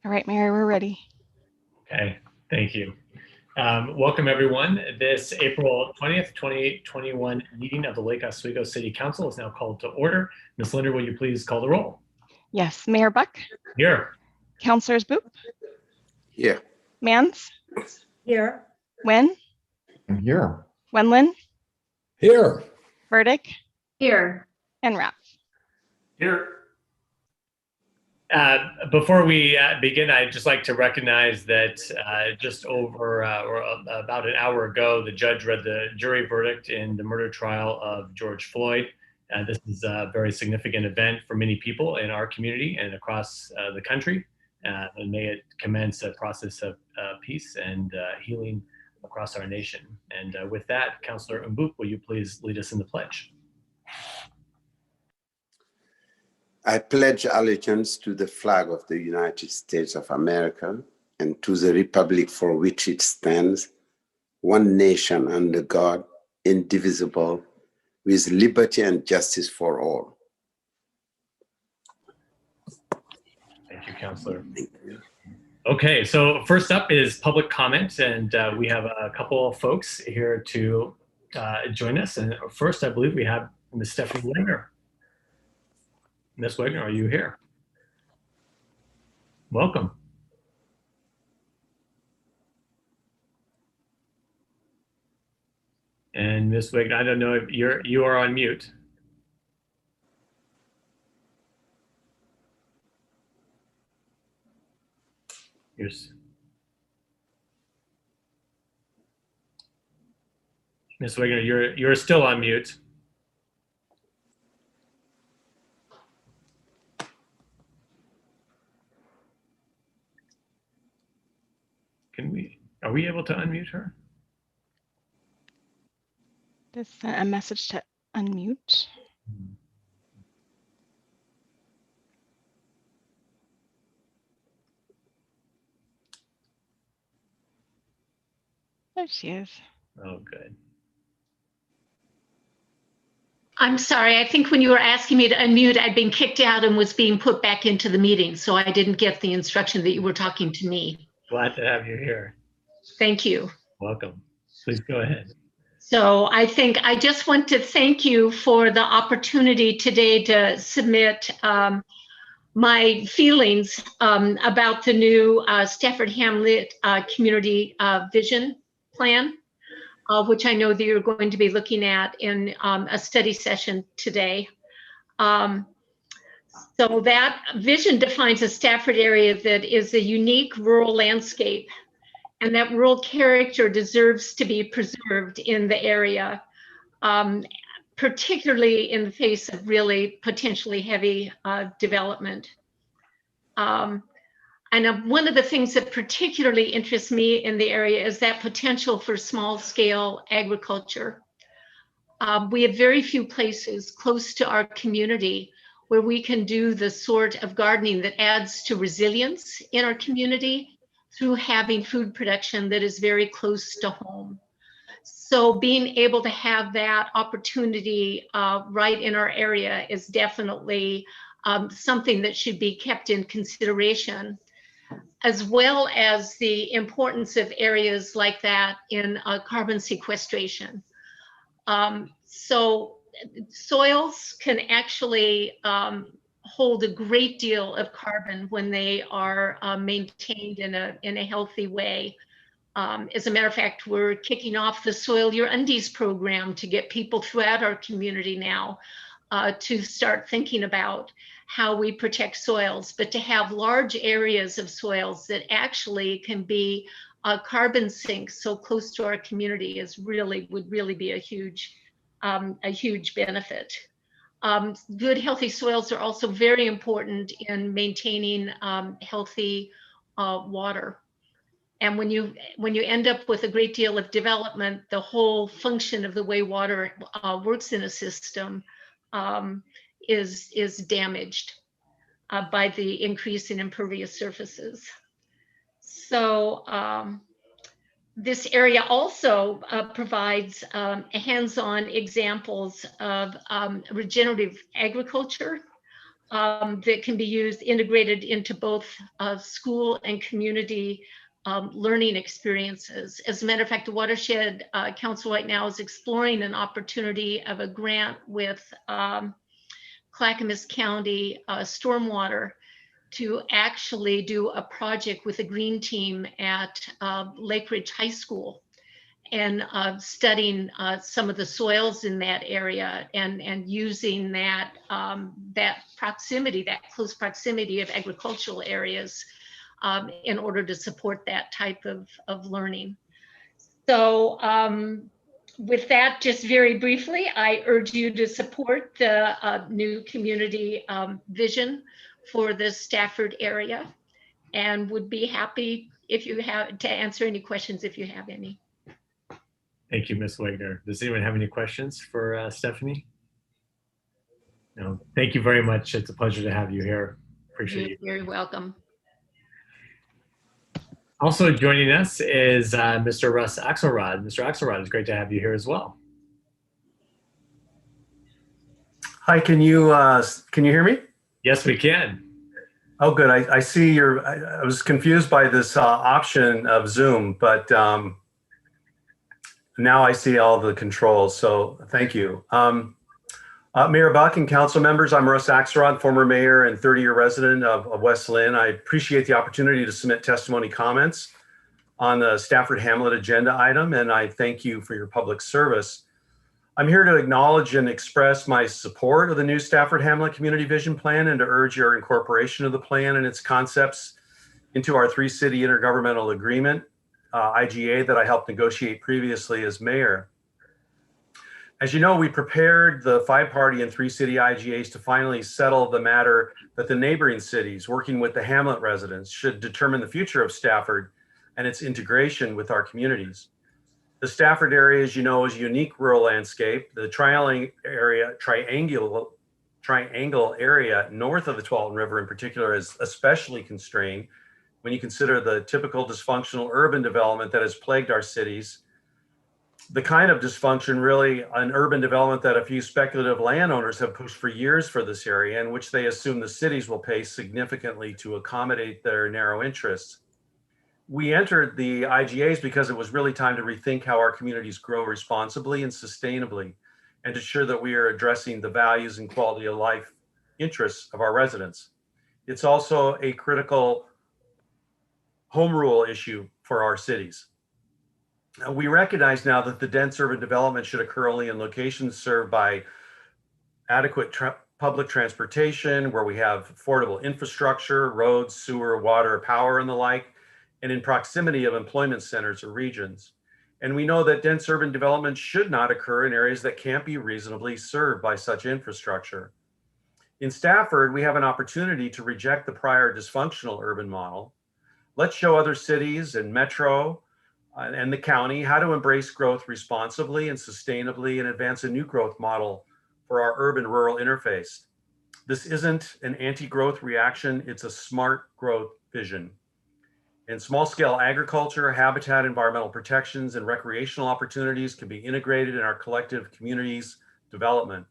All right, Mary, we're ready. Okay, thank you. Welcome everyone. This April 20th, 2021 meeting of the Lake Oswego City Council is now called to order. Ms. Linder, will you please call the roll? Yes, Mayor Buck. Here. Councilors Boop. Here. Mans. Here. Wen. I'm here. Wenlin. Here. Burdick. Here. And Rapp. Here. Before we begin, I'd just like to recognize that just over or about an hour ago, the judge read the jury verdict in the murder trial of George Floyd. This is a very significant event for many people in our community and across the country. And may it commence a process of peace and healing across our nation. And with that, Councilor Mbouk, will you please lead us in the pledge? I pledge allegiance to the flag of the United States of America and to the republic for which it stands, one nation under God, indivisible, with liberty and justice for all. Thank you, Councilor. Okay, so first up is public comment, and we have a couple of folks here to join us. And first, I believe we have Ms. Stephanie Wagner. Ms. Wagner, are you here? Welcome. And Ms. Wagner, I don't know if you are on mute. Ms. Wagner, you're still on mute. Are we able to unmute her? Just a message to unmute. There she is. Oh, good. I'm sorry, I think when you were asking me to unmute, I'd been kicked out and was being put back into the meeting, so I didn't get the instruction that you were talking to me. Glad to have you here. Thank you. Welcome. Please go ahead. So I think I just want to thank you for the opportunity today to submit my feelings about the new Stafford Hamlet Community Vision Plan, which I know that you're going to be looking at in a study session today. So that vision defines a Stafford area that is a unique rural landscape, and that rural character deserves to be preserved in the area, particularly in the face of really potentially heavy development. And one of the things that particularly interests me in the area is that potential for small scale agriculture. We have very few places close to our community where we can do the sort of gardening that adds to resilience in our community through having food production that is very close to home. So being able to have that opportunity right in our area is definitely something that should be kept in consideration, as well as the importance of areas like that in carbon sequestration. So soils can actually hold a great deal of carbon when they are maintained in a healthy way. As a matter of fact, we're kicking off the Soil Your Undies program to get people throughout our community now to start thinking about how we protect soils, but to have large areas of soils that actually can be carbon sinks so close to our community would really be a huge benefit. Good, healthy soils are also very important in maintaining healthy water. And when you end up with a great deal of development, the whole function of the way water works in a system is damaged by the increase in impervious surfaces. So this area also provides hands-on examples of regenerative agriculture, that can be used, integrated into both school and community learning experiences. As a matter of fact, the Watershed Council right now is exploring an opportunity of a grant with Clackamas County Stormwater to actually do a project with a green team at Lake Ridge High School, and studying some of the soils in that area, and using that that proximity, that close proximity of agricultural areas in order to support that type of learning. So with that, just very briefly, I urge you to support the new community vision for the Stafford area, and would be happy if you have to answer any questions if you have any. Thank you, Ms. Wagner. Does anyone have any questions for Stephanie? No, thank you very much. It's a pleasure to have you here. Appreciate it. You're very welcome. Also joining us is Mr. Russ Axelrod. Mr. Axelrod, it's great to have you here as well. Hi, can you hear me? Yes, we can. Oh, good. I see I was confused by this option of Zoom, but now I see all the controls, so thank you. Mayor Buck and council members, I'm Russ Axelrod, former mayor and 30-year resident of West Lynn. I appreciate the opportunity to submit testimony comments on the Stafford Hamlet agenda item, and I thank you for your public service. I'm here to acknowledge and express my support of the new Stafford Hamlet Community Vision Plan, and to urge your incorporation of the plan and its concepts into our three-city intergovernmental agreement, IGA, that I helped negotiate previously as mayor. As you know, we prepared the 5-party and 3-city IGAs to finally settle the matter that the neighboring cities, working with the Hamlet residents, should determine the future of Stafford and its integration with our communities. The Stafford area, as you know, is a unique rural landscape. The triangle area north of the Tualatin River in particular is especially constrained when you consider the typical dysfunctional urban development that has plagued our cities. The kind of dysfunction, really, an urban development that a few speculative landowners have pushed for years for this area, and which they assume the cities will pay significantly to accommodate their narrow interests. We entered the IGAs because it was really time to rethink how our communities grow responsibly and sustainably, and to ensure that we are addressing the values and quality of life interests of our residents. It's also a critical home rule issue for our cities. We recognize now that the dense urban development should occur only in locations served by adequate public transportation, where we have affordable infrastructure, roads, sewer, water, power, and the like, and in proximity of employment centers or regions. And we know that dense urban development should not occur in areas that can't be reasonably served by such infrastructure. In Stafford, we have an opportunity to reject the prior dysfunctional urban model. Let's show other cities and metro and the county how to embrace growth responsibly and sustainably, and advance a new growth model for our urban-rural interface. This isn't an anti-growth reaction, it's a smart growth vision. And small-scale agriculture, habitat, environmental protections, and recreational opportunities can be integrated in our collective communities' development.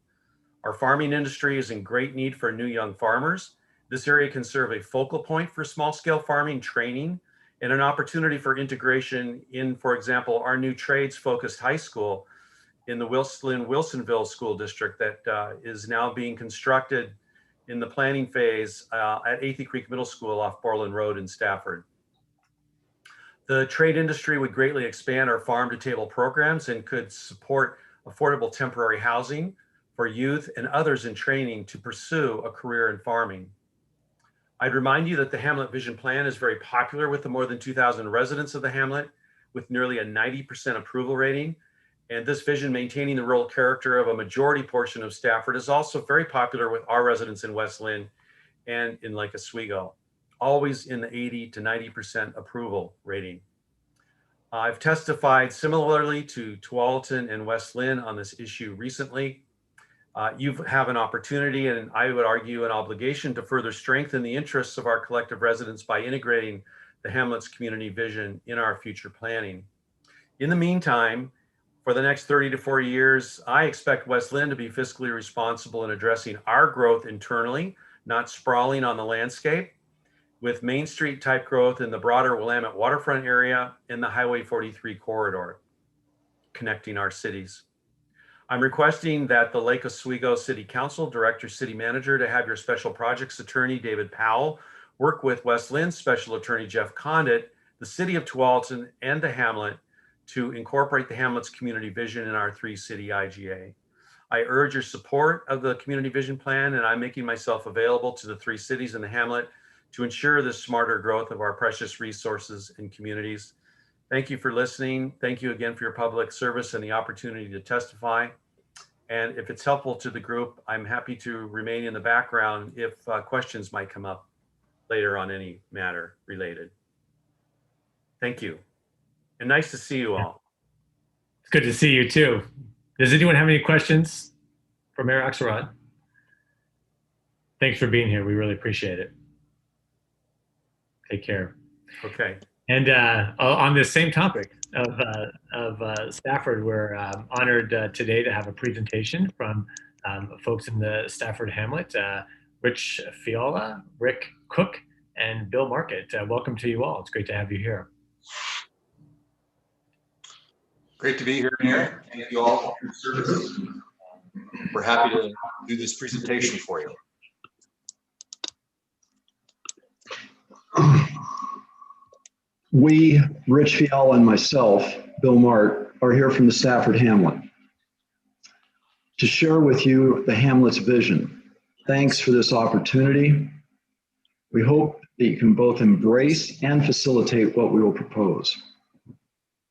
Our farming industry is in great need for new young farmers. This area can serve a focal point for small-scale farming training, and an opportunity for integration in, for example, our new trades-focused high school in the Wilsonville School District that is now being constructed in the planning phase at Athey Creek Middle School off Borland Road in Stafford. The trade industry would greatly expand our farm-to-table programs and could support affordable temporary housing for youth and others in training to pursue a career in farming. I'd remind you that the Hamlet Vision Plan is very popular with the more than 2,000 residents of the Hamlet, with nearly a 90% approval rating. And this vision, maintaining the rural character of a majority portion of Stafford, is also very popular with our residents in West Lynn and in Lake Oswego, always in the 80 to 90% approval rating. I've testified similarly to Tualatin and West Lynn on this issue recently. You have an opportunity, and I would argue an obligation, to further strengthen the interests of our collective residents by integrating the Hamlet's community vision in our future planning. In the meantime, for the next 30 to 40 years, I expect West Lynn to be fiscally responsible in addressing our growth internally, not sprawling on the landscape, with Main Street type growth in the broader Willamette waterfront area and the Highway 43 corridor connecting our cities. I'm requesting that the Lake Oswego City Council direct your city manager to have your special projects attorney, David Powell, work with West Lynn's special attorney, Jeff Condit, the city of Tualatin, and the Hamlet to incorporate the Hamlet's community vision in our 3-city IGA. I urge your support of the community vision plan, and I'm making myself available to the 3 cities in the Hamlet to ensure the smarter growth of our precious resources and communities. Thank you for listening. Thank you again for your public service and the opportunity to testify. And if it's helpful to the group, I'm happy to remain in the background if questions might come up later on any matter related. Thank you. And nice to see you all. It's good to see you too. Does anyone have any questions for Mayor Axelrod? Thanks for being here. We really appreciate it. Take care. Okay. And on this same topic of Stafford, we're honored today to have a presentation from folks in the Stafford Hamlet, Rich Fiola, Rick Cook, and Bill Market. Welcome to you all. It's great to have you here. Great to be here, Mayor. Thank you all for your service. We're happy to do this presentation for you. We, Rich Fiala and myself, Bill Mart, are here from the Stafford Hamlet to share with you the Hamlet's vision. Thanks for this opportunity. We hope that you can both embrace and facilitate what we will propose.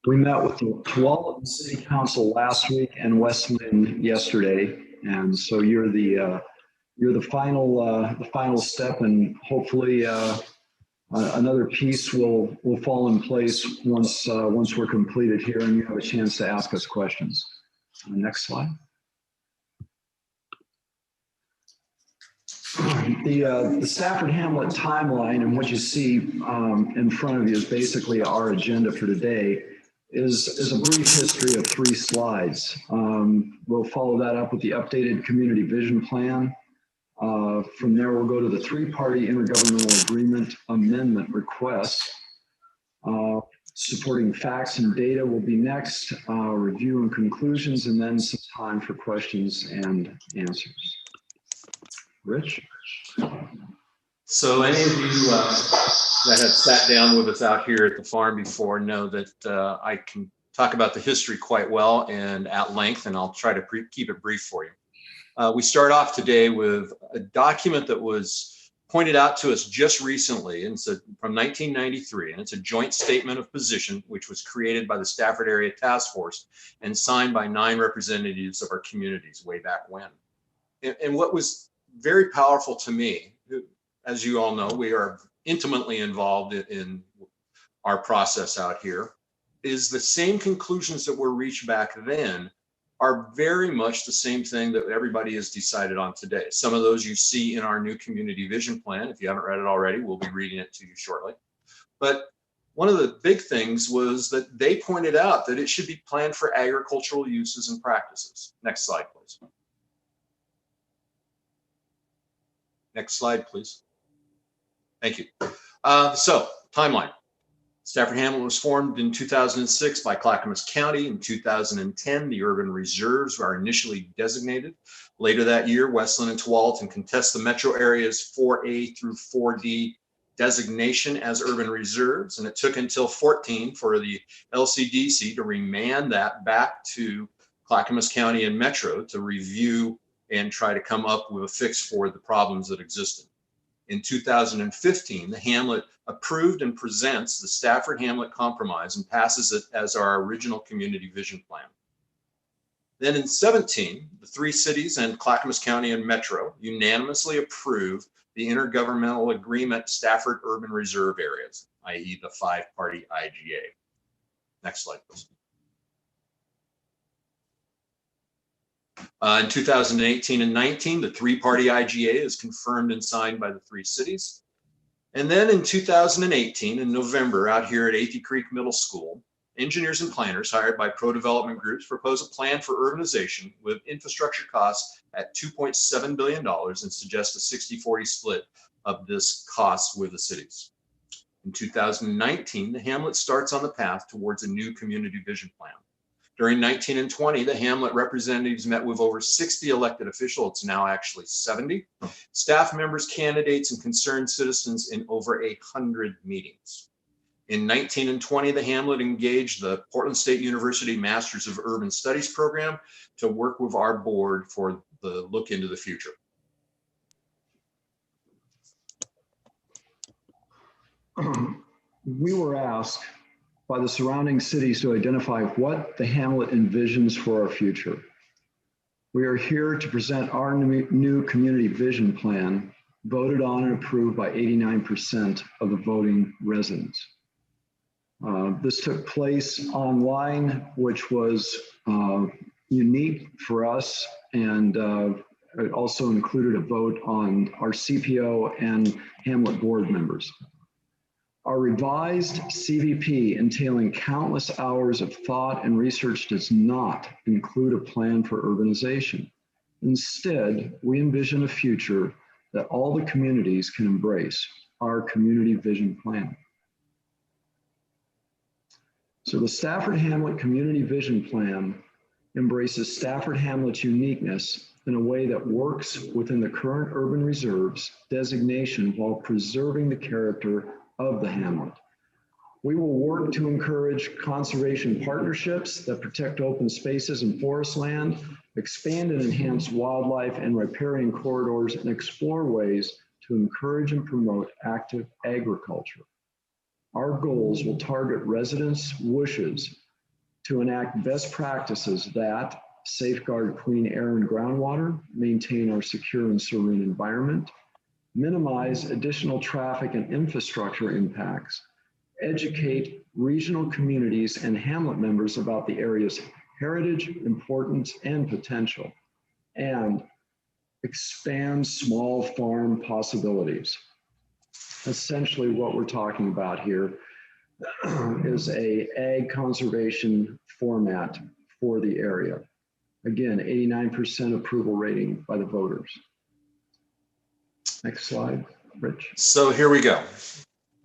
We met with the Tualatin City Council last week and West Lynn yesterday, and so you're the final step, and hopefully another piece will fall in place once we're completed here and you have a chance to ask us questions. Next slide. The Stafford Hamlet timeline and what you see in front of you is basically our agenda for today. Is a brief history of 3 slides. We'll follow that up with the updated community vision plan. From there, we'll go to the 3-party intergovernmental agreement amendment request. Supporting facts and data will be next, review and conclusions, and then some time for questions and answers. Rich? So any of you that have sat down with us out here at the farm before know that I can talk about the history quite well and at length, and I'll try to keep it brief for you. We start off today with a document that was pointed out to us just recently, and it's from 1993, and it's a joint statement of position which was created by the Stafford Area Task Force and signed by 9 representatives of our communities way back when. And what was very powerful to me, as you all know, we are intimately involved in our process out here, is the same conclusions that were reached back then are very much the same thing that everybody has decided on today. Some of those you see in our new community vision plan. If you haven't read it already, we'll be reading it to you shortly. But one of the big things was that they pointed out that it should be planned for agricultural uses and practices. Next slide, please. Next slide, please. Thank you. So, timeline. Stafford Hamlet was formed in 2006 by Clackamas County. In 2010, the urban reserves were initially designated. Later that year, West Lynn and Tualatin contest the metro areas 4A through 4D designation as urban reserves, and it took until 14 for the LCDC to remand that back to Clackamas County and Metro to review and try to come up with a fix for the problems that existed. In 2015, the Hamlet approved and presents the Stafford Hamlet Compromise and passes it as our original community vision plan. Then in 17, the 3 cities and Clackamas County and Metro unanimously approved the intergovernmental agreement Stafford Urban Reserve areas, i.e. the 5-party IGA. Next slide, please. In 2018 and 19, the 3-party IGA is confirmed and signed by the 3 cities. And then in 2018, in November, out here at Athey Creek Middle School, engineers and planners hired by pro-development groups propose a plan for urbanization with infrastructure costs at $2.7 billion and suggest a 60-40 split of this cost with the cities. In 2019, the Hamlet starts on the path towards a new community vision plan. During 19 and 20, the Hamlet representatives met with over 60 elected officials. It's now actually 70. Staff members, candidates, and concerned citizens in over 100 meetings. In 19 and 20, the Hamlet engaged the Portland State University Masters of Urban Studies program to work with our board for the look into the future. We were asked by the surrounding cities to identify what the Hamlet envisions for our future. We are here to present our new community vision plan, voted on and approved by 89% of the voting residents. This took place online, which was unique for us, and it also included a vote on our CPO and Hamlet board members. Our revised CVP, entailing countless hours of thought and research, does not include a plan for urbanization. Instead, we envision a future that all the communities can embrace, our community vision plan. So the Stafford Hamlet Community Vision Plan embraces Stafford Hamlet's uniqueness in a way that works within the current urban reserves designation while preserving the character of the hamlet. We will work to encourage conservation partnerships that protect open spaces and forest land, expand and enhance wildlife and riparian corridors, and explore ways to encourage and promote active agriculture. Our goals will target residents' wishes to enact best practices that safeguard clean air and groundwater, maintain our secure and serene environment, minimize additional traffic and infrastructure impacts, educate regional communities and hamlet members about the area's heritage, importance, and potential, and expand small farm possibilities. Essentially what we're talking about here is a ag conservation format for the area. Again, 89% approval rating by the voters. Next slide, Rich. So here we go.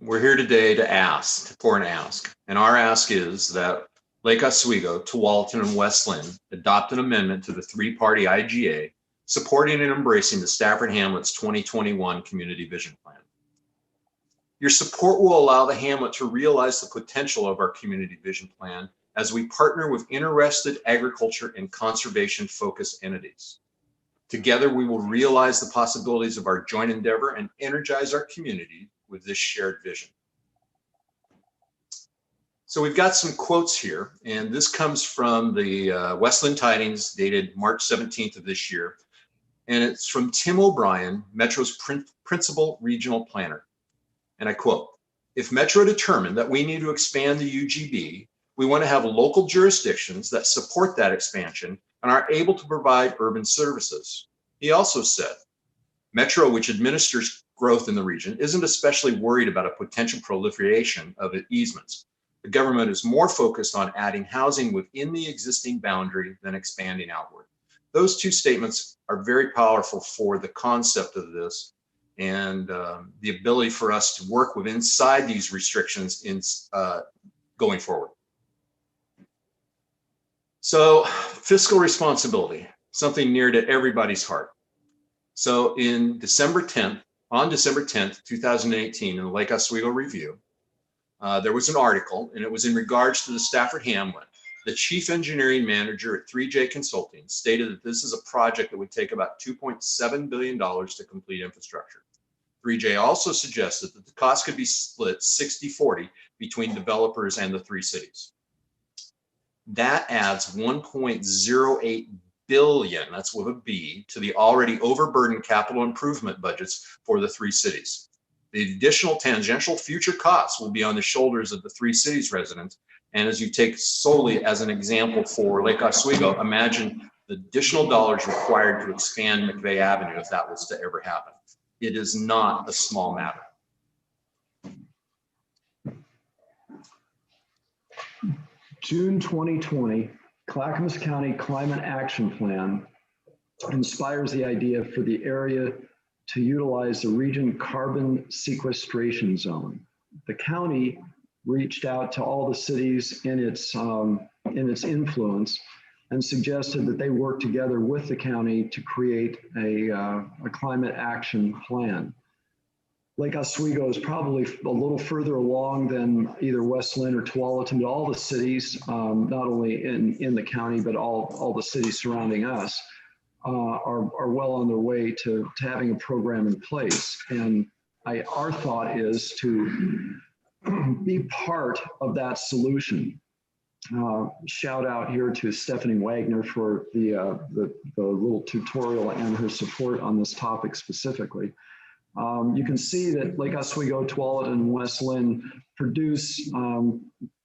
We're here today to ask, for an ask. And our ask is that Lake Oswego, Tualatin, and West Lynn adopt an amendment to the three-party IGA supporting and embracing the Stafford Hamlet's 2021 Community Vision Plan. Your support will allow the Hamlet to realize the potential of our Community Vision Plan as we partner with interested agriculture and conservation-focused entities. Together, we will realize the possibilities of our joint endeavor and energize our community with this shared vision. So we've got some quotes here, and this comes from the West Lynn Tidings dated March 17th of this year. And it's from Tim O'Brien, Metro's principal regional planner. And I quote, "If Metro determined that we need to expand the UGB, we want to have local jurisdictions that support that expansion and are able to provide urban services." He also said, "Metro, which administers growth in the region, isn't especially worried about a potential proliferation of easements. The government is more focused on adding housing within the existing boundary than expanding outward." Those two statements are very powerful for the concept of this and the ability for us to work with inside these restrictions in going forward. So fiscal responsibility, something near to everybody's heart. So on December 10th, 2018, in the Lake Oswego Review, there was an article, and it was in regards to the Stafford Hamlet. The chief engineering manager at 3J Consulting stated that this is a project that would take about $2.7 billion to complete infrastructure. 3J also suggested that the cost could be split 60-40 between developers and the three cities. That adds $1.08 billion, that's with a B, to the already overburdened capital improvement budgets for the three cities. The additional tangential future costs will be on the shoulders of the three cities residents. And as you take solely as an example for Lake Oswego, imagine the additional dollars required to expand McVeigh Avenue if that was to ever happen. It is not a small matter. June 2020, Clackamas County Climate Action Plan inspires the idea for the area to utilize the region carbon sequestration zone. The county reached out to all the cities in its influence and suggested that they work together with the county to create a climate action plan. Lake Oswego is probably a little further along than either West Lynn or Tualatin, but all the cities, not only in the county, but all the cities surrounding us are well on their way to having a program in place. And our thought is to be part of that solution. Shout out here to Stephanie Wagner for the little tutorial and her support on this topic specifically. You can see that Lake Oswego, Tualatin, and West Lynn produce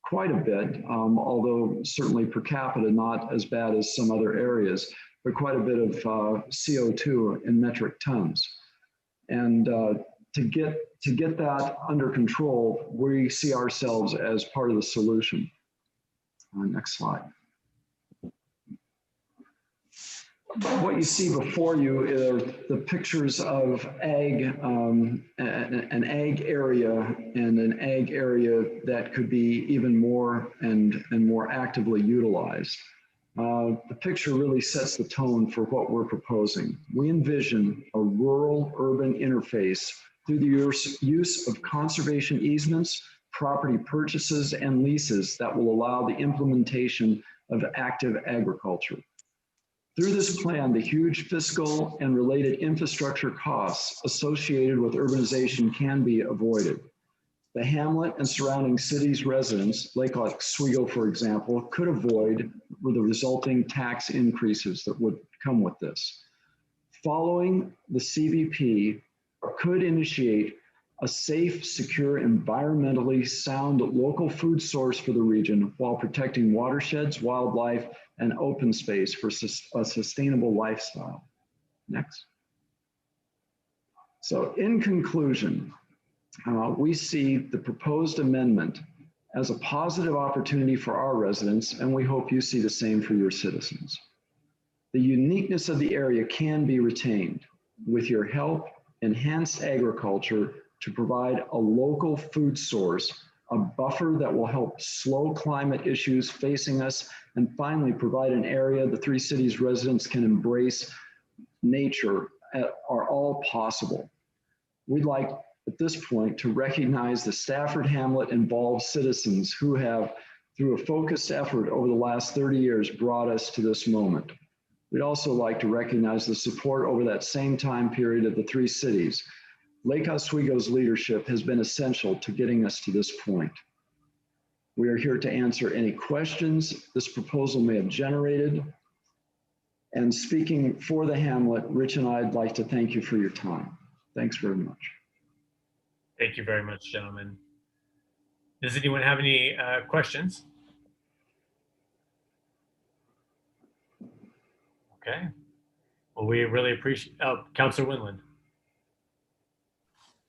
quite a bit, although certainly per capita not as bad as some other areas, but quite a bit of CO2 in metric tons. And to get that under control, we see ourselves as part of the solution. Next slide. What you see before you are the pictures of an ag area and an ag area that could be even more and more actively utilized. The picture really sets the tone for what we're proposing. We envision a rural-urban interface through the use of conservation easements, property purchases, and leases that will allow the implementation of active agriculture. Through this plan, the huge fiscal and related infrastructure costs associated with urbanization can be avoided. The Hamlet and surrounding cities residents, Lake Oswego, for example, could avoid the resulting tax increases that would come with this. Following the CVP could initiate a safe, secure, environmentally sound local food source for the region while protecting watersheds, wildlife, and open space for a sustainable lifestyle. Next. So in conclusion, we see the proposed amendment as a positive opportunity for our residents, and we hope you see the same for your citizens. The uniqueness of the area can be retained. With your help, enhance agriculture to provide a local food source, a buffer that will help slow climate issues facing us, and finally provide an area the three cities residents can embrace nature are all possible. We'd like at this point to recognize the Stafford Hamlet involved citizens who have, through a focused effort over the last 30 years, brought us to this moment. We'd also like to recognize the support over that same time period of the three cities. Lake Oswego's leadership has been essential to getting us to this point. We are here to answer any questions this proposal may have generated. And speaking for the Hamlet, Rich and I'd like to thank you for your time. Thanks very much. Thank you very much, gentlemen. Does anyone have any questions? Okay. Well, we really appreciate, Councilor Winland.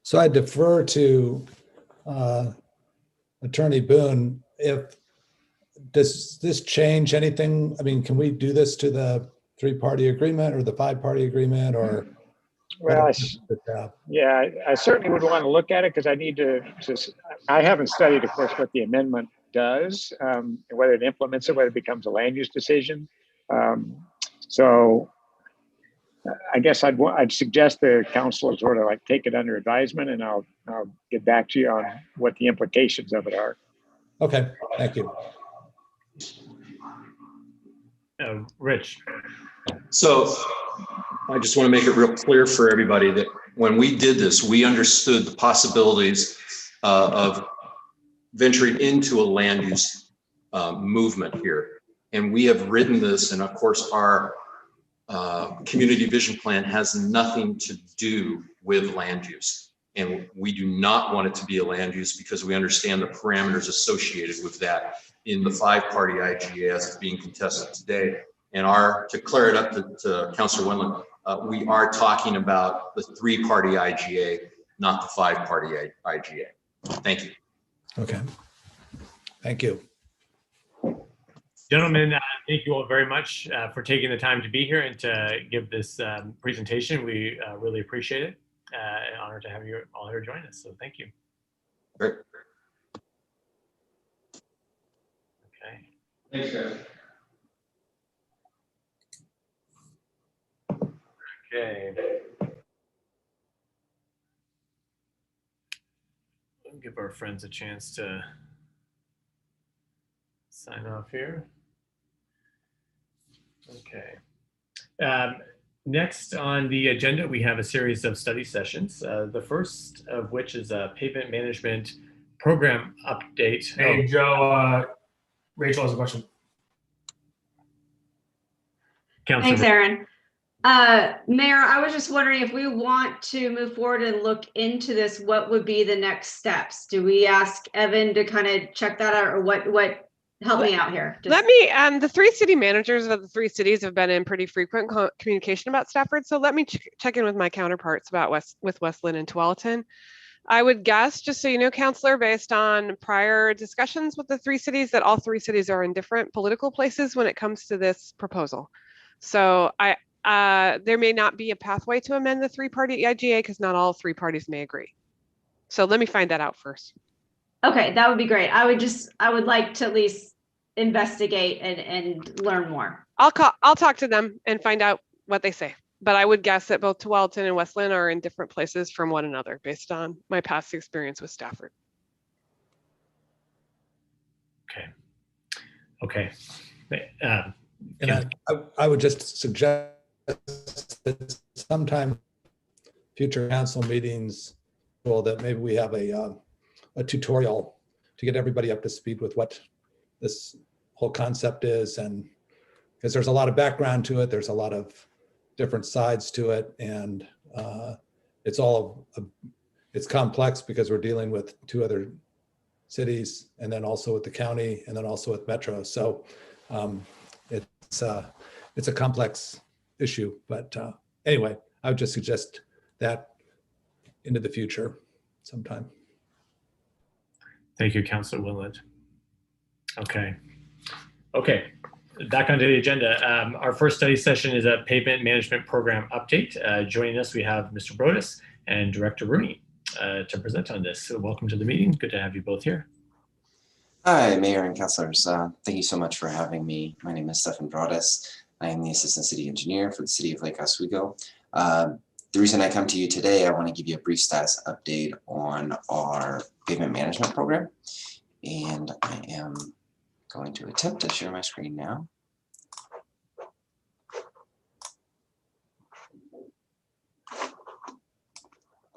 So I defer to Attorney Boone. Does this change anything? I mean, can we do this to the 3-party agreement or the 5-party agreement, or? Well, yeah, I certainly would want to look at it because I need to I haven't studied, of course, what the amendment does, whether it implements it, whether it becomes a land use decision. So I guess I'd suggest the council sort of like take it under advisement, and I'll get back to you on what the implications of it are. Okay, thank you. Rich. So I just want to make it real clear for everybody that when we did this, we understood the possibilities of venturing into a land use movement here. And we have written this, and of course our community vision plan has nothing to do with land use. And we do not want it to be a land use because we understand the parameters associated with that in the 5-party IGA as it's being contested today. And to clear it up to Councilor Winland, we are talking about the 3-party IGA, not the 5-party IGA. Thank you. Okay, thank you. Gentlemen, Thank you all very much for taking the time to be here and to give this presentation. We really appreciate it. An honor to have you all here join us. So thank you. Great. Okay. Thanks, guys. Okay. We'll give our friends a chance to sign off here. Okay. Next on the agenda, we have a series of study sessions. The first of which is a pavement management program update. Hey, Joe, Rachel has a question. Councilor. Thanks, Aaron. Mayor, I was just wondering if we want to move forward and look into this, what would be the next steps? Do we ask Evan to kind of check that out, or what? Help me out here. Let me, the 3 city managers of the 3 cities have been in pretty frequent communication about Stafford. So let me check in with my counterparts about Westland and Tualatin. I would guess, just so you know, Councilor, based on prior discussions with the 3 cities, that all 3 cities are in different political places when it comes to this proposal. So there may not be a pathway to amend the 3-party IGA because not all 3 parties may agree. So let me find that out first. Okay, that would be great. I would like to at least investigate and learn more. I'll talk to them and find out what they say. But I would guess that both Tualatin and Westland are in different places from one another based on my past experience with Stafford. Okay. And I would just suggest that sometime future council meetings, well, that maybe we have a tutorial to get everybody up to speed with what this whole concept is, and because there's a lot of background to it, there's a lot of different sides to it, and it's complex because we're dealing with 2 other cities, and then also with the county, and then also with Metro. So it's a complex issue, but anyway, I would just suggest that into the future sometime. Thank you, Councilor Willett. Okay. Back onto the agenda. Our first study session is a pavement management program update. Joining us, we have Mr. Brodus and Director Rooney to present on this. So welcome to the meeting. Good to have you both here. Hi, Mayor and Councilors. Thank you so much for having me. My name is Stefan Brodus. I am the Assistant City Engineer for the City of Lake Oswego. The reason I come to you today, I want to give you a brief status update on our pavement management program. And I am going to attempt to share my screen now.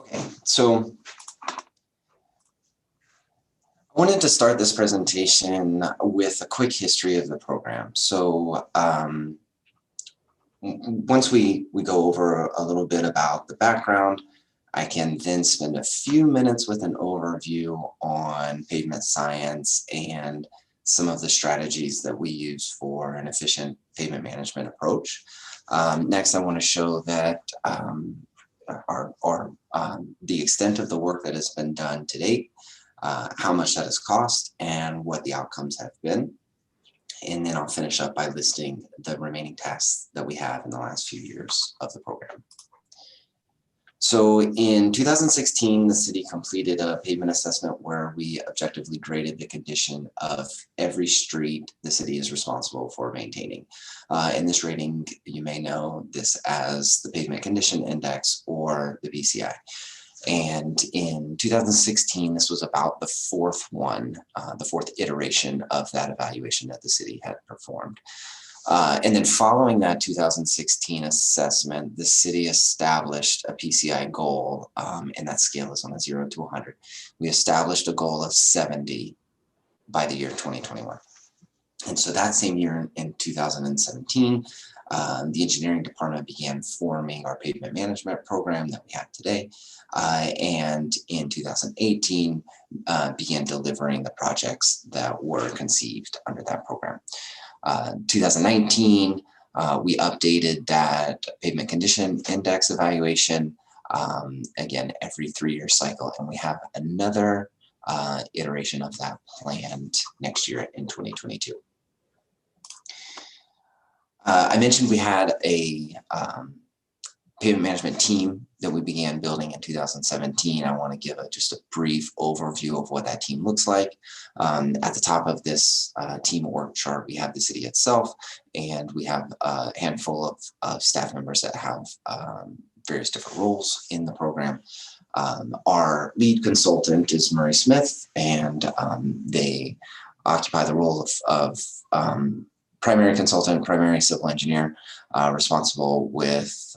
Okay, so I wanted to start this presentation with a quick history of the program. So once we go over a little bit about the background, I can then spend a few minutes with an overview on pavement science and some of the strategies that we use for an efficient pavement management approach. Next, I want to show that the extent of the work that has been done to date, how much that has cost, and what the outcomes have been. And then I'll finish up by listing the remaining tasks that we have in the last few years of the program. So in 2016, the city completed a pavement assessment where we objectively graded the condition of every street the city is responsible for maintaining. In this rating, you may know this as the Pavement Condition Index, or the PCI. And in 2016, this was about the 4th one, the 4th iteration of that evaluation that the city had performed. And then following that 2016 assessment, the city established a PCI goal, and that scale is on a 0 to 100. We established a goal of 70 by the year 2021. And so that same year in 2017, the engineering department began forming our pavement management program that we have today. And in 2018, began delivering the projects that were conceived under that program. 2019, we updated that pavement condition index evaluation, again, every 3-year cycle. And we have another iteration of that planned next year in 2022. I mentioned we had a pavement management team that we began building in 2017. I want to give just a brief overview of what that team looks like. At the top of this team org chart, we have the city itself, and we have a handful of staff members that have various different roles in the program. Our lead consultant is Murray Smith, and they occupy the role of primary consultant, primary civil engineer, responsible with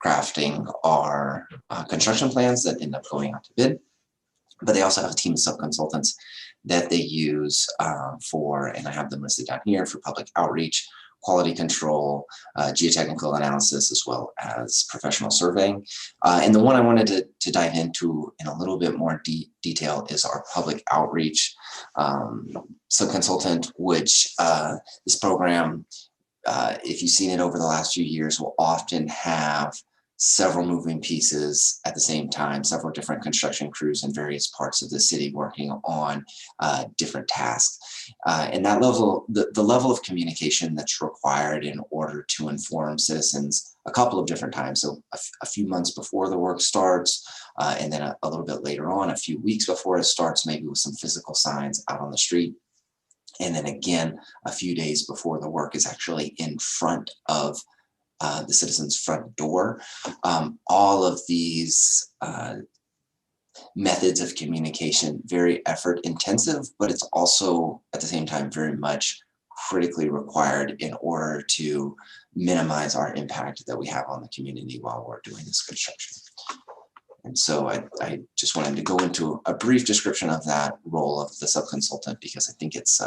crafting our construction plans that end up going out to bid. But they also have a team of sub-consultants that they use for, and I have them listed down here, for public outreach, quality control, geotechnical analysis, as well as professional surveying. And the one I wanted to dive into in a little bit more detail is our public outreach sub-consultant, which this program, if you've seen it over the last few years, will often have several moving pieces at the same time, several different construction crews in various parts of the city working on different tasks. And that level, the level of communication that's required in order to inform citizens a couple of different times. So a few months before the work starts, and then a little bit later on, a few weeks before it starts, maybe with some physical signs out on the street. And then again, a few days before the work is actually in front of the citizen's front door. All of these methods of communication, very effort intensive, but it's also at the same time very much critically required in order to minimize our impact that we have on the community while we're doing this construction. And so I just wanted to go into a brief description of that role of the sub-consultant, because I think it's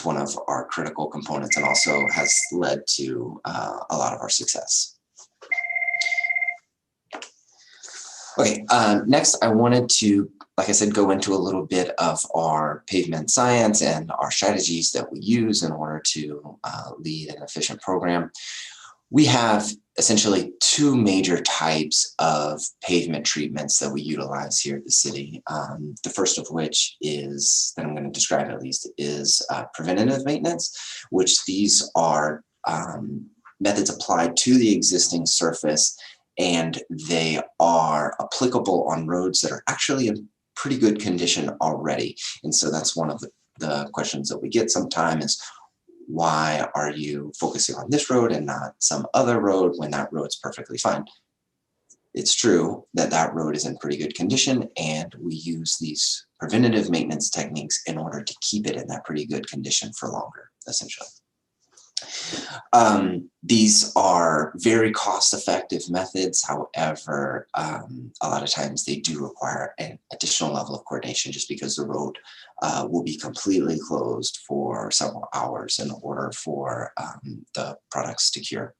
one of our critical components and also has led to a lot of our success. Okay, next I wanted to, like I said, go into a little bit of our pavement science and our strategies that we use in order to lead an efficient program. We have essentially two major types of pavement treatments that we utilize here at the city. The first of which is, that I'm going to describe at least, is preventative maintenance, which these are methods applied to the existing surface, and they are applicable on roads that are actually in pretty good condition already. And so that's one of the questions that we get sometimes is, why are you focusing on this road and not some other road when that road's perfectly fine? It's true that that road is in pretty good condition, and we use these preventative maintenance techniques in order to keep it in that pretty good condition for longer, essentially. These are very cost-effective methods. However, a lot of times they do require an additional level of coordination, just because the road will be completely closed for several hours in order for the products to cure.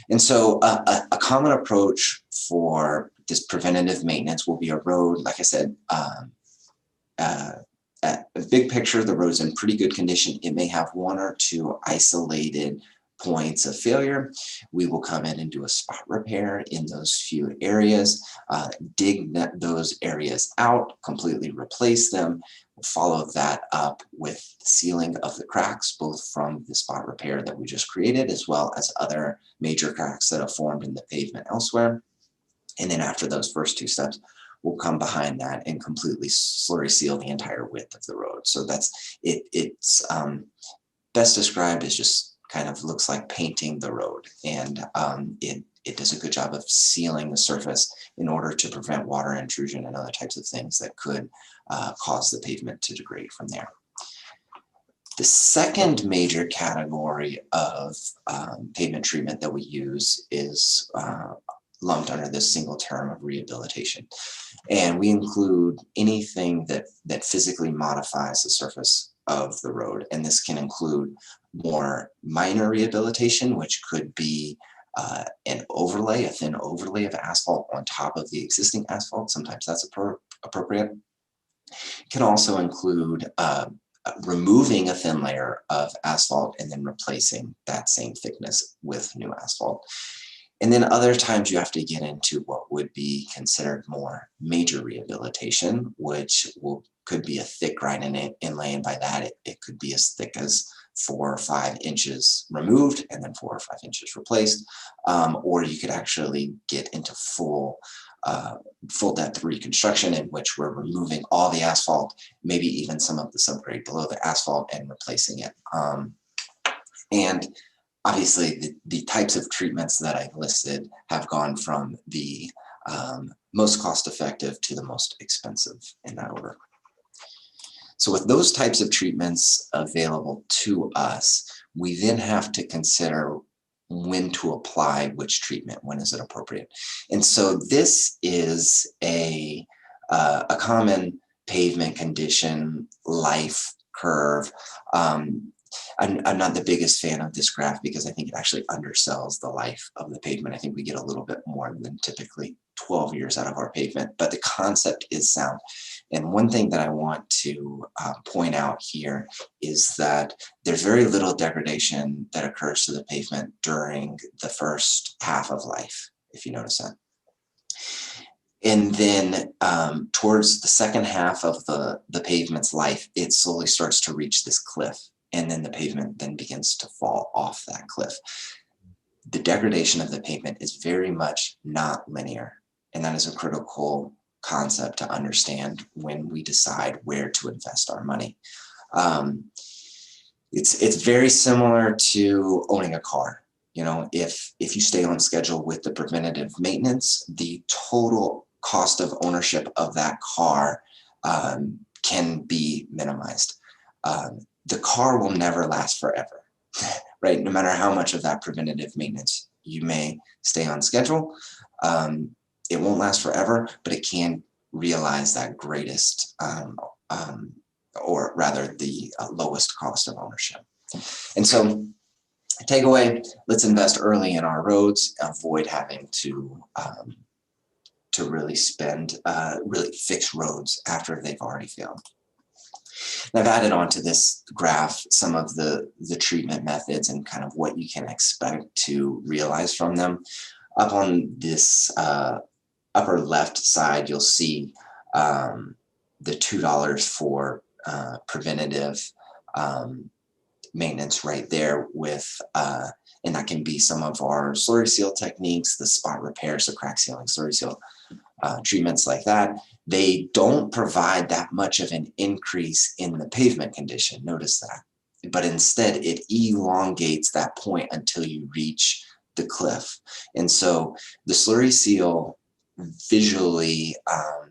And so a common approach for this preventative maintenance will be a road, like I said, at the big picture, the road's in pretty good condition. It may have one or two isolated points of failure. We will come in and do a spot repair in those few areas, dig those areas out, completely replace them, follow that up with sealing of the cracks, both from the spot repair that we just created, as well as other major cracks that have formed in the pavement elsewhere. And then after those first two steps, we'll come behind that and completely slurry seal the entire width of the road. So that's it. It's best described as just kind of looks like painting the road, and it does a good job of sealing the surface in order to prevent water intrusion and other types of things that could cause the pavement to degrade from there. The second major category of pavement treatment that we use is lumped under this single term of rehabilitation. And we include anything that physically modifies the surface of the road. And this can include more minor rehabilitation, which could be an overlay, a thin overlay of asphalt on top of the existing asphalt. Sometimes that's appropriate. It can also include removing a thin layer of asphalt and then replacing that same thickness with new asphalt. And then other times you have to get into what would be considered more major rehabilitation, which will could be a thick grinding inlay, and by that it could be as thick as 4 or 5 inches removed and then 4 or 5 inches replaced, or you could actually get into full depth reconstruction, in which we're removing all the asphalt, maybe even some of the subgrade below the asphalt, and replacing it. And obviously the types of treatments that I've listed have gone from the most cost-effective to the most expensive in that order. So with those types of treatments available to us, we then have to consider when to apply which treatment, when is it appropriate. And so this is a common pavement condition life curve. I'm not the biggest fan of this graph because I think it actually undersells the life of the pavement. I think we get a little bit more than typically 12 years out of our pavement, but the concept is sound. And one thing that I want to point out here is that there's very little degradation that occurs to the pavement during the first half of life, if you notice that. And then towards the second half of the pavement's life, it slowly starts to reach this cliff. And then the pavement then begins to fall off that cliff. The degradation of the pavement is very much not linear. And that is a critical concept to understand when we decide where to invest our money. It's very similar to owning a car. You know, if you stay on schedule with the preventative maintenance, the total cost of ownership of that car can be minimized. The car will never last forever, right? No matter how much of that preventative maintenance you may stay on schedule, it won't last forever, but it can realize that greatest, or rather the lowest cost of ownership. And so takeaway, let's invest early in our roads, avoid having to really really fix roads after they've already failed. And I've added onto this graph some of the treatment methods and kind of what you can expect to realize from them. Up on this upper left side, you'll see the $2 for preventative maintenance right there with, and that can be some of our slurry seal techniques, the spot repairs, the crack sealing, slurry seal treatments like that. They don't provide that much of an increase in the pavement condition, notice that, but instead it elongates that point until you reach the cliff. And so the slurry seal visually,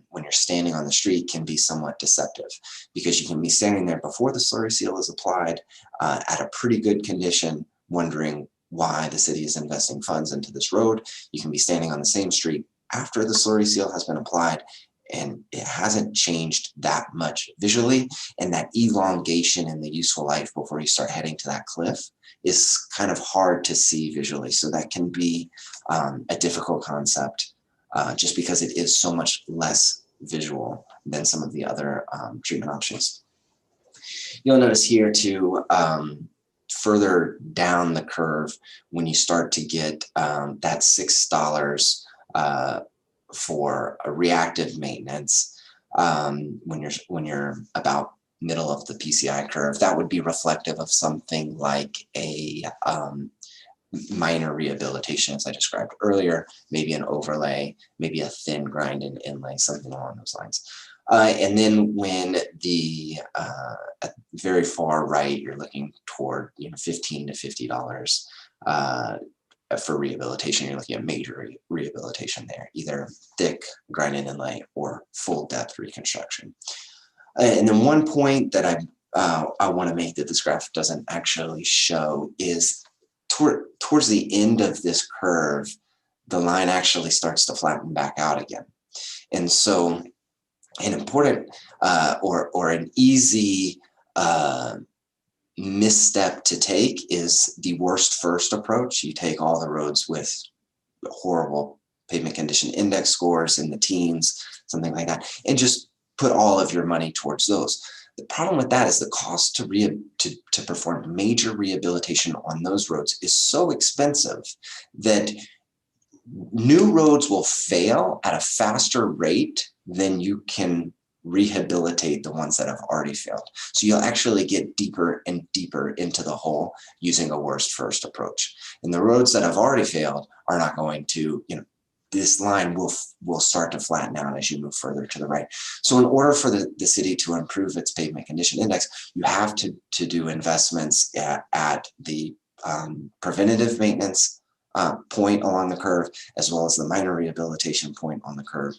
when you're standing on the street, can be somewhat deceptive because you can be standing there before the slurry seal is applied at a pretty good condition, wondering why the city is investing funds into this road. You can be standing on the same street after the slurry seal has been applied and it hasn't changed that much visually, and that elongation in the useful life before you start heading to that cliff is kind of hard to see visually. So that can be a difficult concept just because it is so much less visual than some of the other treatment options. You'll notice here too, further down the curve, when you start to get that $6 for a reactive maintenance, when you're about middle of the PCI curve, that would be reflective of something like a minor rehabilitation, as I described earlier, maybe an overlay, maybe a thin grind and inlay, something along those lines. And then when the at very far right, you're looking toward $15 to $50 for rehabilitation. You're looking at major rehabilitation there, either thick grind and inlay or full depth reconstruction. And then one point that I want to make that this graph doesn't actually show is towards the end of this curve, the line actually starts to flatten back out again. And so an important or an easy misstep to take is the worst first approach. You take all the roads with horrible pavement condition index scores in the teens, something like that, and just put all of your money towards those. The problem with that is the cost to perform major rehabilitation on those roads is so expensive that new roads will fail at a faster rate than you can rehabilitate the ones that have already failed. So you'll actually get deeper and deeper into the hole using a worst first approach. And the roads that have already failed are not going to, this line will start to flatten out as you move further to the right. So in order for the city to improve its pavement condition index, you have to do investments at the preventative maintenance point along the curve, as well as the minor rehabilitation point on the curve.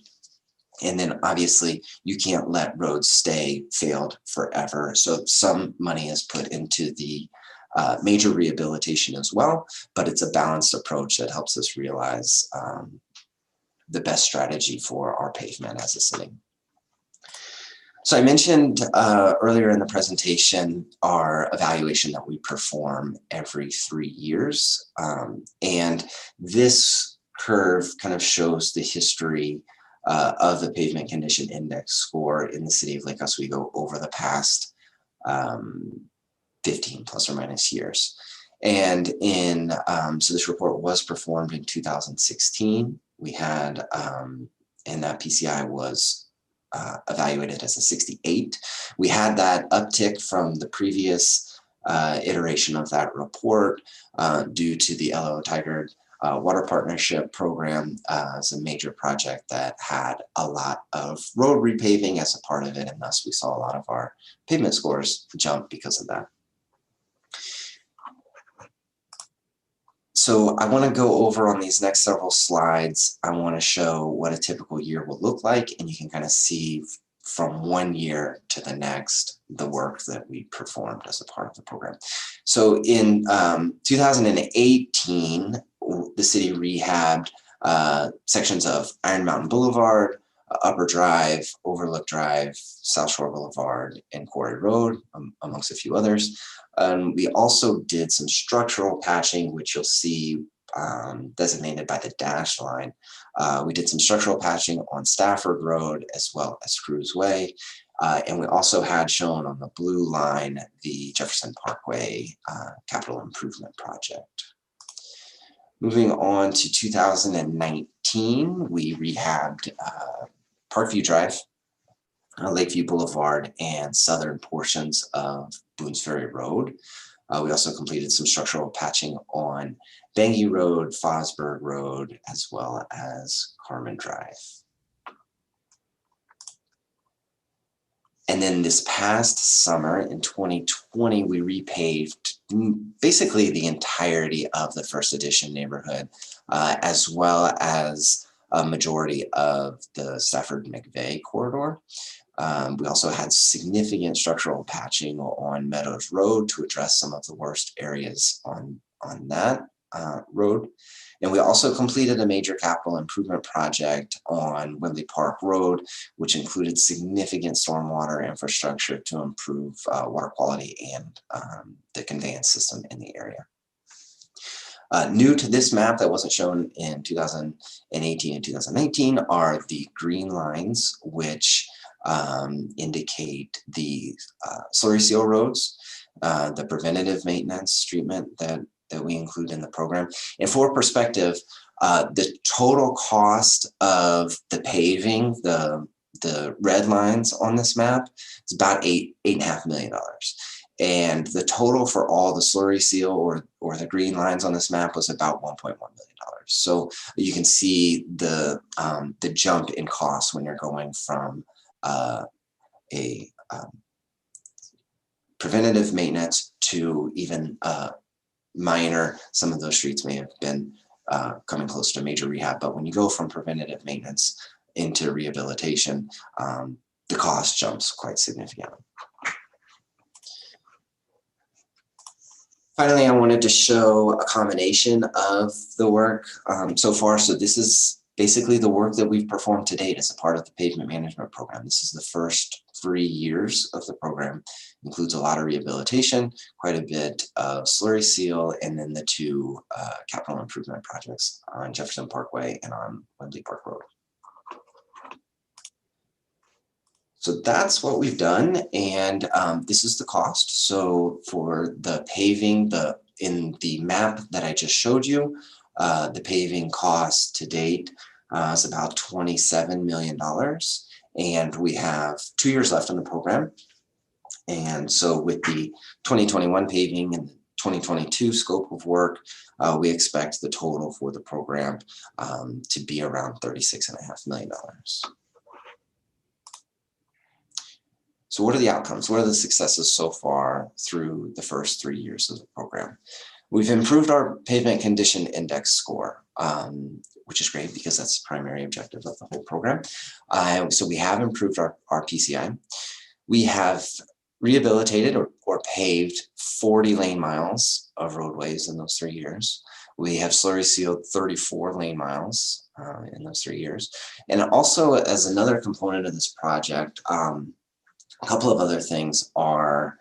And then obviously you can't let roads stay failed forever. So some money is put into the major rehabilitation as well, but it's a balanced approach that helps us realize the best strategy for our pavement as a city. So I mentioned earlier in the presentation our evaluation that we perform every 3 years. And this curve kind of shows the history of the pavement condition index score in the city of Lake Oswego over the past 15 plus or minus years. And so this report was performed in 2016. We had, and that PCI was evaluated as a 68. We had that uptick from the previous iteration of that report due to the LO Tigard Water Partnership Program as a major project that had a lot of road repaving as a part of it, and thus we saw a lot of our pavement scores jump because of that. So I want to go over on these next several slides. I want to show what a typical year will look like, and you can kind of see from one year to the next the work that we performed as a part of the program. So in 2018, the city rehabbed sections of Iron Mountain Boulevard, Upper Drive, Overlook Drive, South Shore Boulevard, and Quarry Road, amongst a few others. We also did some structural patching, which you'll see designated by the dashed line. We did some structural patching on Stafford Road as well as Cruz Way. And we also had shown on the blue line the Jefferson Parkway Capital Improvement Project. Moving on to 2019, we rehabbed Parkview Drive, Lakeview Boulevard, and southern portions of Boones Ferry Road. We also completed some structural patching on Bangui Road, Fosburg Road, as well as Carmen Drive. And then this past summer in 2020, we repaved basically the entirety of the First Edition neighborhood, as well as a majority of the Stafford McVeigh corridor. We also had significant structural patching on Meadows Road to address some of the worst areas on that road. And we also completed a major capital improvement project on Wembley Park Road, which included significant stormwater infrastructure to improve water quality and the conveyance system in the area. New to this map that wasn't shown in 2018 and 2019 are the green lines, which indicate the slurry seal roads, the preventative maintenance treatment that we include in the program. And for perspective, the total cost of the paving, the red lines on this map, is about $8.5 million. And the total for all the slurry seal or the green lines on this map was about $1.1 million. So you can see the jump in cost when you're going from a preventative maintenance to even minor. Some of those streets may have been coming close to major rehab, but when you go from preventative maintenance into rehabilitation, the cost jumps quite significantly. Finally, I wanted to show a combination of the work so far. So this is basically the work that we've performed to date as a part of the pavement management program. This is the first 3 years of the program. It includes a lot of rehabilitation, quite a bit of slurry seal, and then the 2 capital improvement projects on Jefferson Parkway and on Wembley Park Road. So that's what we've done, and this is the cost. So for the paving, in the map that I just showed you, the paving cost to date is about $27 million. and we have 2 years left on the program. And so with the 2021 paving and 2022 scope of work, we expect the total for the program to be around $36.5 million. So what are the outcomes? What are the successes so far through the first 3 years of the program? We've improved our pavement condition index score, which is great because that's the primary objective of the whole program. So we have improved our PCI. We have rehabilitated or paved 40 lane miles of roadways in those 3 years. We have slurry sealed 34 lane miles in those 3 years. And also, as another component of this project, a couple of other things are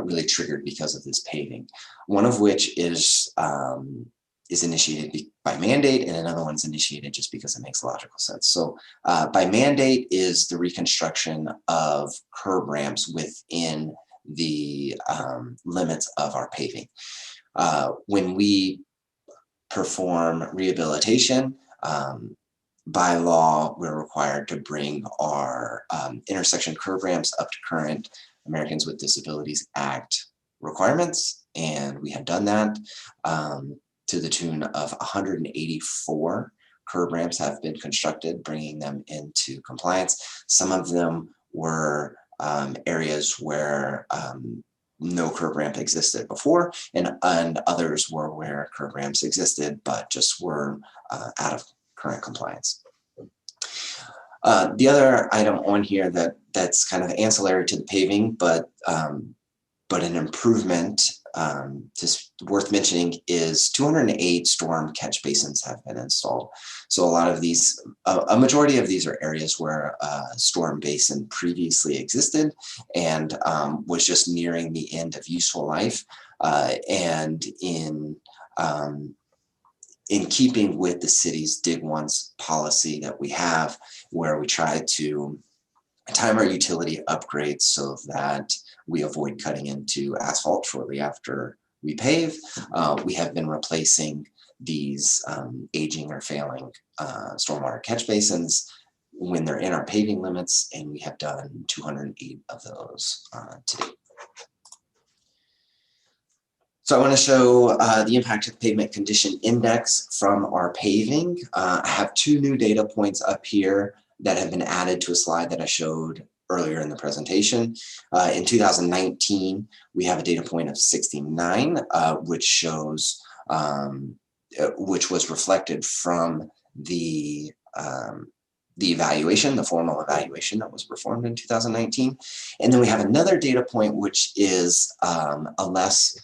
really triggered because of this paving. One of which is initiated by mandate, and another one's initiated just because it makes logical sense. So by mandate is the reconstruction of curb ramps within the limits of our paving. When we perform rehabilitation, by law, we're required to bring our intersection curb ramps up to current Americans with Disabilities Act requirements, and we have done that to the tune of 184 curb ramps have been constructed, bringing them into compliance. Some of them were areas where no curb ramp existed before, and others were where curb ramps existed but just were out of current compliance. The other item on here that's kind of ancillary to the paving, but an improvement just worth mentioning is 208 storm catch basins have been installed. So a lot of these, a majority of these are areas where a storm basin previously existed and was just nearing the end of useful life. And in keeping with the city's Dig Once policy that we have, where we try to time our utility upgrades so that we avoid cutting into asphalt shortly after we pave, we have been replacing these aging or failing stormwater catch basins when they're in our paving limits, and we have done 208 of those to date. So I want to show the impact of the pavement condition index from our paving. I have 2 new data points up here that have been added to a slide that I showed earlier in the presentation. In 2019, we have a data point of 69, which shows, which was reflected from the evaluation, the formal evaluation that was performed in 2019. And then we have another data point, which is a less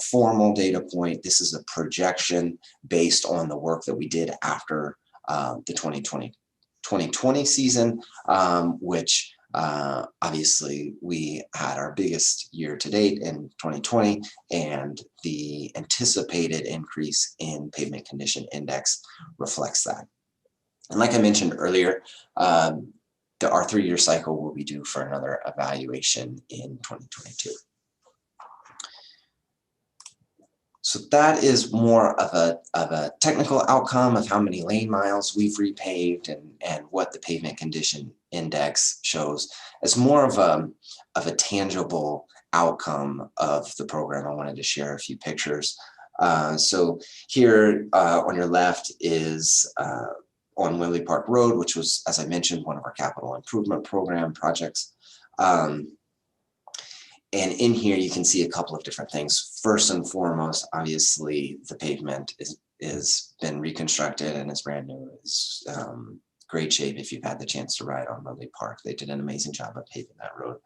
formal data point. This is a projection based on the work that we did after the 2020 season, which obviously we had our biggest year to date in 2020, and the anticipated increase in pavement condition index reflects that. And like I mentioned earlier, our 3-year cycle will be due for another evaluation in 2022. So that is more of a technical outcome of how many lane miles we've repaved and what the pavement condition index shows. As more of a tangible outcome of the program, I wanted to share a few pictures. So here on your left is on Wimley Park Road, which was, as I mentioned, one of our capital improvement program projects. And in here, you can see a couple of different things. First and foremost, obviously, the pavement is been reconstructed and is brand new. It's great shape if you've had the chance to ride on Wimley Park. They did an amazing job of paving that road.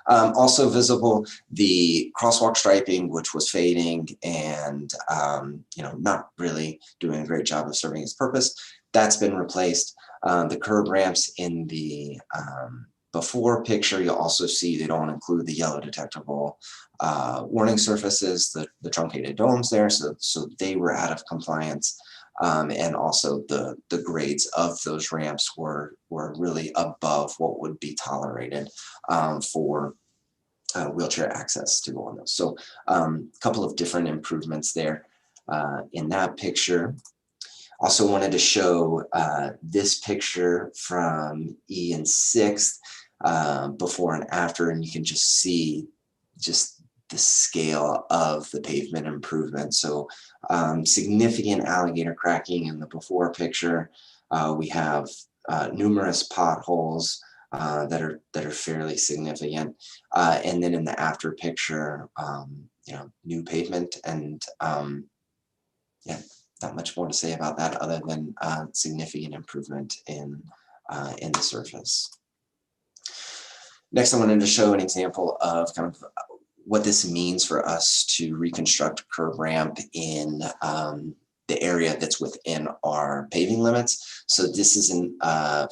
Also visible, the crosswalk striping, which was fading and not really doing a great job of serving its purpose. That's been replaced. The curb ramps in the before picture, you'll also see they don't include the yellow detectable warning surfaces, the truncated domes there, so they were out of compliance. And also the grades of those ramps were really above what would be tolerated for wheelchair access to go on those. So a couple of different improvements there in that picture. Also wanted to show this picture from E and 6th, before and after, and you can just see just the scale of the pavement improvement. So significant alligator cracking in the before picture. We have numerous potholes that are fairly significant, and then in the after picture, you know, new pavement, and yeah, not much more to say about that other than significant improvement in the surface. Next, I wanted to show an example of kind of what this means for us to reconstruct curb ramp in the area that's within our paving limits. So this is in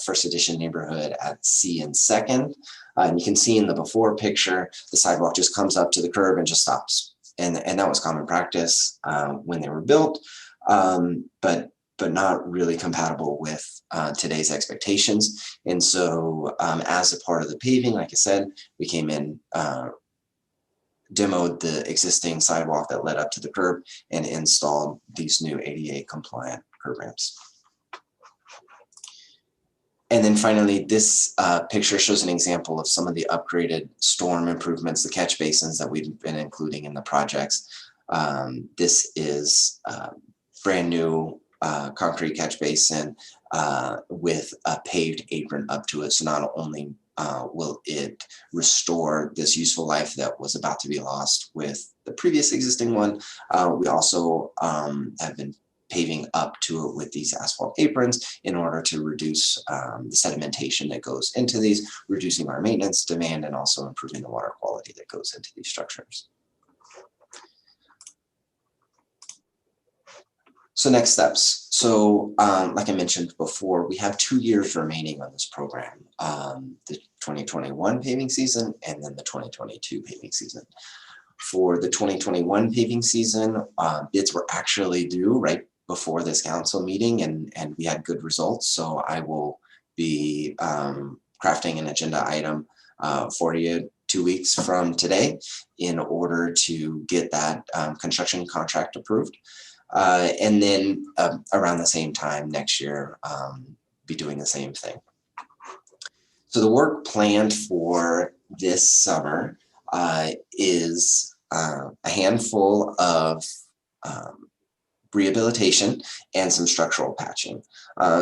First Edition neighborhood at C and 2nd. And you can see in the before picture, the sidewalk just comes up to the curb and just stops. And that was common practice when they were built, but not really compatible with today's expectations. And so as a part of the paving, like I said, we came in, demoed the existing sidewalk that led up to the curb and installed these new ADA compliant curb ramps. And then finally, this picture shows an example of some of the upgraded storm improvements, the catch basins that we've been including in the projects. This is brand new concrete catch basin with a paved apron up to it. So not only will it restore this useful life that was about to be lost with the previous existing one, we also have been paving up to it with these asphalt aprons in order to reduce the sedimentation that goes into these, reducing our maintenance demand, and also improving the water quality that goes into these structures. So next steps. So like I mentioned before, we have 2 years remaining on this program, the 2021 paving season and then the 2022 paving season. For the 2021 paving season, bids were actually due right before this council meeting, and we had good results. So I will be crafting an agenda item for you 2 weeks from today in order to get that construction contract approved. And then around the same time next year, be doing the same thing. So the work planned for this summer is a handful of rehabilitation and some structural patching.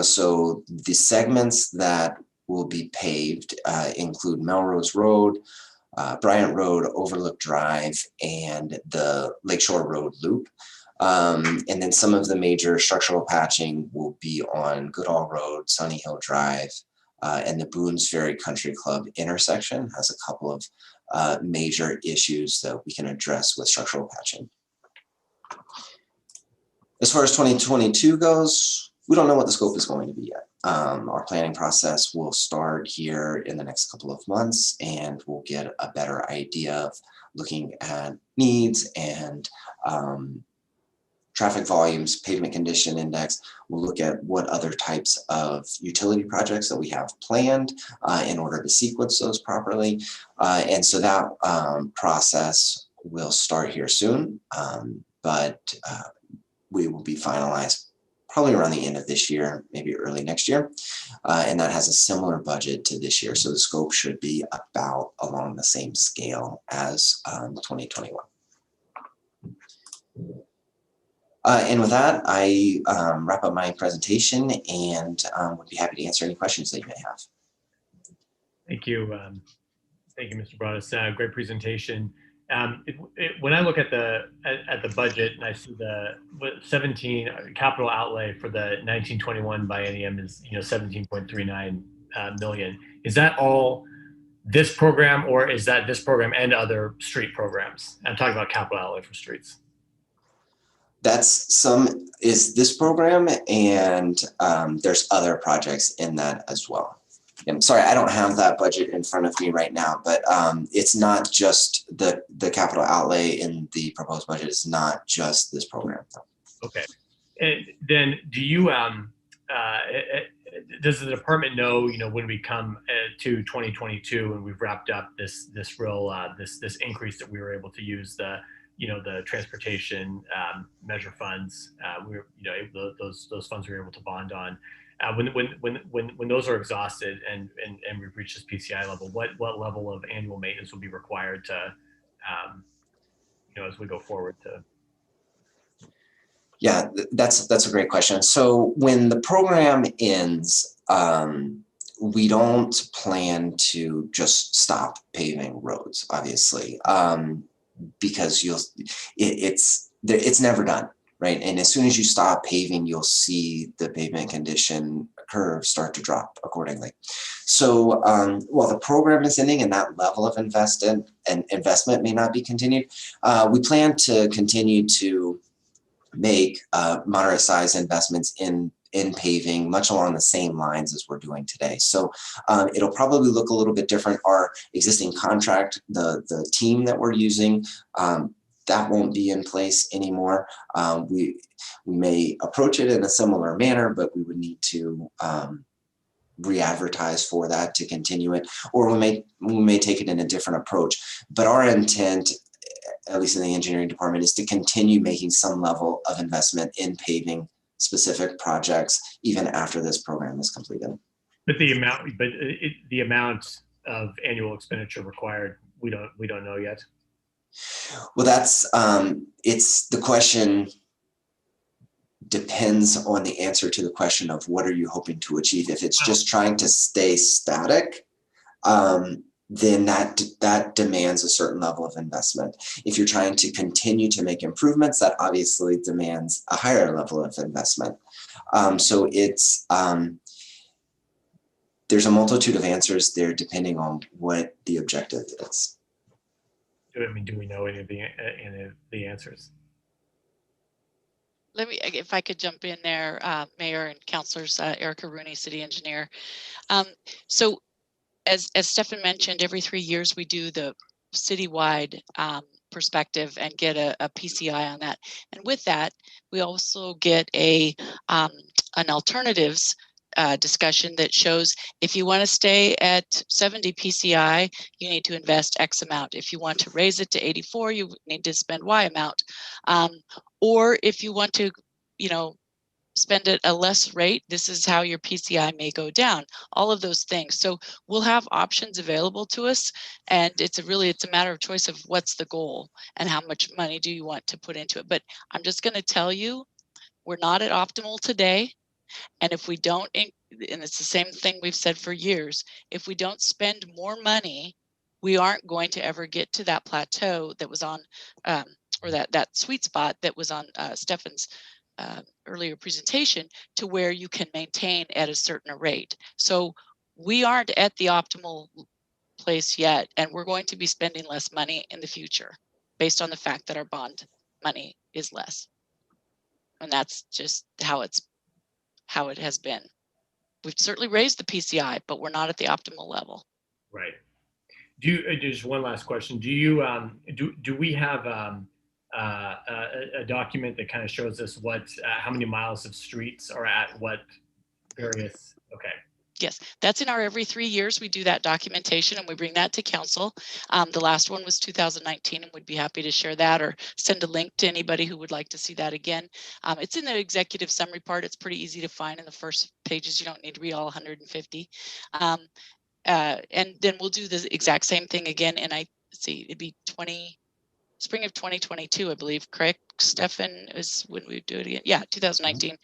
So the segments that will be paved include Melrose Road, Bryant Road, Overlook Drive, and the Lakeshore Road Loop. And then some of the major structural patching will be on Goodall Road, Sunny Hill Drive, and the Boone's Ferry Country Club intersection has a couple of major issues that we can address with structural patching. As far as 2022 goes, we don't know what the scope is going to be yet. Our planning process will start here in the next couple of months, and we'll get a better idea of looking at needs and traffic volumes, pavement condition index. We'll look at what other types of utility projects that we have planned in order to sequence those properly. And so that process will start here soon, but we will be finalized probably around the end of this year, maybe early next year. And that has a similar budget to this year. So the scope should be about along the same scale as 2021. And with that, I wrap up my presentation and would be happy to answer any questions that you may have. Thank you. Thank you, Mr. Broadus. Great presentation. When I look at the budget and I see the 17 capital outlay for the 1921 biennium is 17.39 million. Is that all this program, or is that this program and other street programs? I'm talking about capital outlay for streets. That's is this program, and there's other projects in that as well. I'm sorry, I don't have that budget in front of me right now, but it's not just the capital outlay in the proposed budget. It's not just this program. Okay. And then do you, does the department know, when we come to 2022 and we've wrapped up this increase that we were able to use the the transportation measure funds. We were, those funds we were able to bond on. When those are exhausted and we've reached this PCI level, what level of annual maintenance will be required to, as we go forward to? Yeah, that's a great question. So when the program ends, we don't plan to just stop paving roads, obviously, because it's never done, right? And as soon as you stop paving, you'll see the pavement condition curve start to drop accordingly. So while the program is ending and that level of investment may not be continued, we plan to continue to make moderate size investments in paving much along the same lines as we're doing today. So it'll probably look a little bit different. Our existing contract, the team that we're using, that won't be in place anymore. We may approach it in a similar manner, but we would need to re-advertise for that to continue it, or we may take it in a different approach. But our intent, at least in the engineering department, is to continue making some level of investment in paving specific projects even after this program is completed. But the amount of annual expenditure required, we don't know yet. Well, that's it's the question depends on the answer to the question of what are you hoping to achieve. If it's just trying to stay static, then that demands a certain level of investment. If you're trying to continue to make improvements, that obviously demands a higher level of investment. So it's there's a multitude of answers there depending on what the objective is. I mean, do we know any of the answers? Let me, if I could jump in there, Mayor and Councilors, Erica Rooney, City Engineer. So as Stefan mentioned, every 3 years we do the citywide perspective and get a PCI on that. And with that, we also get an alternatives discussion that shows if you want to stay at 70 PCI, you need to invest X amount. If you want to raise it to 84, you need to spend Y amount. Or if you want to, spend at a less rate, this is how your PCI may go down, all of those things. So we'll have options available to us, and it's a matter of choice of what's the goal and how much money do you want to put into it. But I'm just going to tell you, we're not at optimal today. And if we don't, and it's the same thing we've said for years, if we don't spend more money, we aren't going to ever get to that plateau that was on, or that sweet spot that was on Stefan's earlier presentation, to where you can maintain at a certain rate. So we aren't at the optimal place yet, and we're going to be spending less money in the future based on the fact that our bond money is less. And that's just how it has been. We've certainly raised the PCI, but we're not at the optimal level. Right. Just one last question. Do you do we have a document that kind of shows us how many miles of streets are at what various? Okay. Yes, that's in our every 3 years. We do that documentation and we bring that to council. The last one was 2019, and we'd be happy to share that or send a link to anybody who would like to see that again. It's in the executive summary part. It's pretty easy to find in the first pages. You don't need to read all 150. And then we'll do the exact same thing again. And it'd be spring of 2022, I believe, correct, Stefan, is when we do it again? Yeah, 2019.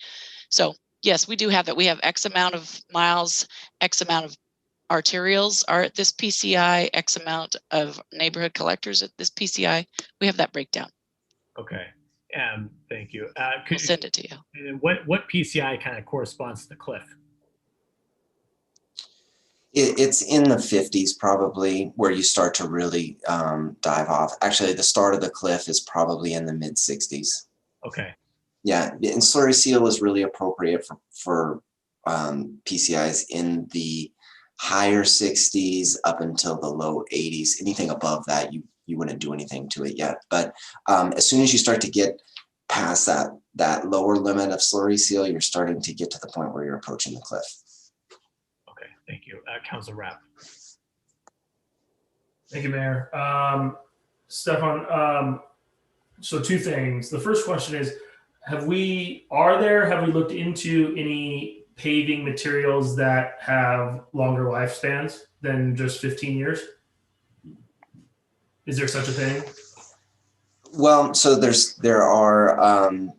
So yes, we do have that. We have X amount of miles, X amount of arterials are at this PCI, X amount of neighborhood collectors at this PCI. We have that breakdown. Okay. Thank you. We'll send it to you. And what PCI kind of corresponds to the cliff? It's in the 50s probably, where you start to really dive off. Actually, the start of the cliff is probably in the mid 60s. Okay. Yeah, and slurry seal is really appropriate for PCIs in the higher 60s up until the low 80s. Anything above that, you wouldn't do anything to it yet. But as soon as you start to get past that lower limit of slurry seal, you're starting to get to the point where you're approaching the cliff. Okay, thank you. Council Rapp. Thank you, Mayor. Stefan, So two things. The first question is, have we looked into any paving materials that have longer lifespans than just 15 years? Is there such a thing? Well, so there are, and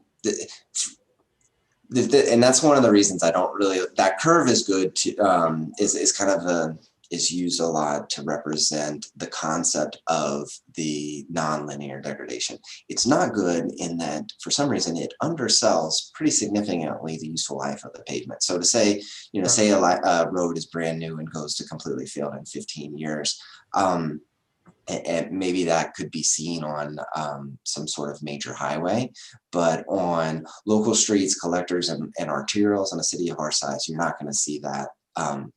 that's one of the reasons I don't really, that curve is good to, is kind of is used a lot to represent the concept of the nonlinear degradation. It's not good in that for some reason it undersells pretty significantly the useful life of the pavement. So to say, you know, say a road is brand new and goes to completely failed in 15 years, and maybe that could be seen on some sort of major highway, but on local streets, collectors, and arterials in a city of our size, you're not going to see that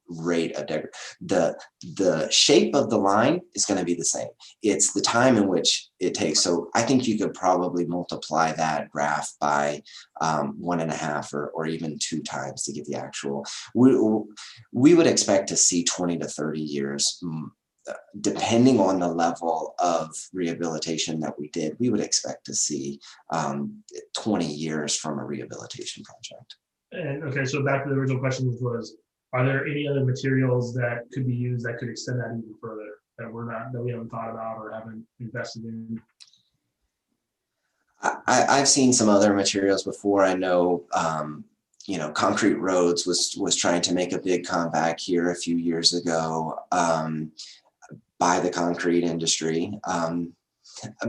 rate of degradation. The shape of the line is going to be the same. It's the time in which it takes. So I think you could probably multiply that graph by 1.5 or even 2 times to get the actual. We would expect to see 20 to 30 years. Depending on the level of rehabilitation that we did, we would expect to see 20 years from a rehabilitation project. And okay, so back to the original question was, are there any other materials that could be used that could extend that even further that we haven't thought about or haven't invested in? I've seen some other materials before. I know, you know, concrete roads was trying to make a big comeback here a few years ago. By the concrete industry,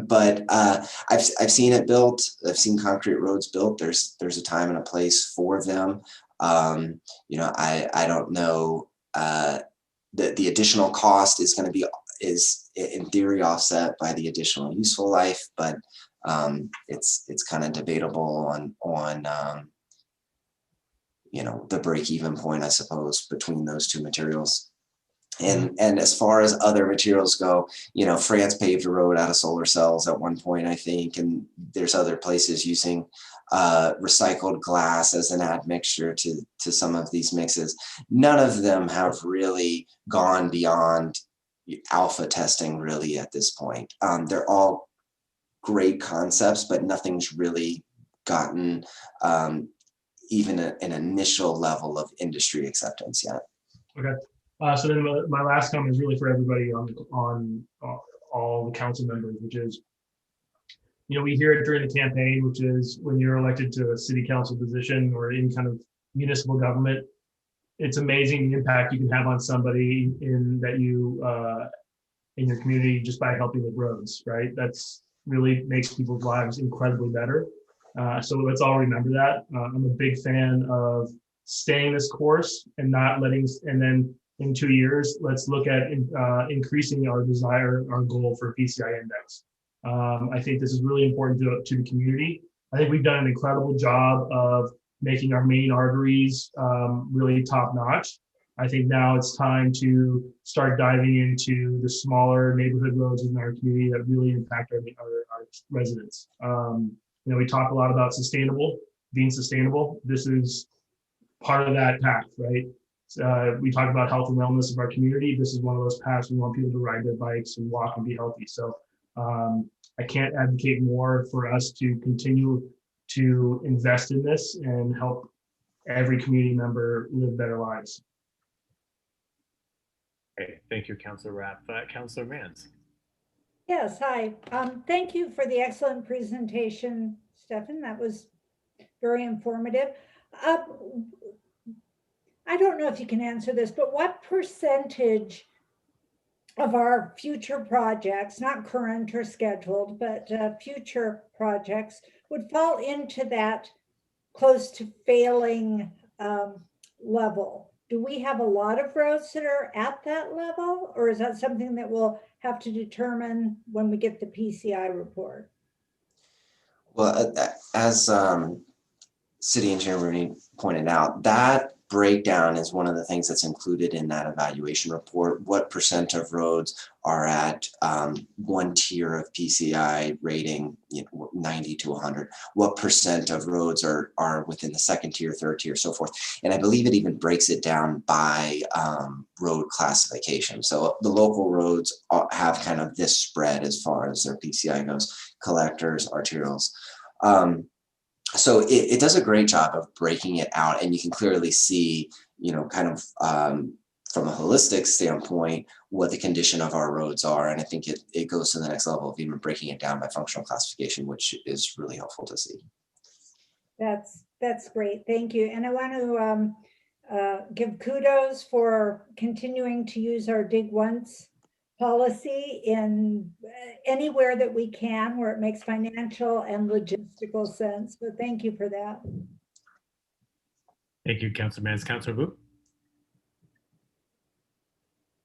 but I've seen it built. I've seen concrete roads built. There's a time and a place for them. You know, I don't know. The additional cost is going to be in theory offset by the additional useful life, but it's kind of debatable on you know, the break-even point, I suppose, between those two materials. And as far as other materials go, you know, France paved a road out of solar cells at one point, I think, and there's other places using recycled glass as an admixture to some of these mixes. None of them have really gone beyond alpha testing really at this point. They're all great concepts, but nothing's really gotten even an initial level of industry acceptance yet. Okay. So then my last comment is really for everybody on all the council members, which is, you know, we hear it during the campaign, which is when you're elected to a city council position or any kind of municipal government, it's amazing the impact you can have on somebody in your community just by helping with roads, right? That's really makes people's lives incredibly better. So let's all remember that. I'm a big fan of staying this course and not letting, and then in 2 years, let's look at increasing our goal for PCI index. I think this is really important to the community. I think we've done an incredible job of making our main arteries really top notch. I think now it's time to start diving into the smaller neighborhood roads in our community that really impact our residents. You know, we talk a lot about being sustainable. This is part of that path, right? We talk about health and wellness of our community. This is one of those paths we want people to ride their bikes and walk and be healthy. So I can't advocate more for us to continue to invest in this and help every community member live better lives. Okay, thank you, Councilor Rapp. Councilor Mans. Yes, hi. Thank you for the excellent presentation, Stefan. That was very informative. I don't know if you can answer this, but what percentage of our future projects, not current or scheduled, but future projects would fall into that close to failing level? Do we have a lot of roads that are at that level, or is that something that we'll have to determine when we get the PCI report? Well, as City Engineer Rooney pointed out, that breakdown is one of the things that's included in that evaluation report. What % of roads are at one tier of PCI rating, 90 to 100? What % of roads are within the second tier, third tier, so forth? And I believe it even breaks it down by road classification. So the local roads have kind of this spread as far as their PCI goes: collectors, arterials. So it does a great job of breaking it out, and you can clearly see, kind of from a holistic standpoint, what the condition of our roads are. And I think it goes to the next level of even breaking it down by functional classification, which is really helpful to see. That's great. Thank you. And I want to give kudos for continuing to use our dig once policy in anywhere that we can, where it makes financial and logistical sense. So thank you for that. Thank you, Councilor Mans. Councilor Wu.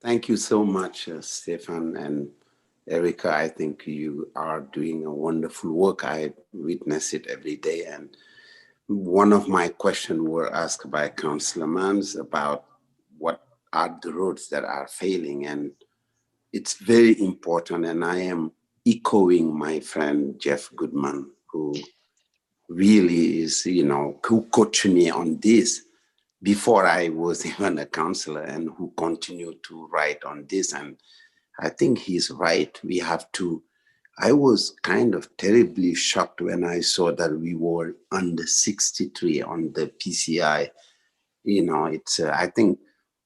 Thank you so much, Stefan and Erica. I think you are doing a wonderful work. I witness it every day. And one of my questions were asked by Councilor Mans about what are the roads that are failing. And it's very important, and I am echoing my friend Jeff Goodman, who really is, who coached me on this before I was even a counselor, and who continued to write on this. And I think he's right. We have to. I was kind of terribly shocked when I saw that we were under 63 on the PCI. It's. I think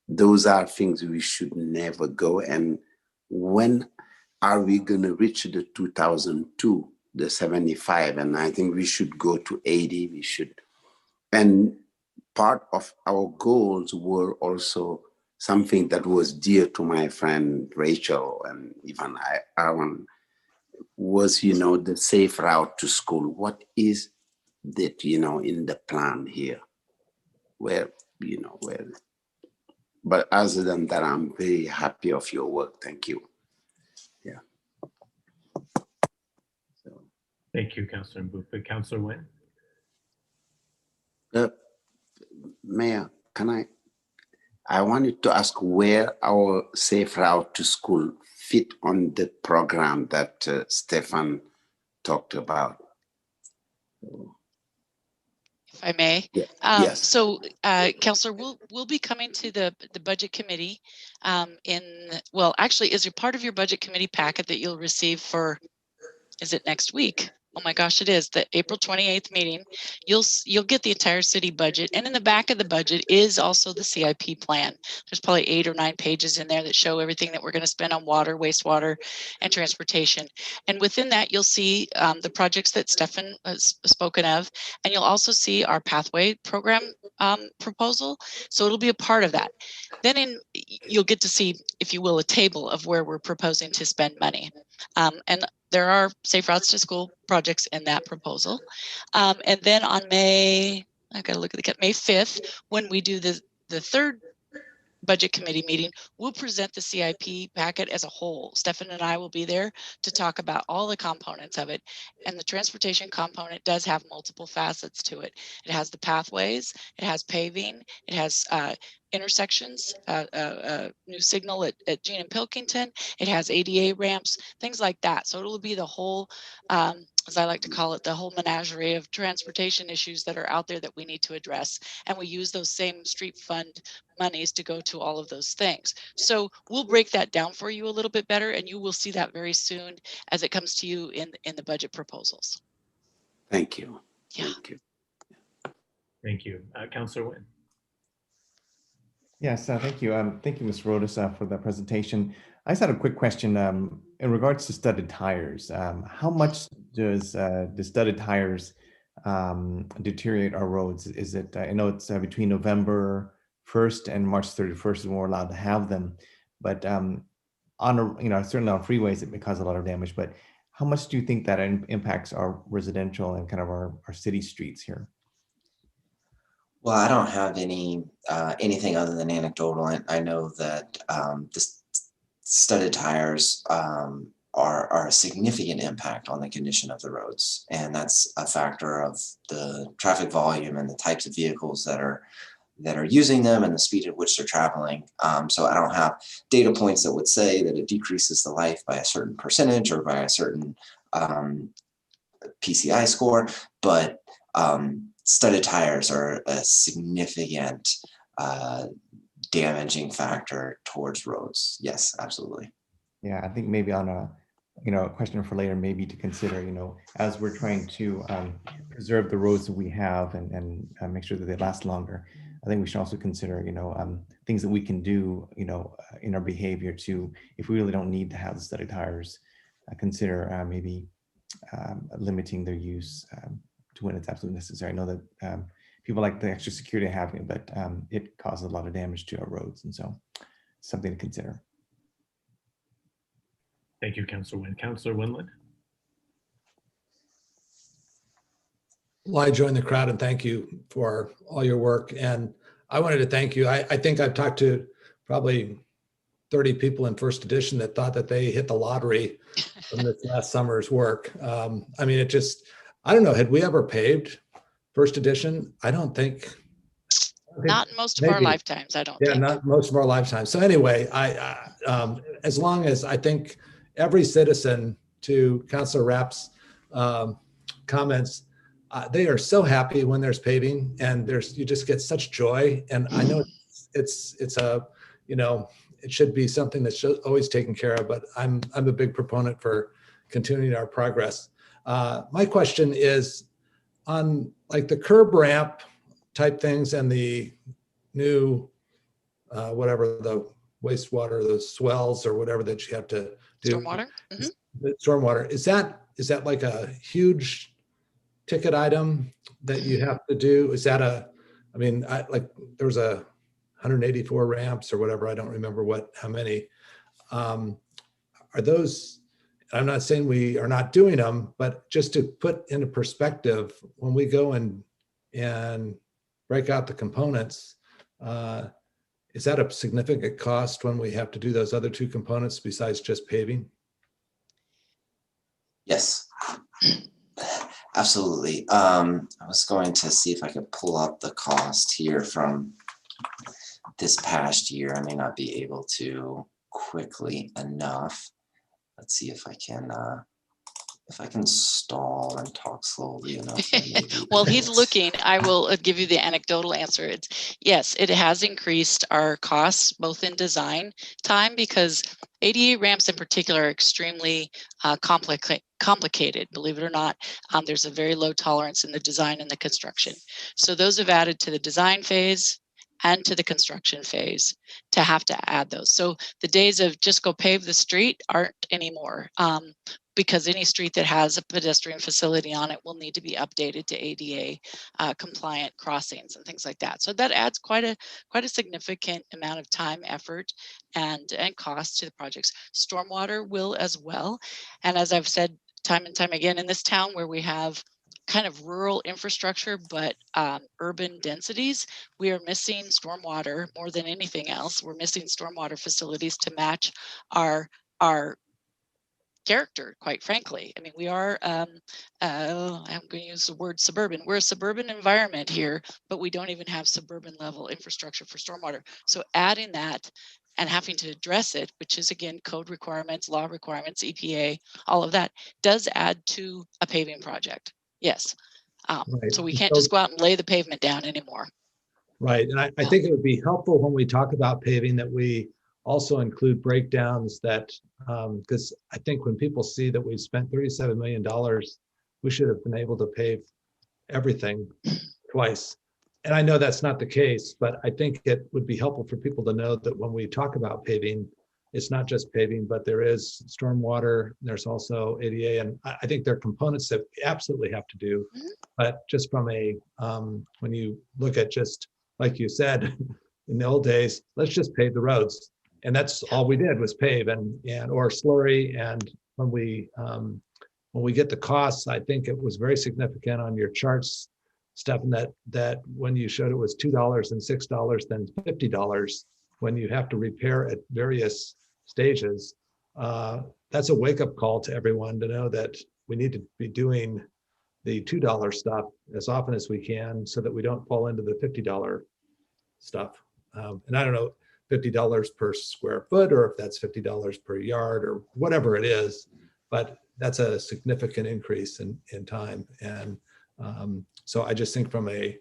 those are things we should never go. And when are we going to reach the 2002, the 75? And I think we should go to 80. We should. And part of our goals were also something that was dear to my friend Rachel and even Aaron, was, the safe route to school. What is that, in the plan here? Where. But other than that, I'm very happy of your work. Thank you. Yeah. So. Thank you, Councilor Mbupe. Councilor Nguyen. Mayor, I wanted to ask where our safe route to school fit on the program that Stefan talked about. If I may. Yeah. Yes. So, Councilor, we'll be coming to the budget committee actually, is a part of your budget committee packet that you'll receive for, is it next week? Oh my gosh, it is the April 28th meeting. You'll get the entire city budget, and in the back of the budget is also the CIP plan. There's probably 8 or 9 pages in there that show everything that we're going to spend on water, wastewater, and transportation. And within that, you'll see the projects that Stefan has spoken of, and you'll also see our pathway program proposal. So it'll be a part of that. Then you'll get to see, if you will, a table of where we're proposing to spend money. And there are safe routes to school projects in that proposal. And then on May 5th, when we do the third budget committee meeting, we'll present the CIP packet as a whole. Stefan and I will be there to talk about all the components of it. And the transportation component does have multiple facets to it. It has the pathways, it has paving, it has intersections, new signal at Jean and Pilkington, it has ADA ramps, things like that. So it'll be the whole, as I like to call it, the whole menagerie of transportation issues that are out there that we need to address. And we use those same street fund monies to go to all of those things. So we'll break that down for you a little bit better, and you will see that very soon as it comes to you in the budget proposals. Thank you. Yeah. Thank you. Thank you. Councilor Nguyen. Yes, thank you. Thank you, Ms. Rodas, for the presentation. I just had a quick question in regards to studded tires. How much does the studded tires deteriorate our roads? Is it, I know it's between November 1st and March 31st is when we're allowed to have them, but certainly on freeways it may cause a lot of damage, but how much do you think that impacts our residential and kind of our city streets here? Well, I don't have anything other than anecdotal. I know that the studded tires are a significant impact on the condition of the roads. And that's a factor of the traffic volume and the types of vehicles that are that are using them and the speed at which they're traveling. So I don't have data points that would say that it decreases the life by a certain percentage or by a certain PCI score, but studded tires are a significant damaging factor towards roads. Yes, absolutely. Yeah, I think maybe on a a question for later, maybe to consider, as we're trying to preserve the roads that we have and make sure that they last longer. I think we should also consider, things that we can do, in our behavior to, if we really don't need to have the studded tires, consider maybe limiting their use to when it's absolutely necessary. I know that people like the extra security of having it, but it causes a lot of damage to our roads, and so something to consider. Thank you, Councilor Wynn. Councilor Winland. Well, I join the crowd and thank you for all your work. And I wanted to thank you. I think I've talked to probably 30 people in first edition that thought that they hit the lottery from this last summer's work. I mean, I don't know, had we ever paved first edition? I don't think. Not in most of our lifetimes, I don't think. Yeah, not most of our lifetimes. So anyway, as long as I think every citizen, to Councilor Rapp's comments, they are so happy when there's paving, and you just get such joy. And I know it's a, it should be something that's always taken care of, but I'm a big proponent for continuing our progress. My question is on like the curb ramp type things and the new, whatever the wastewater, the swells or whatever that you have to do. Stormwater. Mm-hmm. The stormwater, is that like a huge ticket item that you have to do? Is that there was 184 ramps or whatever. I don't remember how many. Are those, I'm not saying we are not doing them, but just to put into perspective, when we go and break out the components, is that a significant cost when we have to do those other two components besides just paving? Yes, absolutely. I was going to see if I could pull up the cost here from this past year. I may not be able to quickly enough. Let's see if I can stall and talk slowly enough. Well, he's looking. I will give you the anecdotal answer. Yes, it has increased our costs, both in design time, because ADA ramps in particular are extremely complicated, believe it or not. There's a very low tolerance in the design and the construction. So those have added to the design phase and to the construction phase to have to add those. So the days of just go pave the street aren't anymore. Because any street that has a pedestrian facility on it will need to be updated to ADA compliant crossings and things like that. So that adds quite a significant amount of time, effort, and cost to the projects. Stormwater will as well. And as I've said time and time again, in this town where we have kind of rural infrastructure, but urban densities, we are missing stormwater more than anything else. We're missing stormwater facilities to match our character, quite frankly. I mean, we are, I'm going to use the word suburban. We're a suburban environment here, but we don't even have suburban level infrastructure for stormwater. So adding that and having to address it, which is again, code requirements, law requirements, EPA, all of that does add to a paving project. Yes. Right. So we can't just go out and lay the pavement down anymore. Right. And I think it would be helpful when we talk about paving that we also include breakdowns that, because I think when people see that we've spent $37 million, we should have been able to pave everything twice. And I know that's not the case, but I think it would be helpful for people to know that when we talk about paving, it's not just paving, but there is stormwater, there's also ADA, and I think there are components that we absolutely have to do. But just from when you look at just, like you said, in the old days, let's just pave the roads. And that's all we did was pave or slurry. And when we get the costs, I think it was very significant on your charts, Stephen, that when you showed it was $2 and $6, then $50 when you have to repair at various stages. That's a wake-up call to everyone to know that we need to be doing the $2 stuff as often as we can so that we don't fall into the $50 stuff. And I don't know, $50 per square foot, or if that's $50 per yard or whatever it is, but that's a significant increase in time. And so I just think from a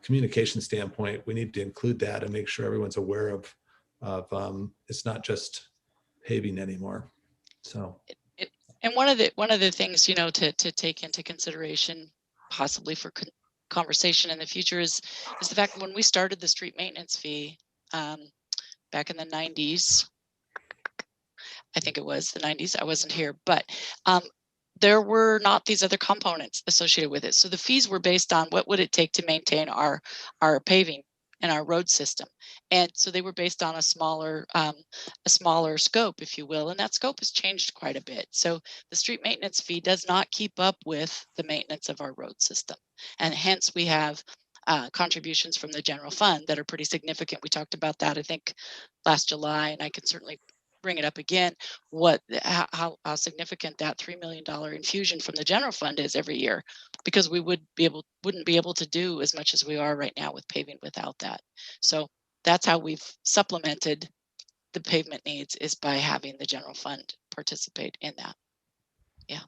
communication standpoint, we need to include that and make sure everyone's aware of it's not just paving anymore. So. And one of the things, you know, to take into consideration, possibly for conversation in the future, is the fact that when we started the street maintenance fee back in the 90s, I think it was the 90s, I wasn't here, but there were not these other components associated with it. So the fees were based on what would it take to maintain our paving and our road system. And so they were based on a smaller scope, if you will, and that scope has changed quite a bit. So the street maintenance fee does not keep up with the maintenance of our road system. And hence we have contributions from the general fund that are pretty significant. We talked about that, I think, last July, and I can certainly bring it up again, how significant that $3 million infusion from the general fund is every year, because we wouldn't be able to do as much as we are right now with paving without that. So that's how we've supplemented the pavement needs, is by having the general fund participate in that. Yeah.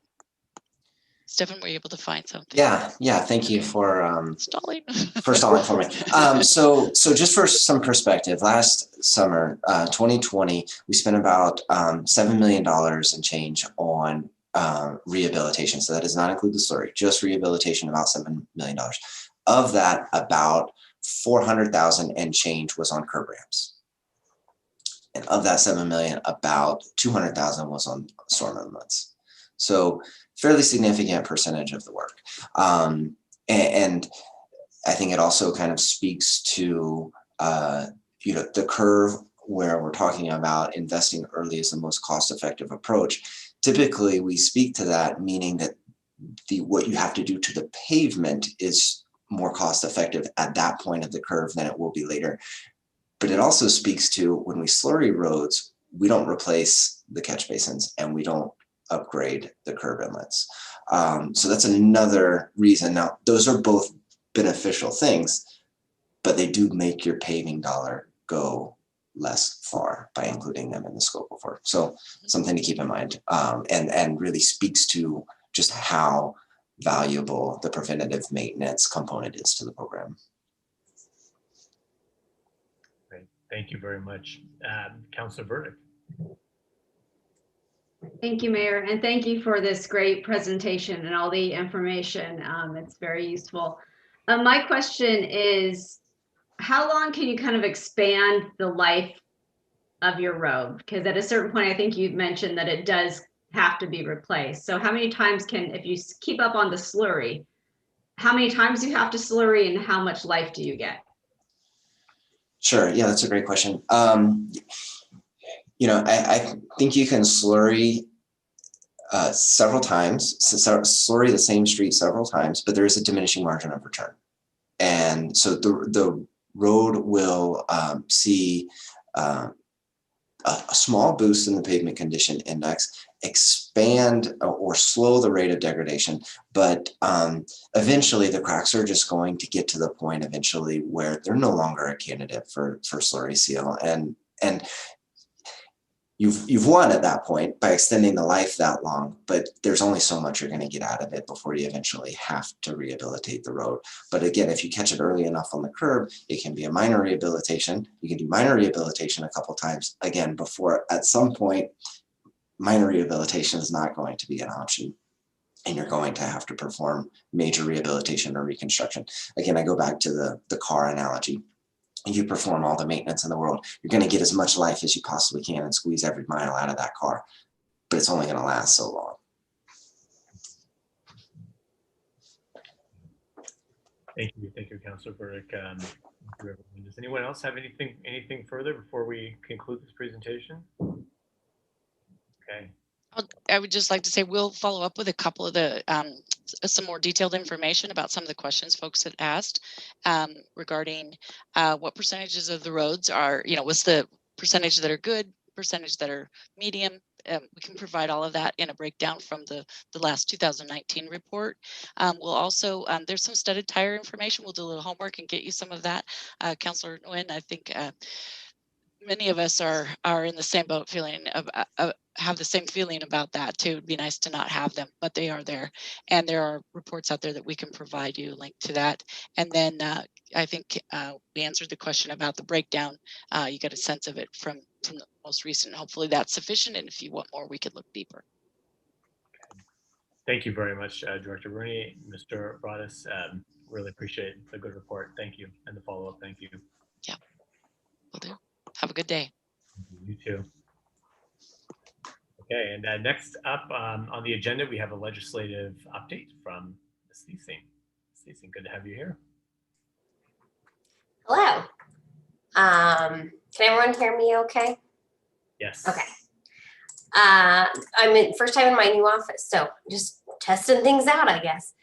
Stefan, were you able to find something? Yeah. Thank you for stalling. for stalling for me. So just for some perspective, last summer, 2020, we spent about $7 million and change on rehabilitation. So that does not include the slurry, just rehabilitation, about $7 million. Of that, about 400,000 and change was on curb ramps. And of that 7 million, about 200,000 was on storm inlets. So fairly significant percentage of the work. And I think it also kind of speaks to, the curve where we're talking about investing early is the most cost-effective approach. Typically, we speak to that, meaning that what you have to do to the pavement is more cost-effective at that point of the curve than it will be later. But it also speaks to, when we slurry roads, we don't replace the catch basins and we don't upgrade the curb inlets. So that's another reason. Now, those are both beneficial things, but they do make your paving dollar go less far by including them in the scope of work. So something to keep in mind, and really speaks to just how valuable the preventative maintenance component is to the program. Great. Thank you very much. Councilor Burdick. Thank you, Mayor, and thank you for this great presentation and all the information. It's very useful. My question is, how long can you kind of expand the life of your road? Because at a certain point, I think you've mentioned that it does have to be replaced. So how many times if you keep up on the slurry, how many times do you have to slurry and how much life do you get? Sure, yeah, that's a great question. I think you can slurry several times, slurry the same street several times, but there is a diminishing margin of return. And so the road will see a small boost in the pavement condition index, expand or slow the rate of degradation, but eventually the cracks are just going to get to the point eventually where they're no longer a candidate for slurry seal. And you've won at that point by extending the life that long, but there's only so much you're going to get out of it before you eventually have to rehabilitate the road. But again, if you catch it early enough on the curb, it can be a minor rehabilitation. You can do minor rehabilitation a couple times, again, before at some point, minor rehabilitation is not going to be an option, and you're going to have to perform major rehabilitation or reconstruction. Again, I go back to the car analogy. You perform all the maintenance in the world, you're going to get as much life as you possibly can and squeeze every mile out of that car, but it's only going to last so long. Thank you, Councilor Burdick. Does anyone else have anything further before we conclude this presentation? Okay. I would just like to say we'll follow up with a couple of the some more detailed information about some of the questions folks had asked regarding what percentages of the roads are, what's the percentage that are good, percentage that are medium, we can provide all of that in a breakdown from the last 2019 report. We'll also, there's some studded tire information. We'll do a little homework and get you some of that. Councilor Nguyen, I think many of us are in the same boat, feeling have the same feeling about that too. It'd be nice to not have them, but they are there, and there are reports out there that we can provide you linked to that. And then I think we answered the question about the breakdown. You get a sense of it from the most recent. Hopefully that's sufficient, and if you want more, we could look deeper. Thank you very much, Director Rooney, Mr. Broadus. Really appreciate the good report. Thank you, and the follow-up. Thank you. Yeah, will do. Have a good day. You too. Okay, and next up on the agenda, we have a legislative update from Ms. Thiesing. Ms. Thiesing, good to have you here. Hello. Can everyone hear me okay? Yes. Okay. I'm first time in my new office, so just testing things out, I guess.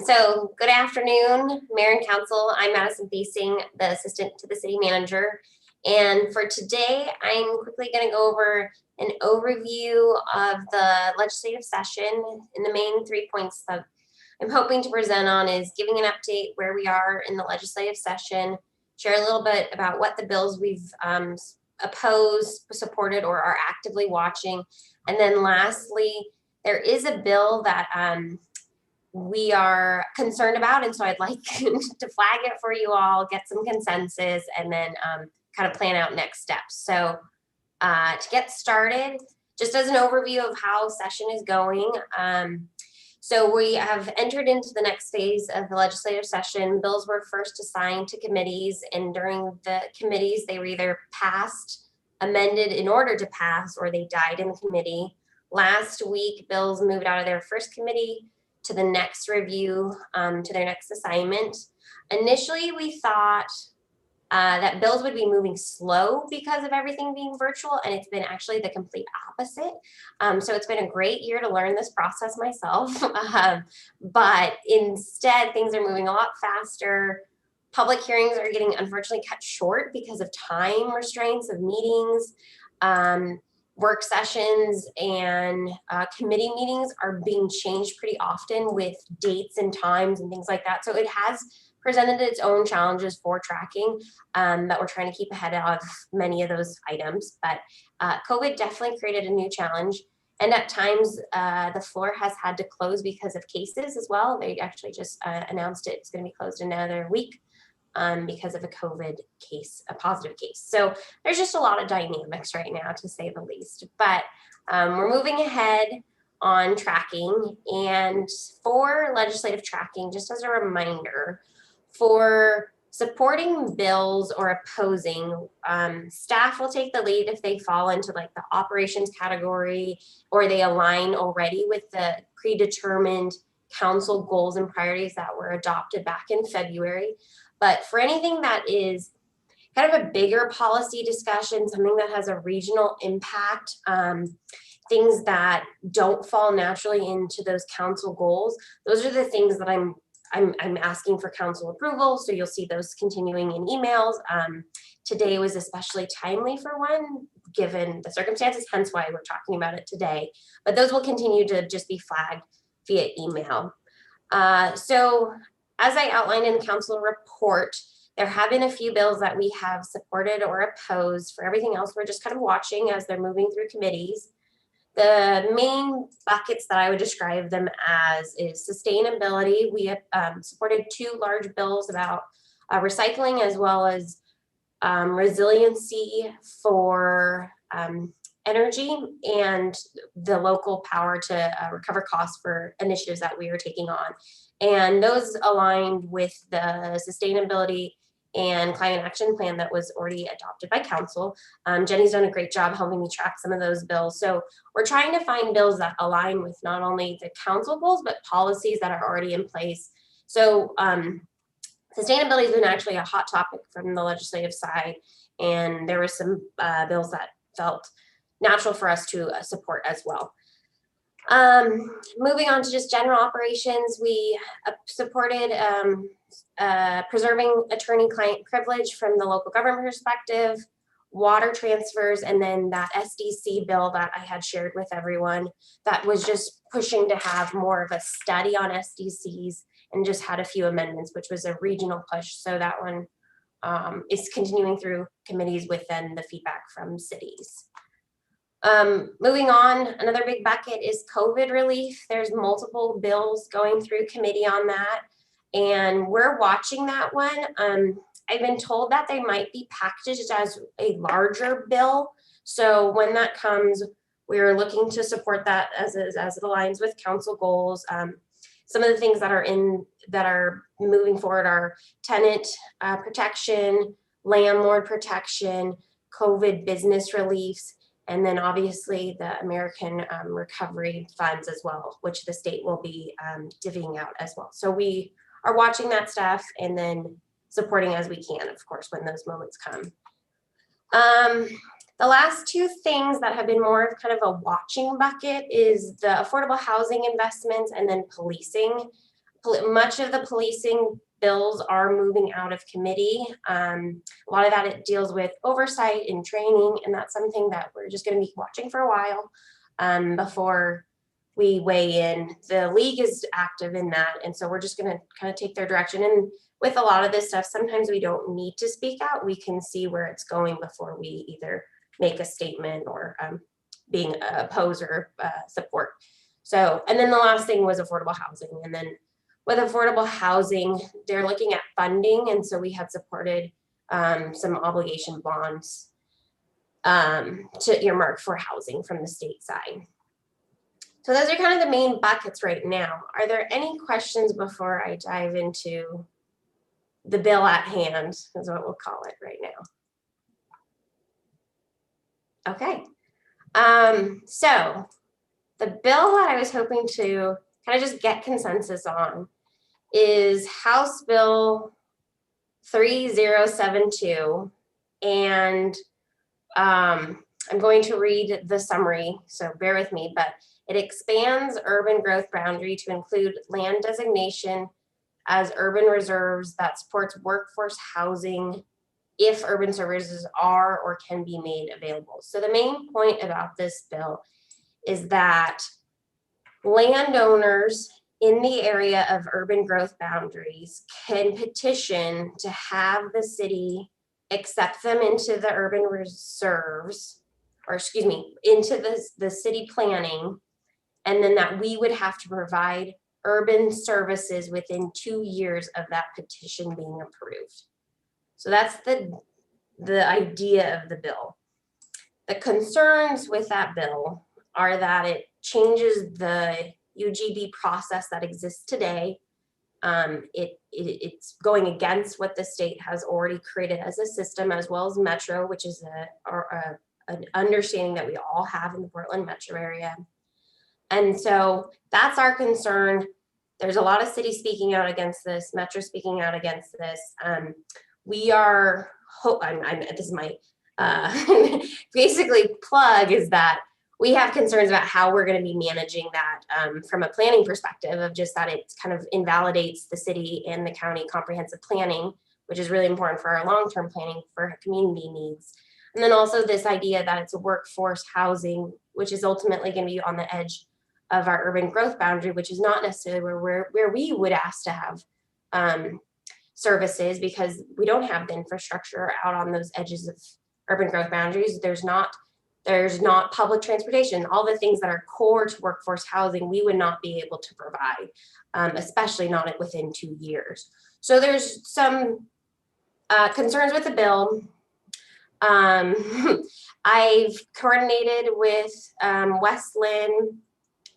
So good afternoon, Mayor and Council. I'm Madison Thiesing, the assistant to the city manager. And for today, I'm quickly going to go over an overview of the legislative session. In the main 3 points that I'm hoping to present on is giving an update where we are in the legislative session, share a little bit about what the bills we've opposed, supported, or are actively watching. And then lastly, there is a bill that we are concerned about. And so I'd like to flag it for you all, get some consensus, and then kind of plan out next steps. So to get started, just as an overview of how session is going, so we have entered into the next phase of the legislative session. Bills were first assigned to committees, and during the committees, they were either passed, amended in order to pass, or they died in the committee. Last week, bills moved out of their first committee to the next review, to their next assignment. Initially, we thought that bills would be moving slow because of everything being virtual, and it's been actually the complete opposite. So it's been a great year to learn this process myself, but instead things are moving a lot faster. Public hearings are getting unfortunately cut short because of time restraints of meetings. Work sessions and committee meetings are being changed pretty often with dates and times and things like that. So it has presented its own challenges for tracking that we're trying to keep ahead of many of those items. But COVID definitely created a new challenge. And at times, the floor has had to close because of cases as well. They actually just announced it's going to be closed another week because of a COVID case, a positive case. So there's just a lot of dynamics right now, to say the least. But we're moving ahead on tracking. And for legislative tracking, just as a reminder, for supporting bills or opposing, staff will take the lead if they fall into like the operations category or they align already with the predetermined council goals and priorities that were adopted back in February. But for anything that is kind of a bigger policy discussion, something that has a regional impact, things that don't fall naturally into those council goals, those are the things that I'm asking for council approval. So you'll see those continuing in emails. Today was especially timely for one, given the circumstances, hence why we're talking about it today. But those will continue to just be flagged via email. So as I outlined in the council report, there have been a few bills that we have supported or opposed. For everything else, we're just kind of watching as they're moving through committees. The main buckets that I would describe them as is sustainability. We have supported two large bills about recycling as well as resiliency for energy and the local power to recover costs for initiatives that we are taking on. And those aligned with the sustainability and climate action plan that was already adopted by council. Jenny's done a great job helping me track some of those bills. So we're trying to find bills that align with not only the council goals, but policies that are already in place. So sustainability has been actually a hot topic from the legislative side. And there were some bills that felt natural for us to support as well. Moving on to just general operations, we supported preserving attorney-client privilege from the local government perspective. water transfers, and then that SDC bill that I had shared with everyone that was just pushing to have more of a study on SDCs and just had a few amendments, which was a regional push. So that one is continuing through committees within the feedback from cities. Moving on, another big bucket is COVID relief. There's multiple bills going through committee on that, and we're watching that one. I've been told that they might be packaged as a larger bill. So when that comes, we're looking to support that as it aligns with council goals. Some of the things that are moving forward are tenant protection, landlord protection, COVID business reliefs, and then obviously the American Recovery Funds as well, which the state will be divvying out as well. So we are watching that stuff and then supporting as we can, of course, when those moments come. The last two things that have been more of kind of a watching bucket is the affordable housing investments and then policing. Much of the policing bills are moving out of committee. A lot of that it deals with oversight and training, and that's something that we're just going to be watching for a while before we weigh in. The league is active in that, and so we're just going to kind of take their direction. And with a lot of this stuff, sometimes we don't need to speak out. We can see where it's going before we either make a statement or being oppose or support. So, and then the last thing was affordable housing. And then with affordable housing, they're looking at funding. And so we had supported some obligation bonds to earmark for housing from the state side. So those are kind of the main buckets right now. Are there any questions before I dive into the bill at hand, is what we'll call it right now? Okay. So the bill that I was hoping to kind of just get consensus on is House Bill 3072. And I'm going to read the summary, so bear with me, but it expands urban growth boundary to include land designation as urban reserves that supports workforce housing if urban services are or can be made available. So the main point about this bill is that landowners in the area of urban growth boundaries can petition to have the city accept them into the urban reserves, or excuse me, into the city planning, and then that we would have to provide urban services within 2 years of that petition being approved. So that's the idea of the bill. The concerns with that bill are that it changes the UGB process that exists today. It's going against what the state has already created as a system, as well as Metro, which is an understanding that we all have in the Portland metro area. And so that's our concern. There's a lot of cities speaking out against this, Metro speaking out against this. We are, this is my basically plug, is that we have concerns about how we're going to be managing that from a planning perspective, of just that it kind of invalidates the city and the county comprehensive planning, which is really important for our long-term planning for community needs. And then also this idea that it's a workforce housing, which is ultimately going to be on the edge of our urban growth boundary, which is not necessarily where we would ask to have services, because we don't have the infrastructure out on those edges of urban growth boundaries. There's not public transportation, all the things that are core to workforce housing, we would not be able to provide, especially not within 2 years. So there's some concerns with the bill. I've coordinated with West Lynn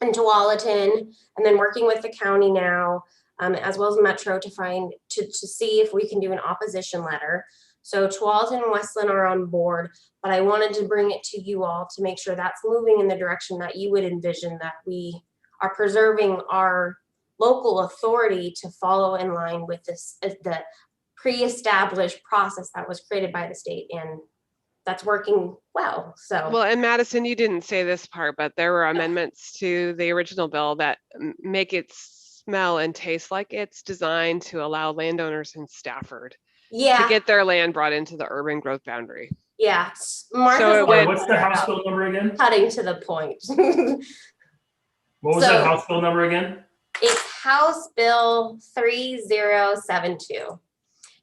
and Tualatin, and then working with the county now, as well as Metro, to see if we can do an opposition letter. So Tualatin and West Lynn are on board, but I wanted to bring it to you all to make sure that's moving in the direction that you would envision, that we are preserving our local authority to follow in line with this, the pre-established process that was created by the state, and that's working well. So well, and Madison, you didn't say this part, but there were amendments to the original bill that make it smell and taste like it's designed to allow landowners in Stafford to get their land brought into the urban growth boundary. Yeah, Martha's So it not went- What's the House bill number again? cutting to the point. What was So- that House bill number again? It's House Bill 3072.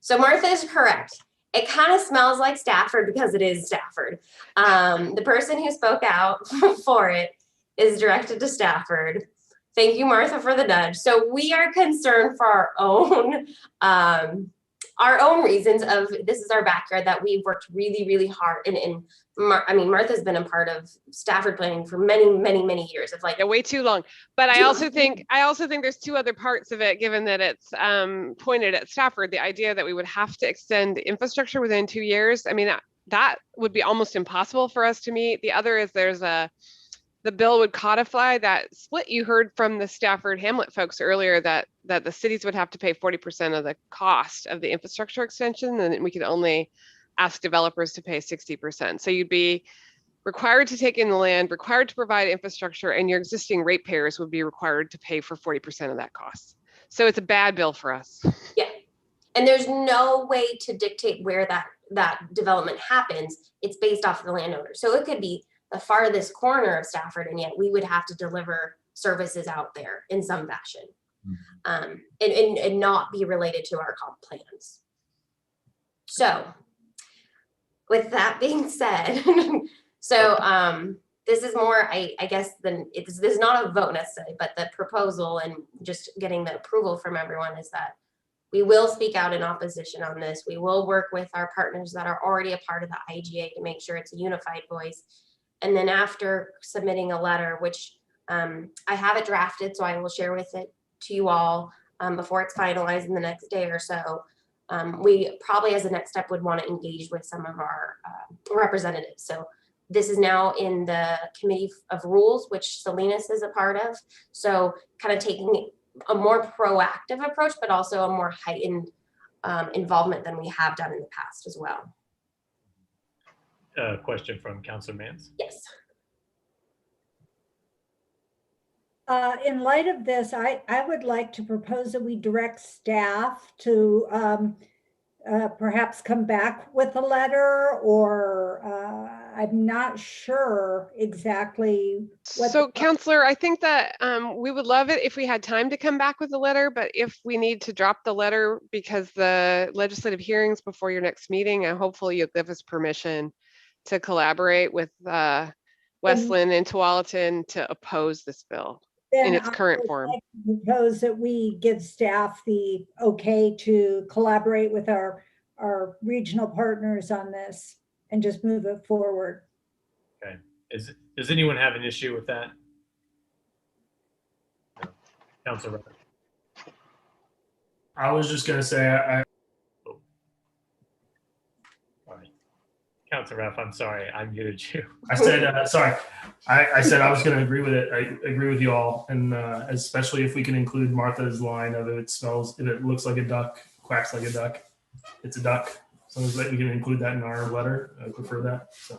So Martha is correct. It kind of smells like Stafford because it is Stafford. The person who spoke out for it is directed to Stafford. Thank you, Martha, for the nudge. So we are concerned for our own reasons of this is our backyard that we've worked really, really hard. And I mean, Martha's been a part of Stafford planning for many, many, many years. Of like way too long. But I also think there's two other parts of it, given that it's pointed at Stafford, the idea that we would have to extend infrastructure within 2 years. I mean, that would be almost impossible for us to meet. The other is the bill would codify that split you heard from the Stafford Hamlet folks earlier, that the cities would have to pay 40% of the cost of the infrastructure extension, and we could only ask developers to pay 60%. So you'd be required to take in the land, required to provide infrastructure, and your existing ratepayers would be required to pay for 40% of that cost. So it's a bad bill for us. Yeah, and there's no way to dictate where that development happens. It's based off of the landowner. So it could be the farthest corner of Stafford, and yet we would have to deliver services out there in some fashion, and not be related to our comp plans. So with that being said, this is more, I guess, this is not a vote necessarily, but the proposal and just getting the approval from everyone is that we will speak out in opposition on this. We will work with our partners that are already a part of the IGA to make sure it's a unified voice. And then after submitting a letter, which I have it drafted, so I will share with it to you all before it's finalized in the next day or so. We probably as a next step would want to engage with some of our representatives. So this is now in the Committee of Rules, which Salinas is a part of. So kind of taking a more proactive approach, but also a more heightened involvement than we have done in the past as well. Question from Councilor Mance. Yes. In light of this, I would like to propose that we direct staff to perhaps come back with a letter, or I'm not sure exactly what. So Counselor, I think that we would love it if we had time to come back with a letter, but if we need to drop the letter because the legislative hearings before your next meeting, and hopefully you'll give us permission to collaborate with Westland and Tualatin to oppose this bill in its current form. I propose that we give staff the okay to collaborate with our regional partners on this and just move it forward. Okay. Does anyone have an issue with that? No. Councilor Rupp. I was just gonna say, Councilor Rupp, I'm sorry, I muted you. I said, sorry. I said I was going to agree with it. I agree with you all. And especially if we can include Martha's line of if it looks like a duck, quacks like a duck, it's a duck. As long as we can include that in our letter, I prefer that. So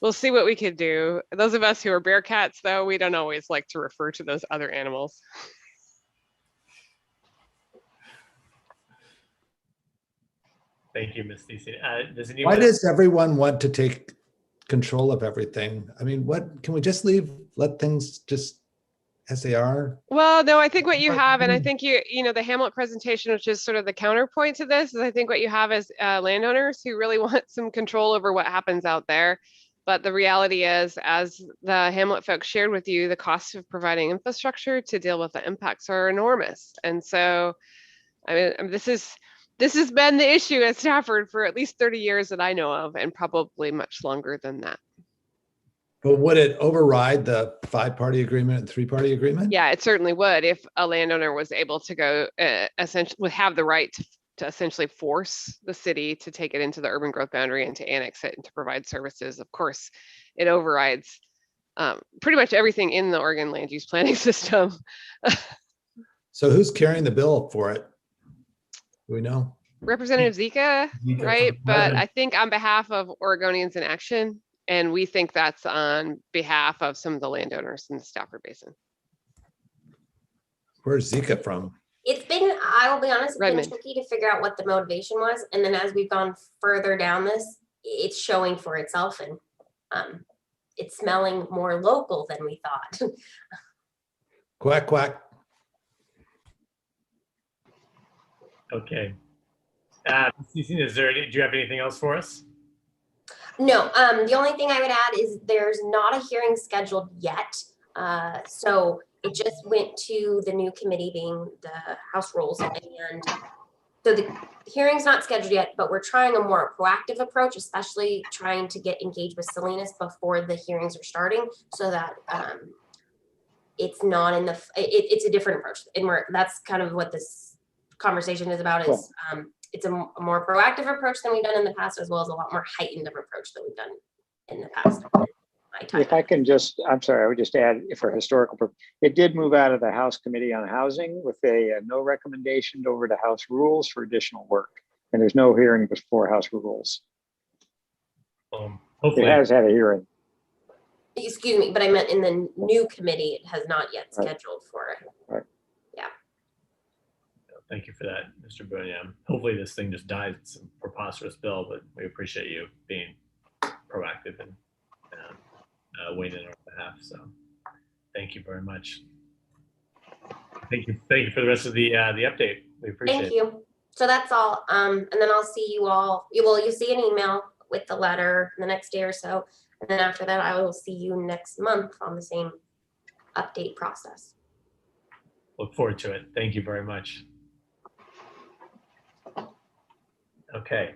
We'll see what we could do. Those of us who are bear cats, though, we don't always like to refer to those other animals. Thank you, Ms. Thiessen. Why does everyone want to take control of everything? I mean, can we just let things just as they are? Well, no, I think what you have, and I think you know, the Hamlet presentation, which is sort of the counterpoint to this, is I think what you have is landowners who really want some control over what happens out there. But the reality is, as the Hamlet folks shared with you, the cost of providing infrastructure to deal with the impacts are enormous. And so, I mean, this has been the issue at Stafford for at least 30 years that I know of, and probably much longer than that. But would it override the 5-party agreement and 3-party agreement? Yeah, it certainly would if a landowner was able to go, essentially would have the right to essentially force the city to take it into the urban growth boundary and to annex it and to provide services. Of course, it overrides pretty much everything in the Oregon land use planning system. So who's carrying the bill for it? Do we know? Representative Zika, right? But I think on behalf of Oregonians in Action, and we think that's on behalf of some of the landowners in the Stafford Basin. Where's Zika from? It's been, I will be honest, it's Redmond. been tricky to figure out what the motivation was. And then as we've gone further down this, it's showing for itself, and it's smelling more local than we thought. Quack, quack. Okay. Cece, do you have anything else for us? No, the only thing I would add is there's not a hearing scheduled yet. So it just went to the new committee, being the House Rules, and so the hearing's not scheduled yet, but we're trying a more proactive approach, especially trying to get engaged with Salinas before the hearings are starting, so that it's not in the, it's a different approach. And that's kind of what this conversation is about, is it's a more proactive approach than we've done in the past, as well as a lot more heightened of approach than we've done in the past. If I can just, I'm sorry, I would just add, for historical purpose, it did move out of the House Committee on Housing with a no recommendation over to House Rules for additional work. And there's no hearing before House Rules. Hopefully. It has had a hearing. Excuse me, but I meant in the new committee, it has not yet scheduled for it. Right. Yeah. Thank you for that, Mr. Boone. Hopefully this thing just dies. It's a preposterous bill, but we appreciate you being proactive and weighing in on our behalf. So thank you very much. Thank you for the rest of the update. We appreciate it. Thank you. So that's all. And then I'll see you all. You see an email with the letter the next day or so. And then after that, I will see you next month on the same update process. Look forward to it. Thank you very much. Okay.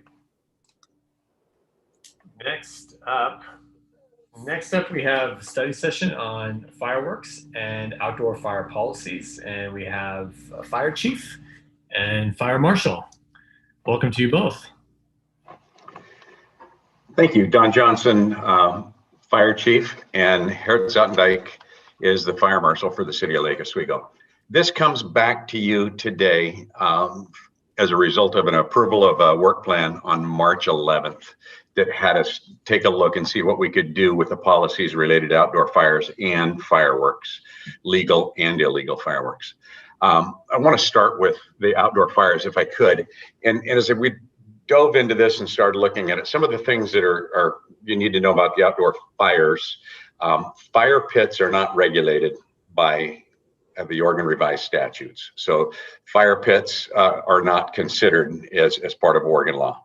Next up, we have a study session on fireworks and outdoor fire policies. And we have a fire chief and fire marshal. Welcome to you both. Thank you. Don Johnson, fire chief, and Hertz Ottendijk is the fire marshal for the city of Lake Oswego. This comes back to you today as a result of an approval of a work plan on March 11th that had us take a look and see what we could do with the policies related to outdoor fires and fireworks, legal and illegal fireworks. I want to start with the outdoor fires if I could. And as we dove into this and started looking at it, some of the things that are you need to know about the outdoor fires. Fire pits are not regulated by the Oregon revised statutes. So fire pits are not considered as part of Oregon law,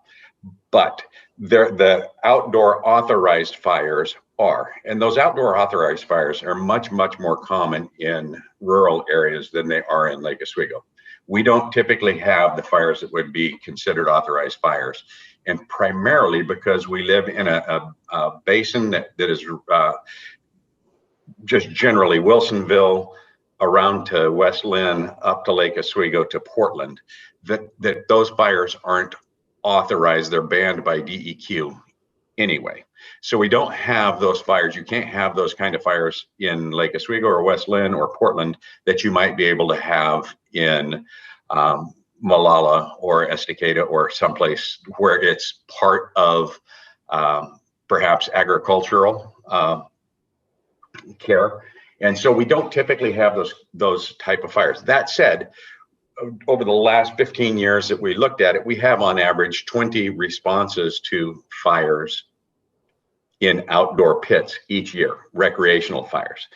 but the outdoor authorized fires are. And those outdoor authorized fires are much, much more common in rural areas than they are in Lake Oswego. We don't typically have the fires that would be considered authorized fires. And primarily because we live in a basin that is just generally Wilsonville, around to West Lynn, up to Lake Oswego to Portland, that those fires aren't authorized. They're banned by DEQ anyway. So we don't have those fires. You can't have those kind of fires in Lake Oswego or West Lynn or Portland that you might be able to have in Molalla or Estacada or someplace where it's part of perhaps agricultural care. And so we don't typically have those type of fires. That said, over the last 15 years that we looked at it, we have on average 20 responses to fires in outdoor pits each year, recreational fires.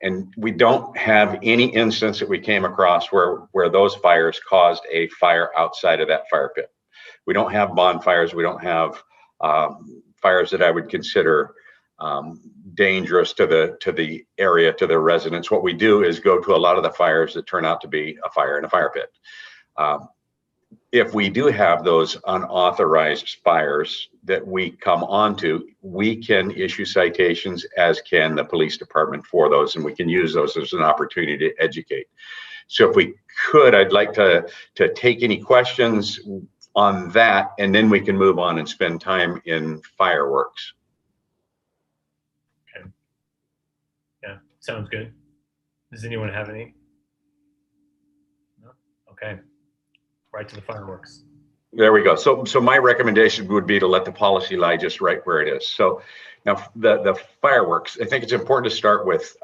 And we don't have any instance that we came across where those fires caused a fire outside of that fire pit. We don't have bonfires. We don't have fires that I would consider dangerous to the area, to the residents. What we do is go to a lot of the fires that turn out to be a fire in a fire pit. If we do have those unauthorized fires that we come onto, we can issue citations, as can the police department, for those, and we can use those as an opportunity to educate. So if we could, I'd like to take any questions on that, and then we can move on and spend time in fireworks. Okay. Yeah, sounds good. Does anyone have any? No? Okay. Right to the fireworks. There we go. So my recommendation would be to let the policy lie just right where it is. So now the fireworks, I think it's important to start with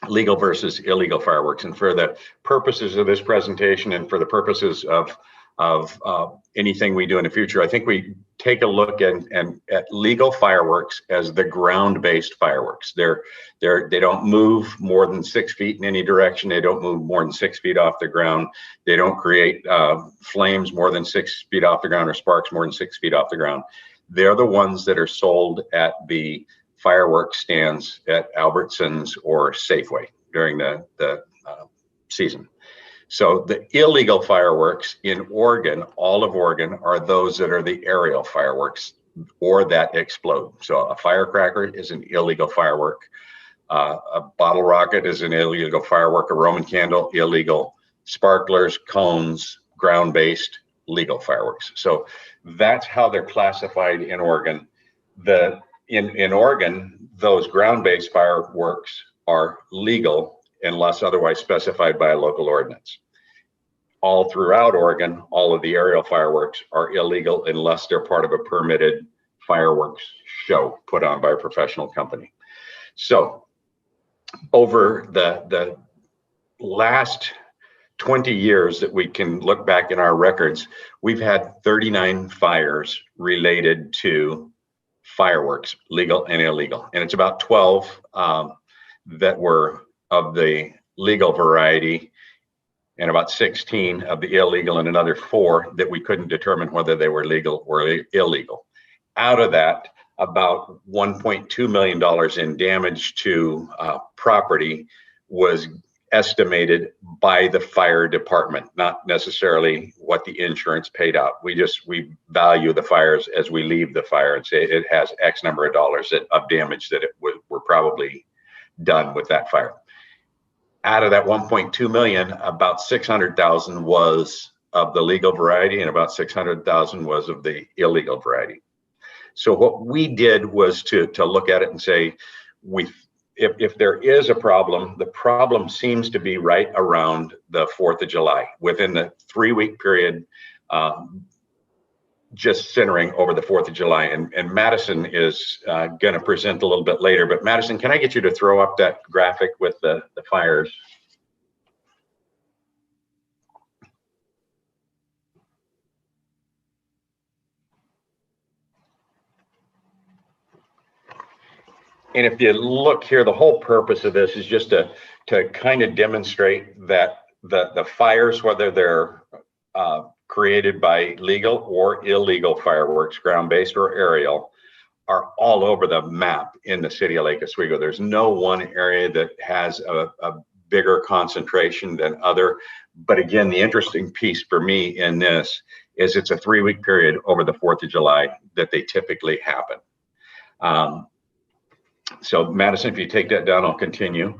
legal versus illegal fireworks. And for the purposes of this presentation and for the purposes of anything we do in the future, I think we take a look at legal fireworks as the ground-based fireworks. They don't move more than 6 feet in any direction. They don't move more than 6 feet off the ground. They don't create flames more than 6 feet off the ground or sparks more than 6 feet off the ground. They're the ones that are sold at the fireworks stands at Albertsons or Safeway during the season. So the illegal fireworks in Oregon, all of Oregon, are those that are the aerial fireworks or that explode. So a firecracker is an illegal firework. A bottle rocket is an illegal firework. A Roman candle, illegal. Sparklers, cones, ground-based, legal fireworks. So that's how they're classified in Oregon. In Oregon, those ground-based fireworks are legal unless otherwise specified by a local ordinance. All throughout Oregon, all of the aerial fireworks are illegal unless they're part of a permitted fireworks show put on by a professional company. So over the last 20 years that we can look back in our records, we've had 39 fires related to fireworks, legal and illegal. And it's about 12 that were of the legal variety, and about 16 of the illegal, and another 4 that we couldn't determine whether they were legal or illegal. Out of that, about $1.2 million in damage to property was estimated by the fire department, not necessarily what the insurance paid out. We value the fires as we leave the fire and say it has X number of dollars of damage that were probably done with that fire. Out of that 1.2 million, about 600,000 was of the legal variety and about 600,000 was of the illegal variety. So what we did was to look at it and say, if there is a problem, the problem seems to be right around the 4th of July, within the 3-week period, just centering over the 4th of July. And Madison is going to present a little bit later, but Madison, can I get you to throw up that graphic with the fires? And if you look here, the whole purpose of this is just to kind of demonstrate that the fires, whether they're created by legal or illegal fireworks, ground-based or aerial, are all over the map in the city of Lake Oswego. There's no one area that has a bigger concentration than other. But again, the interesting piece for me in this is it's a 3-week period over the 4th of July that they typically happen. So Madison, if you take that down, I'll continue.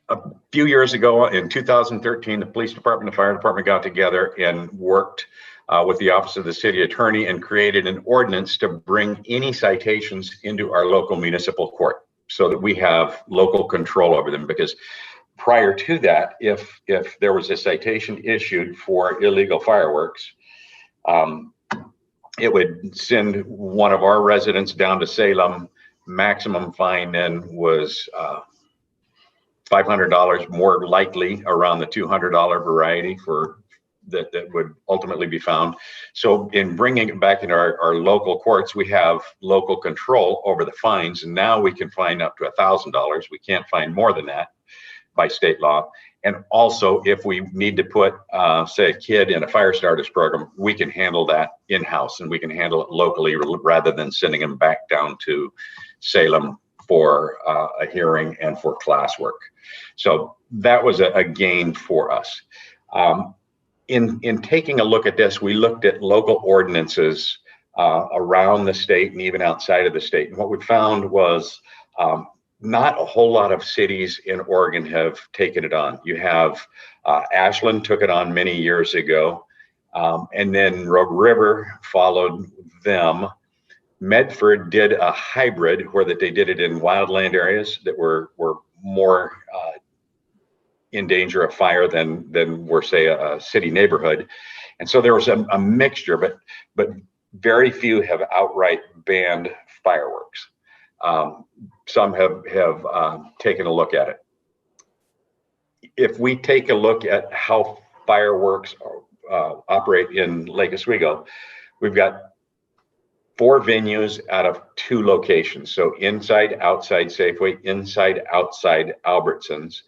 A few years ago, in 2013, the police department and the fire department got together and worked with the office of the city attorney and created an ordinance to bring any citations into our local municipal court so that we have local control over them. Because prior to that, if there was a citation issued for illegal fireworks, it would send one of our residents down to Salem. Maximum fine then was $500, more likely around the $200 variety for that would ultimately be found. So in bringing it back into our local courts, we have local control over the fines, and now we can fine up to $1,000. We can't fine more than that by state law. And also, if we need to put, say, a kid in a fire starters program, we can handle that in-house, and we can handle it locally rather than sending them back down to Salem for a hearing and for classwork. So that was a gain for us. In taking a look at this, we looked at local ordinances around the state and even outside of the state. And what we found was not a whole lot of cities in Oregon have taken it on. You have Ashland took it on many years ago, and then Rogue River followed them. Medford did a hybrid where that they did it in wildland areas that were more in danger of fire than were, say, a city neighborhood. And so there was a mixture, but very few have outright banned fireworks. Some have taken a look at it. If we take a look at how fireworks operate in Lake Oswego. We've got 4 venues out of 2 locations. So inside, outside Safeway, inside, outside Albertsons.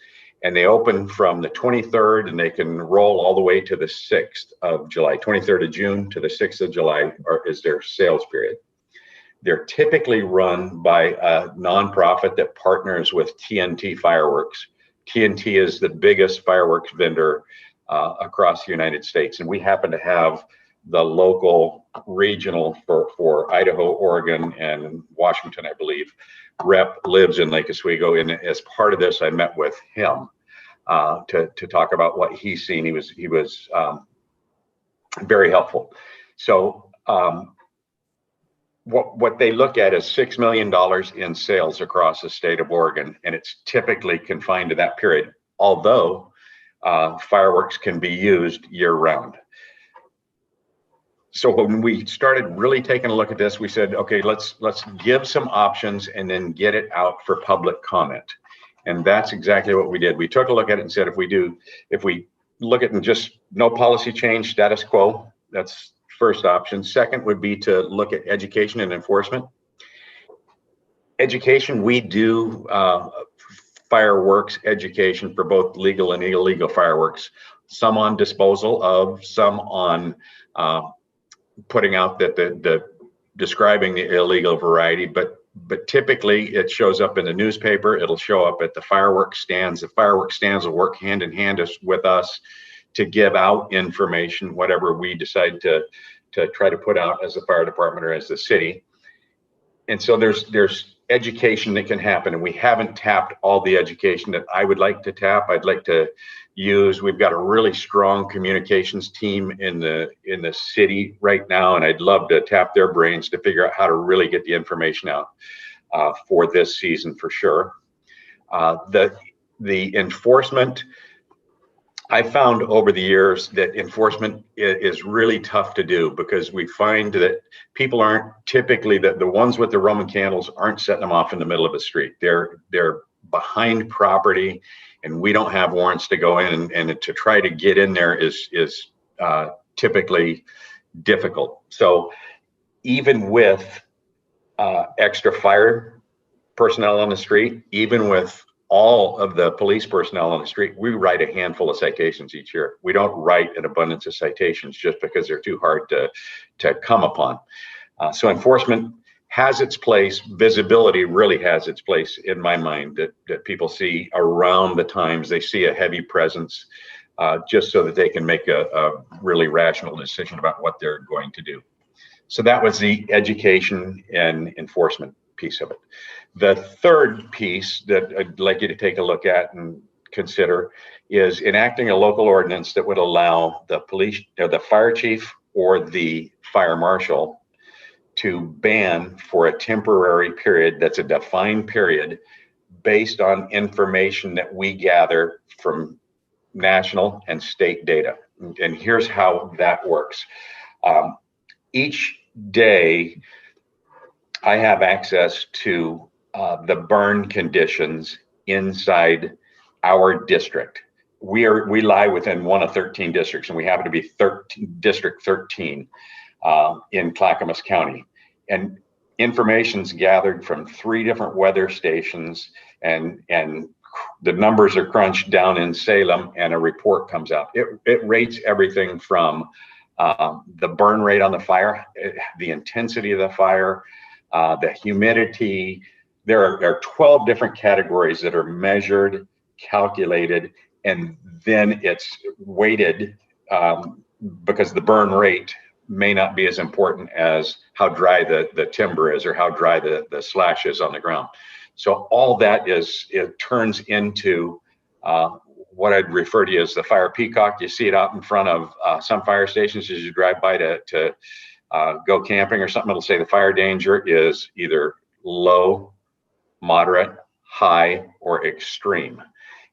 And they open from the 23rd and they can roll all the way to the 6th of July. 23rd of June to the 6th of July is their sales period. They're typically run by a nonprofit that partners with TNT Fireworks. TNT is the biggest fireworks vendor across the United States. And we happen to have the local regional for Idaho, Oregon, and Washington, I believe, rep lives in Lake Oswego. And as part of this, I met with him to talk about what he's seen. He was very helpful. So what they look at is $6 million in sales across the state of Oregon, and it's typically confined to that period, although fireworks can be used year round. So when we started really taking a look at this, we said, okay, let's give some options and then get it out for public comment. And that's exactly what we did. We took a look at it and said, if we look at and just no policy change, status quo, that's first option. Second would be to look at education and enforcement. Education, we do fireworks education for both legal and illegal fireworks, some on disposal of, some on putting out the describing the illegal variety, but typically it shows up in the newspaper. It'll show up at the fireworks stands. The fireworks stands will work hand in hand with us to give out information, whatever we decide to try to put out as a fire department or as the city. And so there's education that can happen, and we haven't tapped all the education that I would like to tap. I'd like to use. We've got a really strong communications team in the city right now, and I'd love to tap their brains to figure out how to really get the information out for this season for sure. The enforcement, I found over the years that enforcement is really tough to do, because we find that people aren't typically, the ones with the Roman candles aren't setting them off in the middle of the street. They're behind property, and we don't have warrants to go in, and to try to get in there is typically difficult. So even with extra fire personnel on the street, even with all of the police personnel on the street, we write a handful of citations each year. We don't write an abundance of citations just because they're too hard to come upon. So enforcement has its place. Visibility really has its place in my mind, that people see around the times. They see a heavy presence just so that they can make a really rational decision about what they're going to do. So that was the education and enforcement piece of it. The third piece that I'd like you to take a look at and consider is enacting a local ordinance that would allow the police, or the fire chief, or the fire marshal to ban for a temporary period, that's a defined period, based on information that we gather from national and state data. And here's how that works. Each day, I have access to the burn conditions inside our district. We lie within one of 13 districts, and we happen to be District 13 in Clackamas County. And information's gathered from 3 different weather stations, and the numbers are crunched down in Salem, and a report comes out. It rates everything from the burn rate on the fire, the intensity of the fire, the humidity. There are 12 different categories that are measured, calculated, and then it's weighted because the burn rate may not be as important as how dry the timber is, or how dry the slash is on the ground. So all that it turns into what I'd refer to as the fire peacock. You see it out in front of some fire stations as you drive by to go camping or something. It'll say the fire danger is either low, moderate, high, or extreme.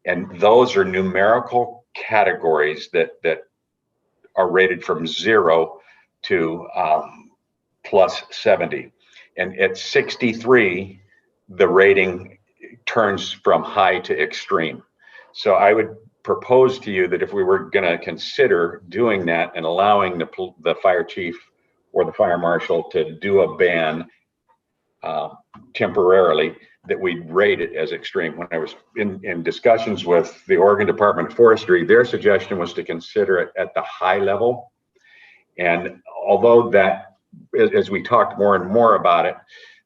And those are numerical categories that are rated from 0 to plus 70. And at 63, the rating turns from high to extreme. So I would propose to you that if we were going to consider doing that and allowing the fire chief or the fire marshal to do a ban temporarily, that we'd rate it as extreme. When I was in discussions with the Oregon Department of Forestry, their suggestion was to consider it at the high level. And although that, as we talked more and more about it,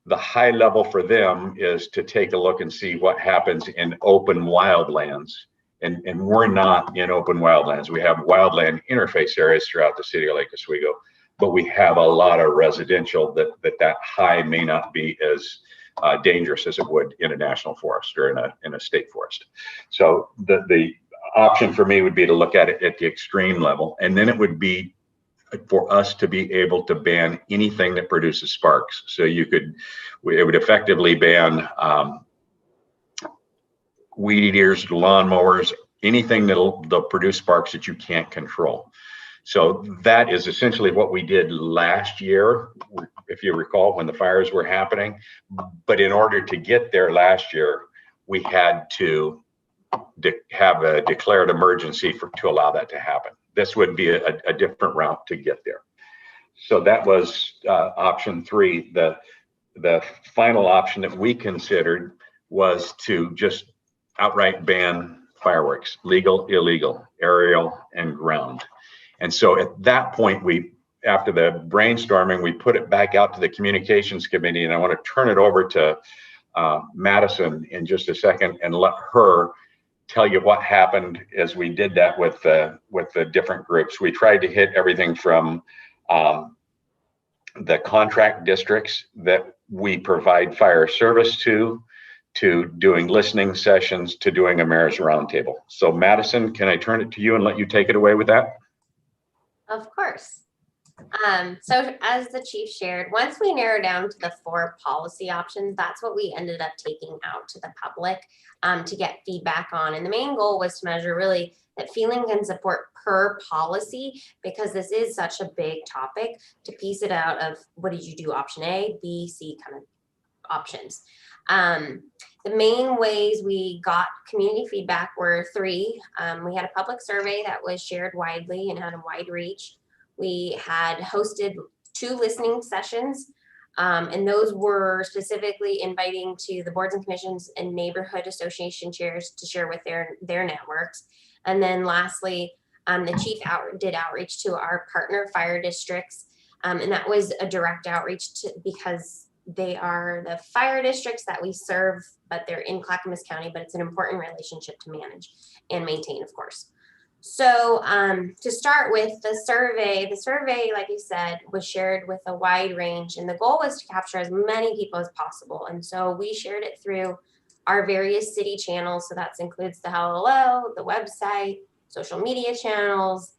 the high level for them is to take a look and see what happens in open wildlands. And we're not in open wildlands. We have wildland interface areas throughout the city of Lake Oswego, but we have a lot of residential that high may not be as dangerous as it would in a national forest or in a state forest. So the option for me would be to look at it at the extreme level, and then it would be for us to be able to ban anything that produces sparks. So it would effectively ban weed eaters, lawnmowers, anything they'll produce sparks that you can't control. So that is essentially what we did last year, if you recall, when the fires were happening. But in order to get there last year, we had to have a declared emergency to allow that to happen. This would be a different route to get there. So that was option 3. The final option that we considered was to just outright ban fireworks, legal, illegal, aerial, and ground. And so at that point, after the brainstorming, we put it back out to the communications committee, and I want to turn it over to Madison in just a second and let her tell you what happened as we did that with the different groups. We tried to hit everything from the contract districts that we provide fire service to doing listening sessions, to doing a mayor's roundtable. So Madison, can I turn it to you and let you take it away with that? Of course. So as the chief shared, once we narrowed down to the 4 policy options, that's what we ended up taking out to the public to get feedback on. And the main goal was to measure really that feelings and support per policy, because this is such a big topic, to piece it out of what did you do, option A, B, C kind of options. The main ways we got community feedback were 3. We had a public survey that was shared widely and had a wide reach. We had hosted 2 listening sessions, and those were specifically inviting to the boards and commissions and neighborhood association chairs to share with their networks. And then lastly, the chief did outreach to our partner fire districts, and that was a direct outreach because they are the fire districts that we serve, but they're in Clackamas County, but it's an important relationship to manage and maintain, of course. So to start with the survey, like you said, was shared with a wide range, and the goal was to capture as many people as possible. And so we shared it through our various city channels. So that includes the Hello, the website, social media channels,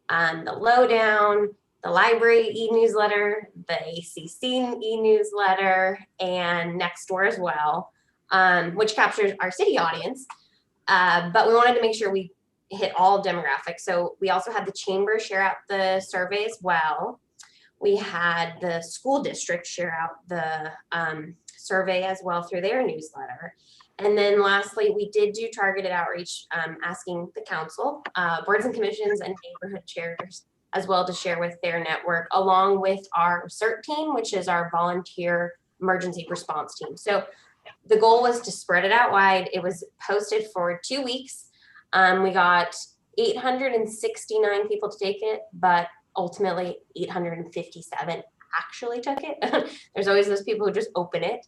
the Lowdown, the library e-newsletter, the ACC e-newsletter, and Nextdoor as well, which captures our city audience. But we wanted to make sure we hit all demographics. So we also had the chamber share out the survey as well. We had the school district share out the survey as well through their newsletter. And then lastly, we did do targeted outreach, asking the council, boards and commissions, and neighborhood chairs as well to share with their network, along with our CERT team, which is our volunteer emergency response team. So the goal was to spread it out wide. It was posted for 2 weeks. We got 869 people to take it, but ultimately 857 actually took it. There's always those people who just open it.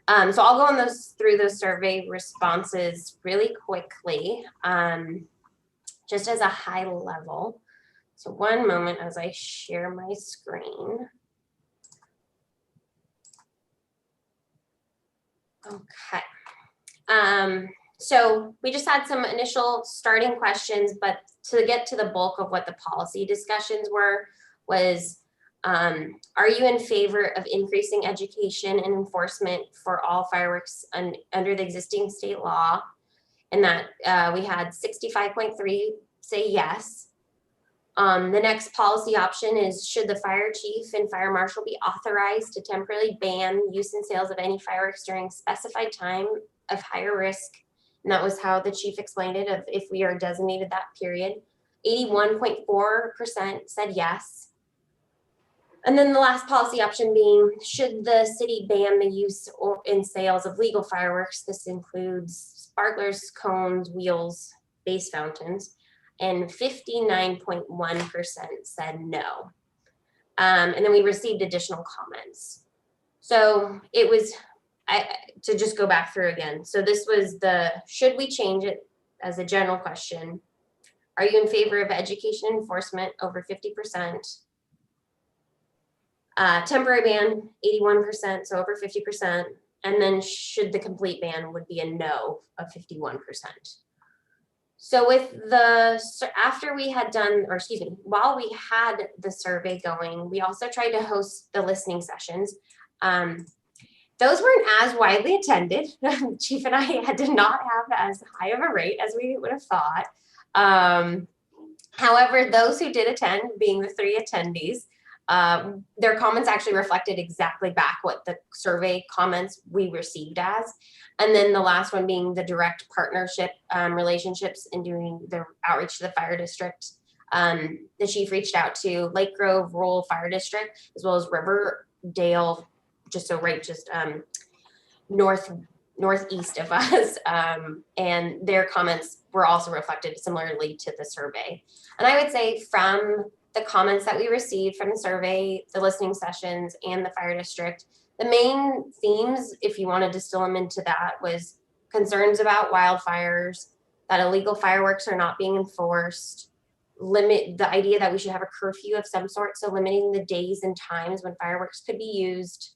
So I'll go on through those survey responses really quickly, just as a high level. So one moment as I share my screen. Okay. So we just had some initial starting questions, but to get to the bulk of what the policy discussions were was, are you in favor of increasing education and enforcement for all fireworks under the existing state law? And that we had 65.3 say yes. The next policy option is, should the fire chief and fire marshal be authorized to temporarily ban use and sales of any fireworks during specified time of higher risk And that was how the chief explained it, of if we are designated that period. 81.4% said yes. And then the last policy option being, should the city ban the use or in sales of legal fireworks? This includes sparklers, cones, wheels, base fountains, and 59.1% said no. And then we received additional comments. So it was, to just go back through again. So this was the, should we change it as a general question? Are you in favor of education enforcement over 50%? Temporary ban, 81%, so over 50%. And then should the complete ban would be a no of 51%. So with the, after we had done, or excuse me, while we had the survey going, we also tried to host the listening sessions. Those weren't as widely attended. Chief and I did not have as high of a rate as we would have thought. However, those who did attend, being the 3 attendees, their comments actually reflected exactly back what the survey comments we received as. And then the last one being the direct partnership relationships in doing the outreach to the fire district. The chief reached out to Lake Grove Rural Fire District, as well as Riverdale, just northeast of us. And their comments were also reflected similarly to the survey. And I would say from the comments that we received from the survey, the listening sessions, and the fire district, the main themes, if you want to distill them into that, was concerns about wildfires, that illegal fireworks are not being enforced, the idea that we should have a curfew of some sort, so limiting the days and times when fireworks could be used,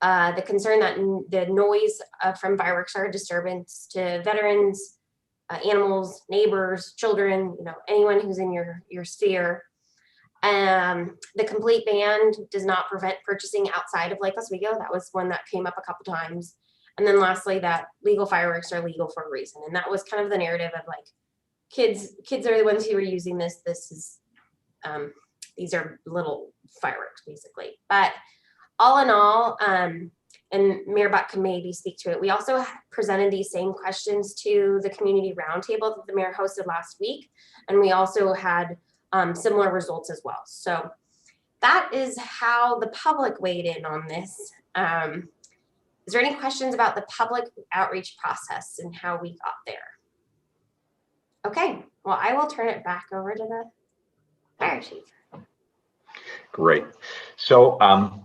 the concern that the noise from fireworks are a disturbance to veterans, animals, neighbors, children, anyone who's in your sphere. The complete ban does not prevent purchasing outside of Lake Oswego. That was one that came up a couple times. And then lastly, that legal fireworks are legal for a reason. And that was kind of the narrative of like, kids are the ones who are using this. This is, these are little fireworks basically. But all in all, and Mayor Buck can maybe speak to it, we also presented these same questions to the community roundtable that the mayor hosted last week. And we also had similar results as well. So that is how the public weighed in on this. Is there any questions about the public outreach process and how we got there? Okay, well, I will turn it back over to the fire chief. Great. So a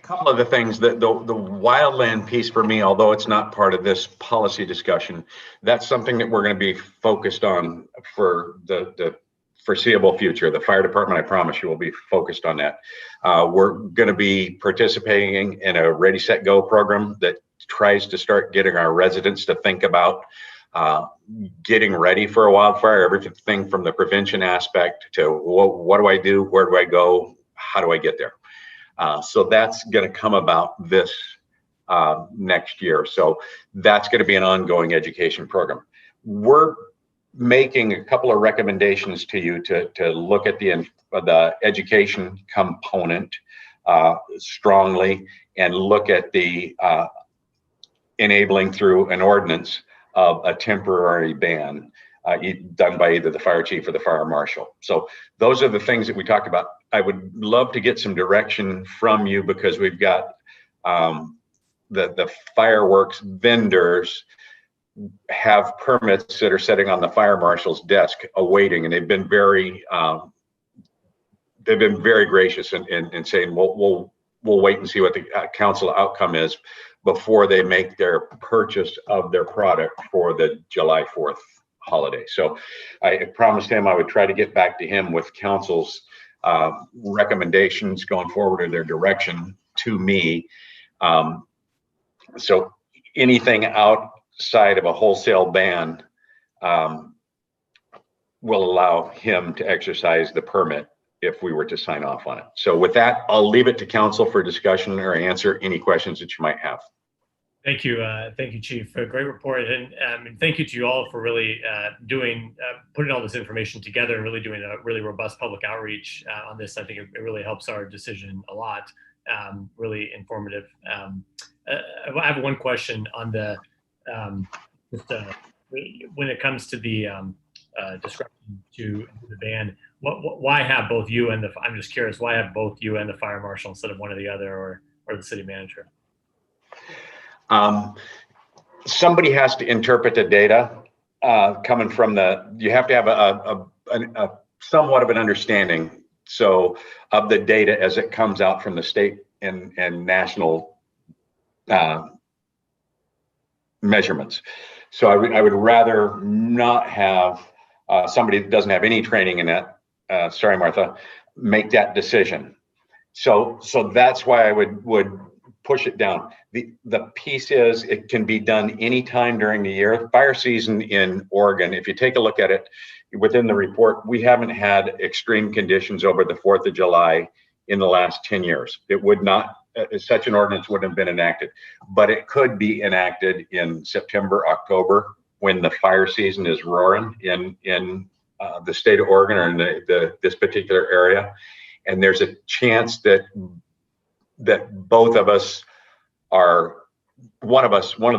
couple of the things that the wildland piece for me, although it's not part of this policy discussion, that's something that we're going to be focused on for the foreseeable future. The fire department, I promise you, will be focused on that. We're going to be participating in a Ready, Set, Go program that tries to start getting our residents to think about getting ready for a wildfire, everything from the prevention aspect to what do I do, where do I go, how do I get there? So that's going to come about this next year. So that's going to be an ongoing education program. We're making a couple of recommendations to you to look at the education component strongly and look at the enabling through an ordinance of a temporary ban done by either the fire chief or the fire marshal. So those are the things that we talked about. I would love to get some direction from you because we've got the fireworks vendors have permits that are sitting on the fire marshal's desk awaiting, and they've been very gracious in saying we'll wait and see what the council outcome is before they make their purchase of their product for the July 4th holiday. So I promised him I would try to get back to him with council's recommendations going forward or their direction to me. So anything outside of a wholesale ban will allow him to exercise the permit if we were to sign off on it. So with that, I'll leave it to council for discussion or answer any questions that you might have. Thank you, Chief. A great report, and thank you to you all for really putting all this information together and really doing a really robust public outreach on this. I think it really helps our decision a lot. Really informative. I have one question on the when it comes to the discretion to the ban, why have both you and I'm just curious, why have both you and the fire marshal instead of one or the other, or the city manager? Somebody has to interpret the data coming from you have to have a somewhat of an understanding of the data as it comes out from the state and national measurements. So I would rather not have somebody that doesn't have any training in that, sorry, Martha, make that decision. So that's why I would push it down. The piece is it can be done anytime during the year. Fire season in Oregon, if you take a look at it within the report, we haven't had extreme conditions over the 4th of July in the last 10 years. It would not, such an ordinance wouldn't have been enacted, but it could be enacted in September, October, when the fire season is roaring in the state of Oregon or in this particular area. And there's a chance that both of us one of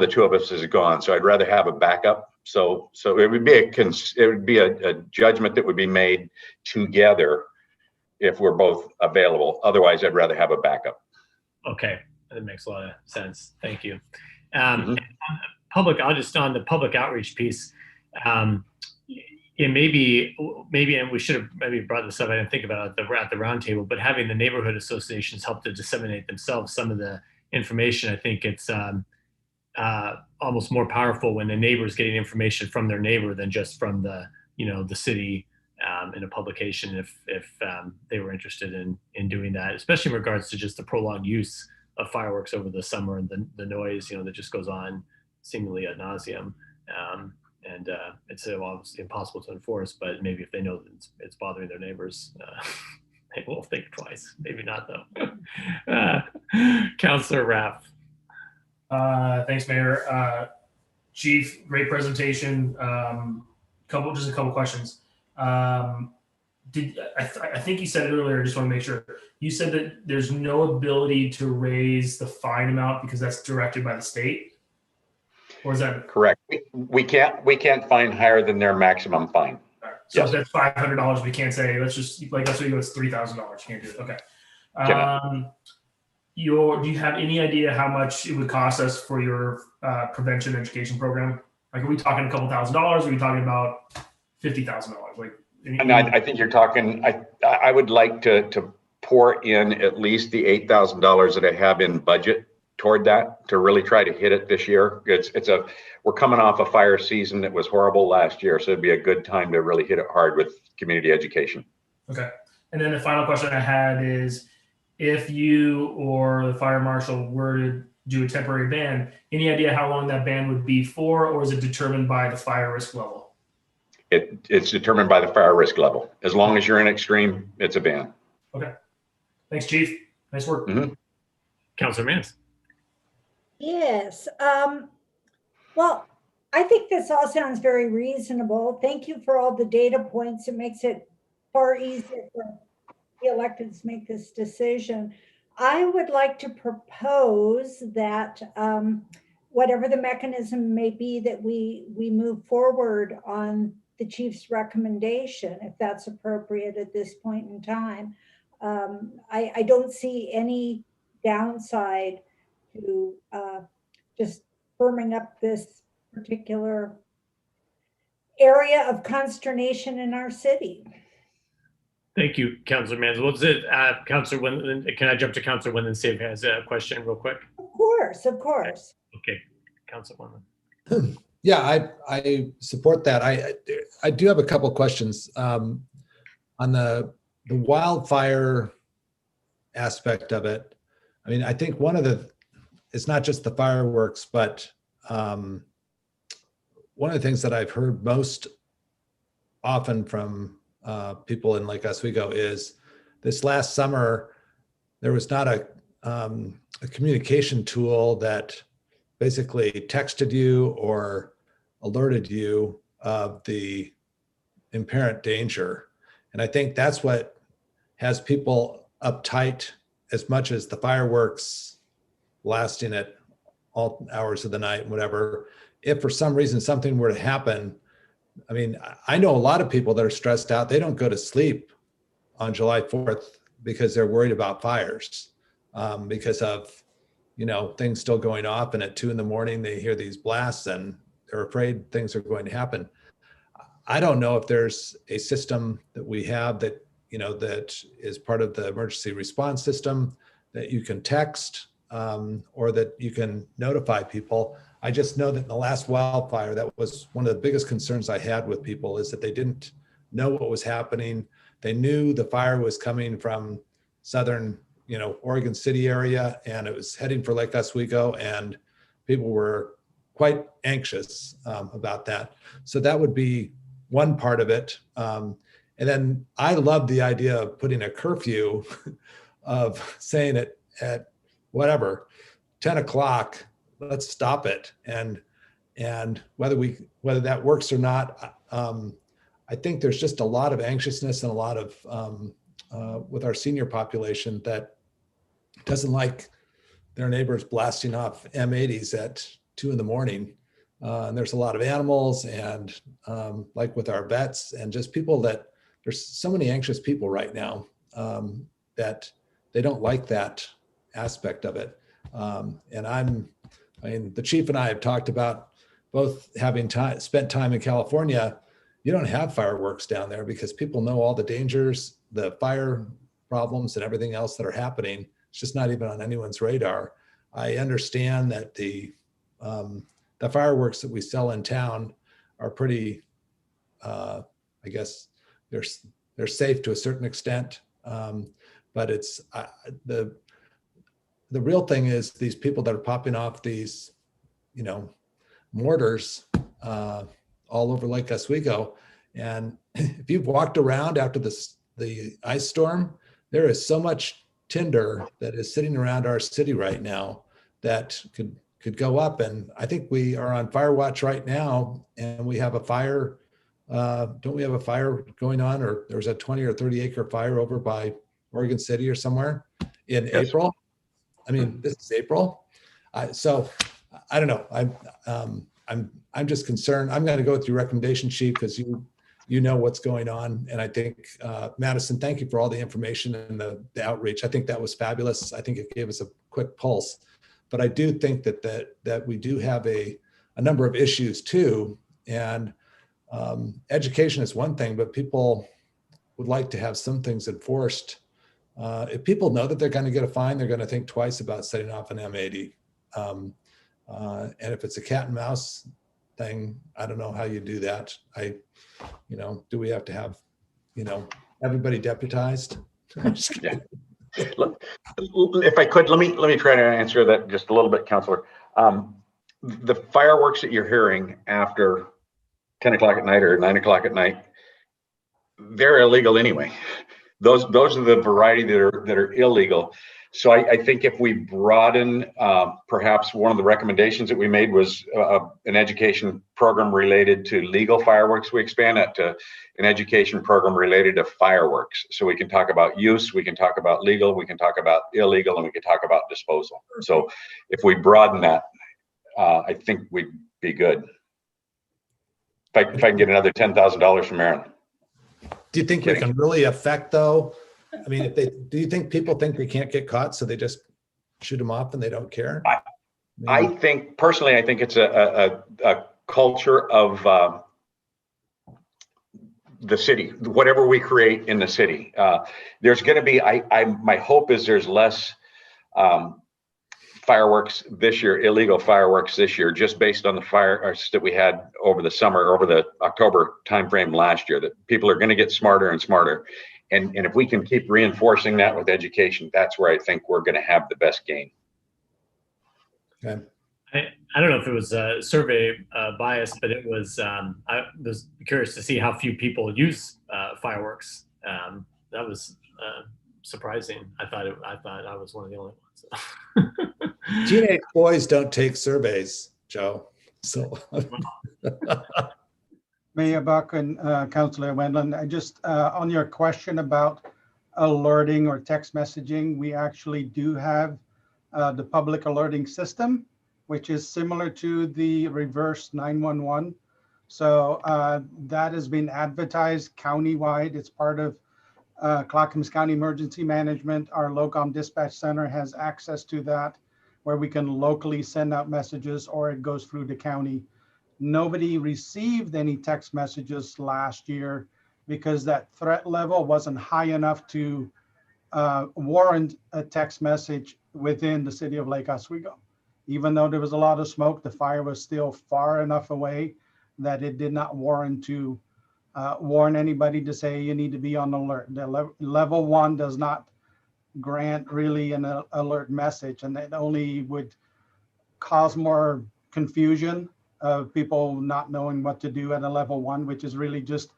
the two of us is gone. So I'd rather have a backup. So it would be a judgment that would be made together if we're both available. Otherwise, I'd rather have a backup. Okay, that makes a lot of sense. Thank you. And on the public outreach piece, it maybe, and we should have maybe brought this up, I didn't think about it at the roundtable, but having the neighborhood associations help to disseminate themselves some of the information, I think it's almost more powerful when the neighbor's getting information from their neighbor than just from the city in a publication if they were interested in doing that, especially in regards to just the prolonged use of fireworks over the summer and the noise, that just goes on seemingly ad nauseum. And it's obviously impossible to enforce, but maybe if they know that it's bothering their neighbors, they will think twice. Maybe not though. Councilor Raff. Thanks, Mayor. Chief, great presentation. Just a couple questions. I think you said it earlier, I just want to make sure. You said that there's no ability to raise the fine amount because that's directed by the state? Or is that correct? We can't fine higher than their maximum fine. Right. So yes. If that's $500, we can't say let's just like that's what you go. It's $3,000. You can't do it. Okay. Do you have any idea how much it would cost us for your prevention education program? Like, are we talking a couple $1,000s? Are we talking about $50,000? Like, and I think you're talking. I would like to pour in at least the $8,000 that I have in budget toward that to really try to hit it this year. We're coming off a fire season that was horrible last year, so it'd be a good time to really hit it hard with community education. Okay. And then the final question I had is, if you or the fire marshal were to do a temporary ban, any idea how long that ban would be for, or is it determined by the fire risk level? It's determined by the fire risk level. As long as you're in extreme, it's a ban. Okay. Thanks, Chief. Nice work. Mm-hmm. Councilor Mans. Yes. Well, I think this all sounds very reasonable. Thank you for all the data points. It makes it far easier for the electeds to make this decision. I would like to propose that whatever the mechanism may be, that we move forward on the chief's recommendation, if that's appropriate at this point in time. I don't see any downside to just firming up this particular area of consternation in our city. Thank you, Councilor Mans. What's it, Councilor Windland? Can I jump to Councilor Windland? See if he has a question real quick. Of course, of course. Okay, Councilor Windland. Yeah, I support that. I do have a couple questions on the wildfire aspect of it. I mean, I think it's not just the fireworks, but one of the things that I've heard most often from people in Lake Oswego is this last summer, there was not a communication tool that basically texted you or alerted you of the inherent danger. And I think that's what has people uptight as much as the fireworks lasting at all hours of the night, whatever. If for some reason something were to happen, I mean, I know a lot of people that are stressed out. They don't go to sleep on July 4th because they're worried about fires, because of, you know, things still going off, and at 2 a.m. they hear these blasts and they're afraid things are going to happen. I don't know if there's a system that we have that, you know, that is part of the emergency response system that you can text, or that you can notify people. I just know that in the last wildfire, that was one of the biggest concerns I had with people, is that they didn't know what was happening. They knew the fire was coming from southern, you know, Oregon City area, and it was heading for Lake Oswego, and people were quite anxious about that. So that would be one part of it. And then I love the idea of putting a curfew of saying it at whatever, 10 o'clock, let's stop it. And whether that works or not, I think there's just a lot of anxiousness and a lot of, with our senior population that doesn't like their neighbors blasting off M80s at 2 a.m. And there's a lot of animals, and like with our vets, and just people that, there's so many anxious people right now that they don't like that aspect of it. And I mean, the chief and I have talked about both having spent time in California. You don't have fireworks down there because people know all the dangers, the fire problems and everything else that are happening. It's just not even on anyone's radar. I understand that the fireworks that we sell in town are pretty, I guess they're safe to a certain extent. But it's the real thing is these people that are popping off these, you know, mortars all over Lake Oswego. And if you've walked around after the ice storm, there is so much tinder that is sitting around our city right now that could go up. And I think we are on fire watch right now, and we have a fire. Don't we have a fire going on, or there's a 20 or 30 acre fire over by Oregon City or somewhere in Yes. April? I mean, this is April. So I don't know. I'm just concerned. I'm going to go with your recommendation sheet because you know what's going on. And I think, Madison, thank you for all the information and the outreach. I think that was fabulous. I think it gave us a quick pulse. But I do think that we do have a number of issues too. And education is one thing, but people would like to have some things enforced. If people know that they're going to get a fine, they're going to think twice about setting off an M80. And if it's a cat and mouse thing, I don't know how you do that. Do we have to have, everybody deputized? Yeah. If I could, let me try to answer that just a little bit, Councilor. The fireworks that you're hearing after 10 o'clock at night or 9 o'clock at night, they're illegal anyway. Those are the variety that are illegal. So I think if we broaden, perhaps one of the recommendations that we made was an education program related to legal fireworks. We expand that to an education program related to fireworks. So we can talk about use, we can talk about legal, we can talk about illegal, and we can talk about disposal. So if we broaden that, I think we'd be good. If I can get another $10,000 from Aaron. Do you think we can really affect though? I mean, do you think people think they can't get caught, so they just shoot them off and they don't care? I think personally, I think it's a culture of the city, whatever we create in the city. There's going to be, my hope is there's less fireworks this year, illegal fireworks this year, just based on the fires that we had over the summer, over the October timeframe last year, that people are going to get smarter and smarter. And if we can keep reinforcing that with education, that's where I think we're going to have the best gain. Okay. I don't know if it was a survey bias, but it was, I was curious to see how few people use fireworks. That was surprising. I thought I was one of the only ones. Teenage boys don't take surveys, Joe. So. Mayor Buck and Councilor Wendland, I just on your question about alerting or text messaging, we actually do have the public alerting system. which is similar to the reverse 911. So that has been advertised countywide. It's part of Clackamas County Emergency Management. Our LOCOM dispatch center has access to that, where we can locally send out messages, or it goes through the county. Nobody received any text messages last year because that threat level wasn't high enough to warrant a text message within the city of Lake Oswego. Even though there was a lot of smoke, the fire was still far enough away that it did not warrant to warn anybody to say you need to be on alert. The level 1 does not grant really an alert message, and it only would cause more confusion of people not knowing what to do at a level 1, which is really just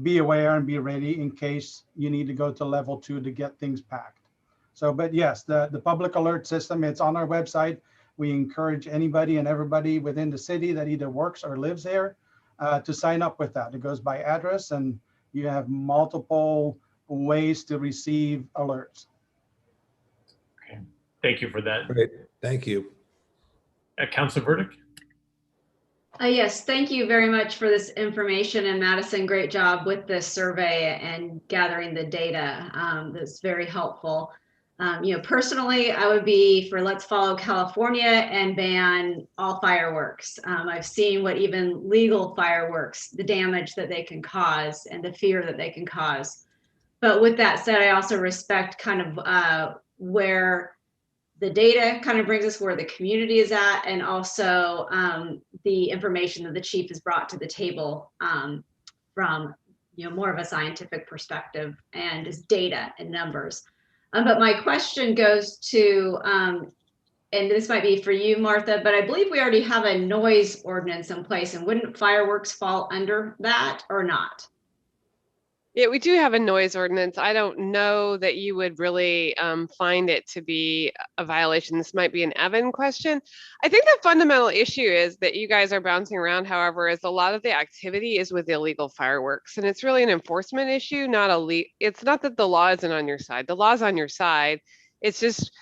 be aware and be ready in case you need to go to level 2 to get things packed. So, but yes, the public alert system, it's on our website. We encourage anybody and everybody within the city that either works or lives there to sign up with that. It goes by address, and you have multiple ways to receive alerts. Okay, thank you for that. Great, thank you. Councilor Burdick? Yes, thank you very much for this information. And Madison, great job with this survey and gathering the data. That's very helpful. Personally, I would be for let's follow California and ban all fireworks. I've seen what even legal fireworks, the damage that they can cause and the fear that they can cause. But with that said, I also respect kind of where the data kind of brings us where the community is at, and also the information that the chief has brought to the table from more of a scientific perspective and is data and numbers. But my question goes to, and this might be for you, Martha, but I believe we already have a noise ordinance in place, and wouldn't fireworks fall under that or not? Yeah, we do have a noise ordinance. I don't know that you would really find it to be a violation. This might be an Evan question. I think the fundamental issue is that you guys are bouncing around, however, is a lot of the activity is with illegal fireworks. And it's really an enforcement issue, it's not that the law isn't on your side. The law's on your side. It's just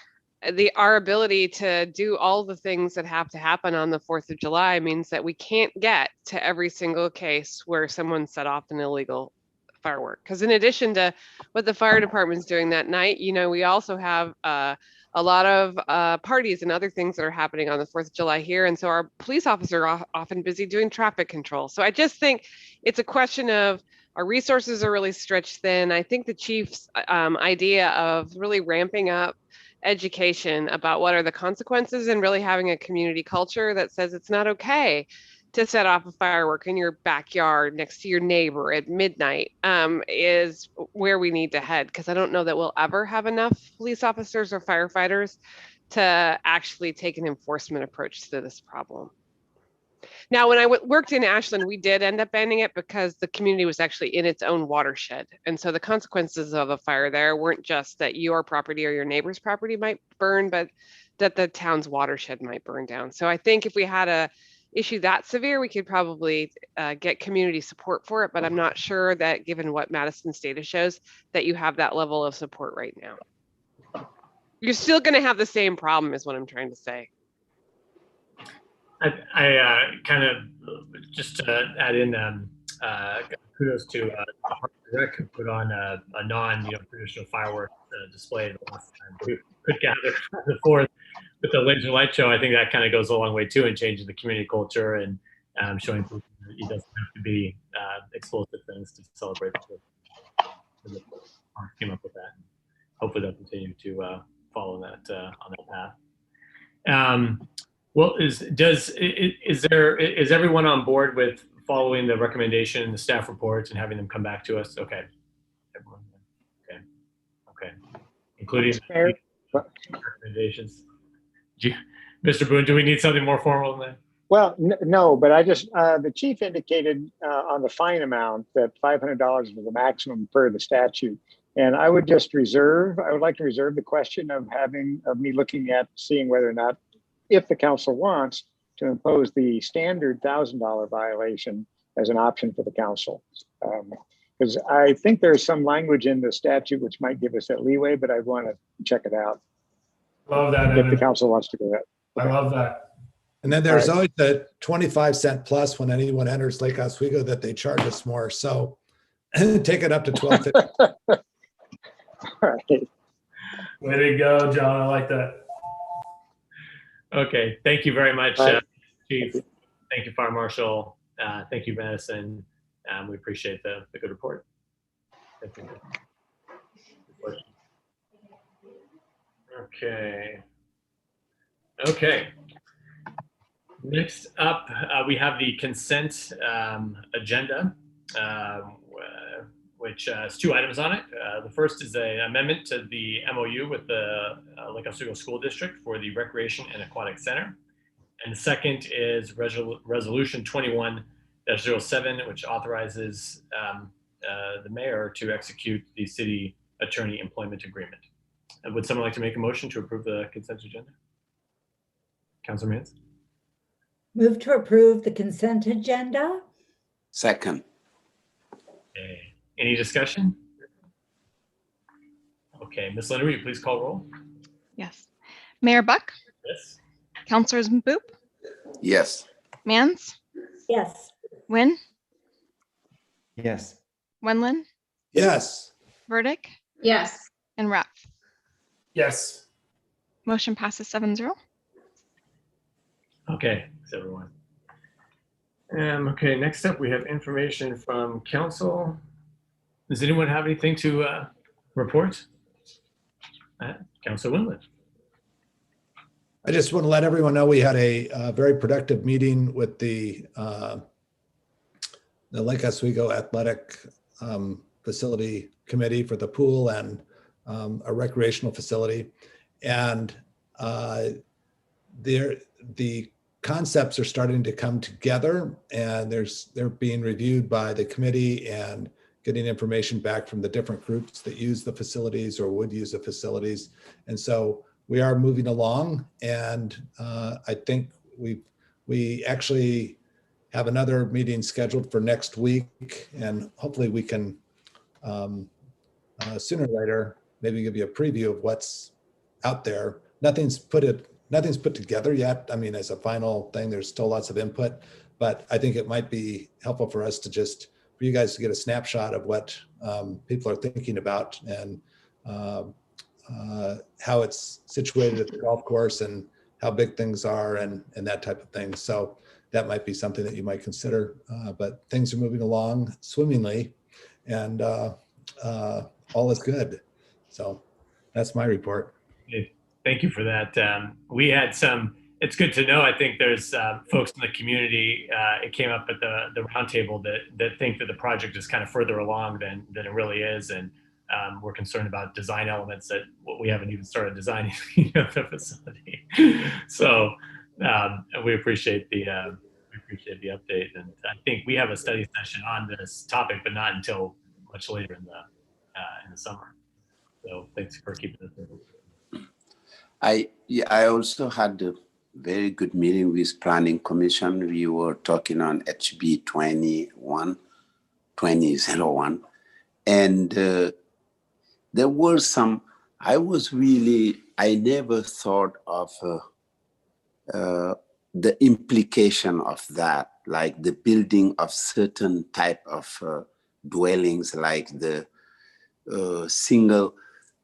our ability to do all the things that have to happen on the 4th of July means that we can't get to every single case where someone set off an illegal firework. Because in addition to what the fire department's doing that night, we also have a lot of parties and other things that are happening on the 4th of July here. And so our police officers are often busy doing traffic control. So I just think it's a question of our resources are really stretched thin. I think the chief's idea of really ramping up education about what are the consequences and really having a community culture that says it's not okay to set off a firework in your backyard next to your neighbor at midnight is where we need to head, because I don't know that we'll ever have enough police officers or firefighters to actually take an enforcement approach to this problem. Now, when I worked in Ashland, we did end up banning it because the community was actually in its own watershed. And so the consequences of a fire there weren't just that your property or your neighbor's property might burn, but that the town's watershed might burn down. So I think if we had a issue that severe, we could probably get community support for it, but I'm not sure that given what Madison's data shows that you have that level of support right now. You're still going to have the same problem is what I'm trying to say. I kind of just to add in kudos to Rick, who put on a non-traditional fireworks display the last time. We could gather before with the laser light show. I think that kind of goes a long way too in changing the community culture and showing people that it doesn't have to be explosive things to celebrate the came up with that. Hopefully they'll continue to follow that on that path. Well, is everyone on board with following the recommendation in the staff reports and having them come back to us? Okay. Everyone. Okay. Including recommendations. Mr. Boone, do we need something more formal than that? Well, no, but I just, the chief indicated on the fine amount that $500 was the maximum per the statute. And I would like to reserve the question of me looking at seeing whether or not, if the council wants to impose the standard $1,000 violation as an option for the council. Because I think there's some language in the statute which might give us that leeway, but I want to check it out. Love that. If the council wants to do that. I love that. And then there's Right. always the 25 cent plus when anyone enters Lake Oswego that they charge us more. So take it up to 12.50. Right. Way to go, John. I like that. Okay, thank you very much, Right. Chief. Thank you, Fire Marshal. Thank you, Madison. We appreciate the good report. Thank you. Okay. Okay. Next up, we have the consent agenda, which has 2 items on it. The first is an amendment to the MOU with the Lake Oswego School District for the Recreation and Aquatic Center. And the second is Resolution 21-07, which authorizes the mayor to execute the city attorney employment agreement. Would someone like to make a motion to approve the consent agenda? Councilor Mans? Move to approve the consent agenda? Second. Okay. Any discussion? Okay, Ms. Linder, will you please call roll? Yes. Mayor Buck, Yes. Councilors Boop, Yes. Mans, Yes. Nguyen, Yes. Wendland, Yes. Burdick, Yes. and Rapp. Yes. Motion passes 7-0. Okay, thanks everyone. Okay, next up we have information from council. Does anyone have anything to report? Councilor Wendland. I just want to let everyone know we had a very productive meeting with the Lake Oswego Athletic Facility Committee for the pool and a recreational facility. And the concepts are starting to come together, and they're being reviewed by the committee and getting information back from the different groups that use the facilities or would use the facilities. And so we are moving along, and I think we actually have another meeting scheduled for next week, and hopefully we can sooner or later maybe give you a preview of what's out there. Nothing's put together yet. I mean, as a final thing, there's still lots of input, but I think it might be helpful for us to for you guys to get a snapshot of what people are thinking about and how it's situated at the golf course and how big things are and that type of thing. So that might be something that you might consider, but things are moving along swimmingly, and all is good. So that's my report. Thank you for that. We had it's good to know. I think there's folks in the community, it came up at the roundtable that think that the project is kind of further along than it really is. And we're concerned about design elements that we haven't even started designing the facility. So we appreciate the update. And I think we have a study session on this topic, but not until much later in the summer. So thanks for keeping this in. I also had a very good meeting with Planning Commission. We were talking on HB 2001, and there were some. I never thought of the implication of that, like the building of certain type of dwellings, like the single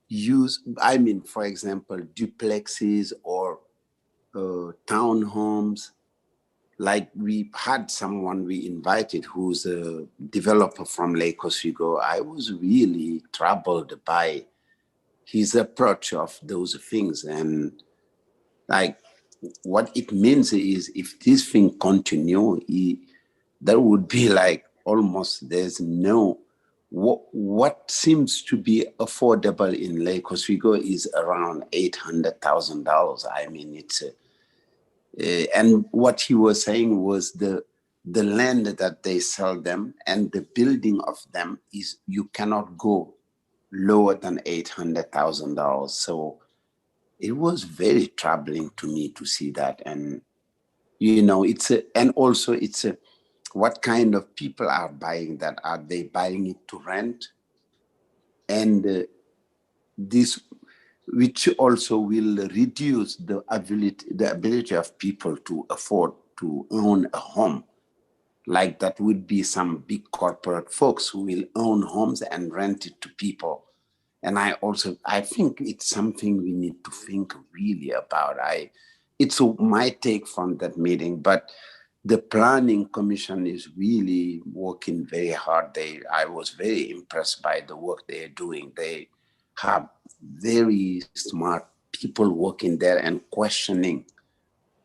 use, I mean, for example, duplexes or townhomes. Like we had someone we invited who's a developer from Lake Oswego. I was really troubled by his approach of those things. And like what it means is if this thing continue, there would be like almost there's no, what seems to be affordable in Lake Oswego is around $800,000. I mean, it's and what he was saying was the land that they sell them and the building of them is you cannot go lower than $800,000. So it was very troubling to me to see that. And what kind of people are buying that? Are they buying it to rent? And which also will reduce the ability of people to afford to own a home. Like that would be some big corporate folks who will own homes and rent it to people. And I think it's something we need to think really about. It's my take from that meeting, but the Planning Commission is really working very hard. I was very impressed by the work they're doing. They have very smart people working there and questioning,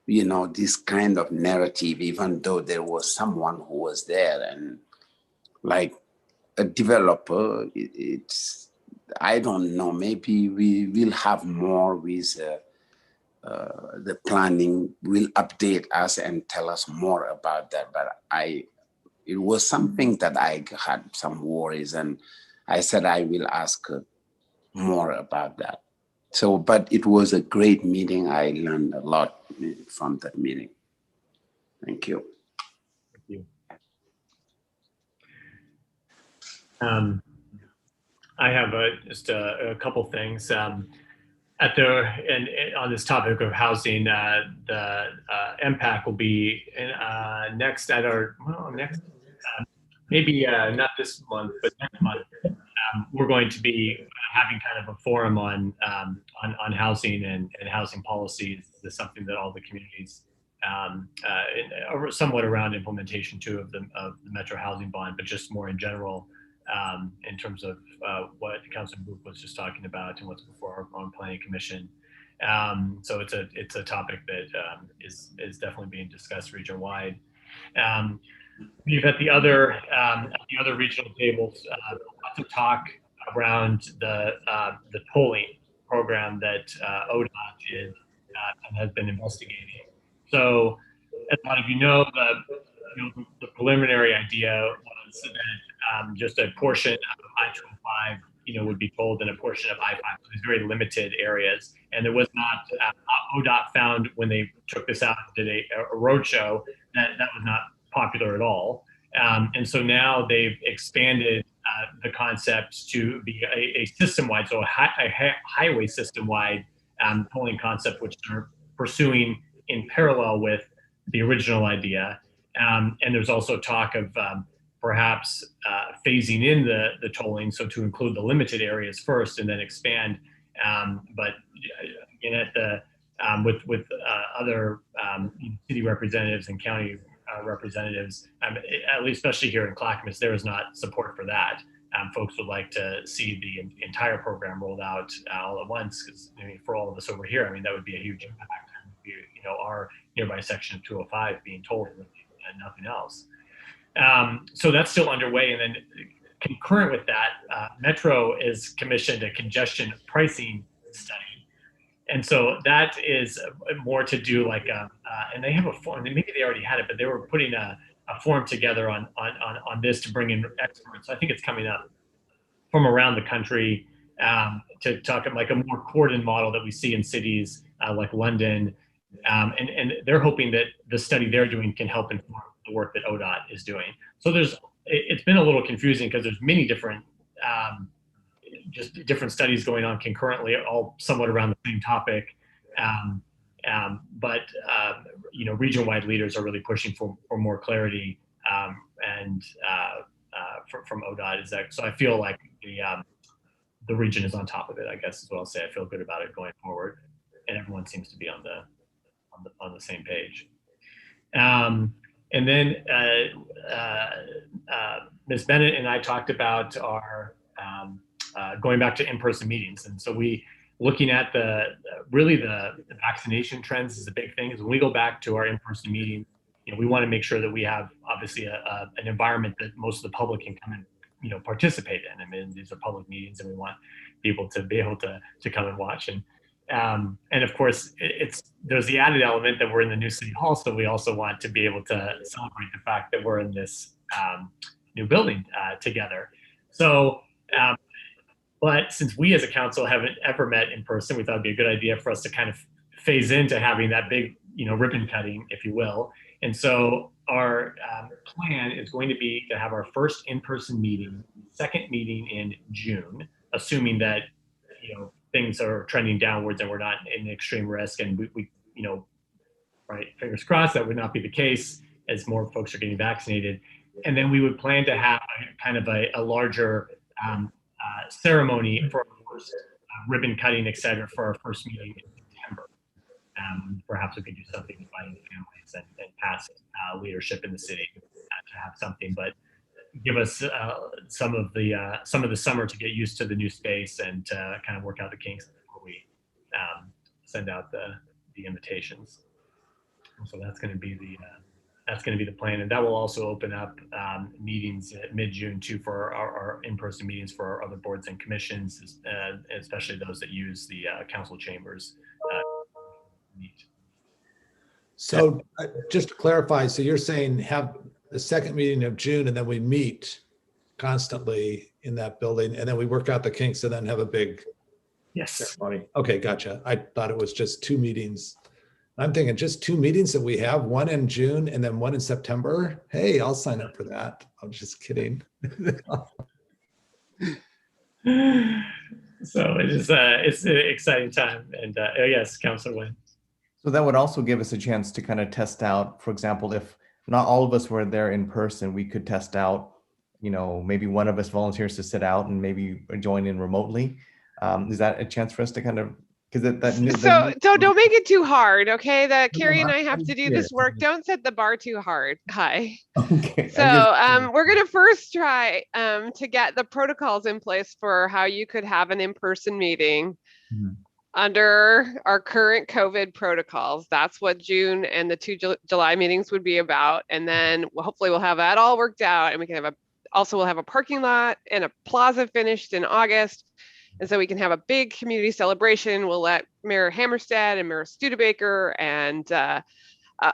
this kind of narrative, even though there was someone who was there and like a developer, I don't know, maybe we will have more with the planning will update us and tell us more about that. But it was something that I had some worries, and I said I will ask more about that. So, but it was a great meeting. I learned a lot from that meeting. Thank you. Thank you. I have just a couple things. On this topic of housing, the MPAC will be next at our maybe not this month, but next month. We're going to be having kind of a forum on housing and housing policies. This is something that all the communities, somewhat around implementation too of the Metro Housing Bond, but just more in general. In terms of what Councilman Book was just talking about and what's before our own Planning Commission. So it's a topic that is definitely being discussed region-wide. We've at the other regional tables lots of talk around the tolling program that ODOT is and has been investigating. So as a lot of you know, the preliminary idea was that just a portion of I-205, would be tolled, and a portion of I-5. So there's very limited areas, and there was not. ODOT found when they took this out and did a roadshow that was not popular at all, and so now they've expanded the concept to be a system-wide, so a highway system-wide tolling concept, which they're pursuing in parallel with the original idea. And there's also talk of perhaps phasing in the tolling, so to include the limited areas first and then expand. But with other city representatives and county representatives, at least especially here in Clackamas, there is not support for that. Folks would like to see the entire program rolled out all at once, because for all of us over here, that would be a huge impact. Our nearby section of 205 being tolled and nothing else. So that's still underway. And then concurrent with that, Metro is commissioned a congestion pricing study. And so that is more to do like, and they have a form, maybe they already had it, but they were putting a form together on this to bring in experts. I think it's coming up from around the country to talk about like a more coordinated model that we see in cities like London. And they're hoping that the study they're doing can help inform the work that ODOT is doing. So it's been a little confusing because there's many different, just different studies going on concurrently, all somewhat around the same topic. But region-wide leaders are really pushing for more clarity from ODOT. So I feel like the region is on top of it, I guess is what I'll say. I feel good about it going forward, and everyone seems to be on the same page. And then Ms. Bennett and I talked about our going back to in-person meetings. And so looking at the vaccination trends is a big thing. Is when we go back to our in-person meeting, we want to make sure that we have obviously an environment that most of the public can come and participate in. These are public meetings, and we want people to be able to come and watch. And of course, there's the added element that we're in the new city hall, so we also want to be able to celebrate the fact that we're in this new building together. So, but since we as a council haven't ever met in person, we thought it'd be a good idea for us to kind of phase into having that big, ribbon cutting, if you will. And so our plan is going to be to have our first in-person meeting, second meeting in June, assuming that things are trending downwards and we're not in extreme risk, and we right, fingers crossed that would not be the case as more folks are getting vaccinated. And then we would plan to have kind of a larger ceremony for our first ribbon cutting, et cetera, for our first meeting in September. Perhaps we could do something inviting families and past leadership in the city to have something, but give us some of the summer to get used to the new space and kind of work out the kinks before we send out the invitations. So that's going to be the plan, and that will also open up meetings at mid-June too for our in-person meetings for our other boards and commissions, especially those that use the council chambers. Meet. So just to clarify, so you're saying have the second meeting of June and then we meet constantly in that building and then we work out the kinks and then have a big ceremony. Okay, gotcha. I thought it was just 2 meetings. I'm thinking just 2 meetings that we have, one in June and then one in September. Hey, I'll sign up for that. I'm just kidding. So it's an exciting time. And yes, Councilor Wynn. So that would also give us a chance to kind of test out, for example, if not all of us were there in person, we could test out, maybe one of us volunteers to sit out and maybe join in remotely. Is that a chance for us to kind of, so don't make it too hard, okay? That Carrie and I have to do this work. Don't set the bar too hard. Hi. Okay. So we're gonna first try to get the protocols in place for how you could have an in-person meeting under our current COVID protocols. That's what June and the 2 July meetings would be about. And then hopefully we'll have that all worked out, and we can have we'll have a parking lot and a plaza finished in August. And so we can have a big community celebration. We'll let Mayor Hammerstead and Mayor Studebaker and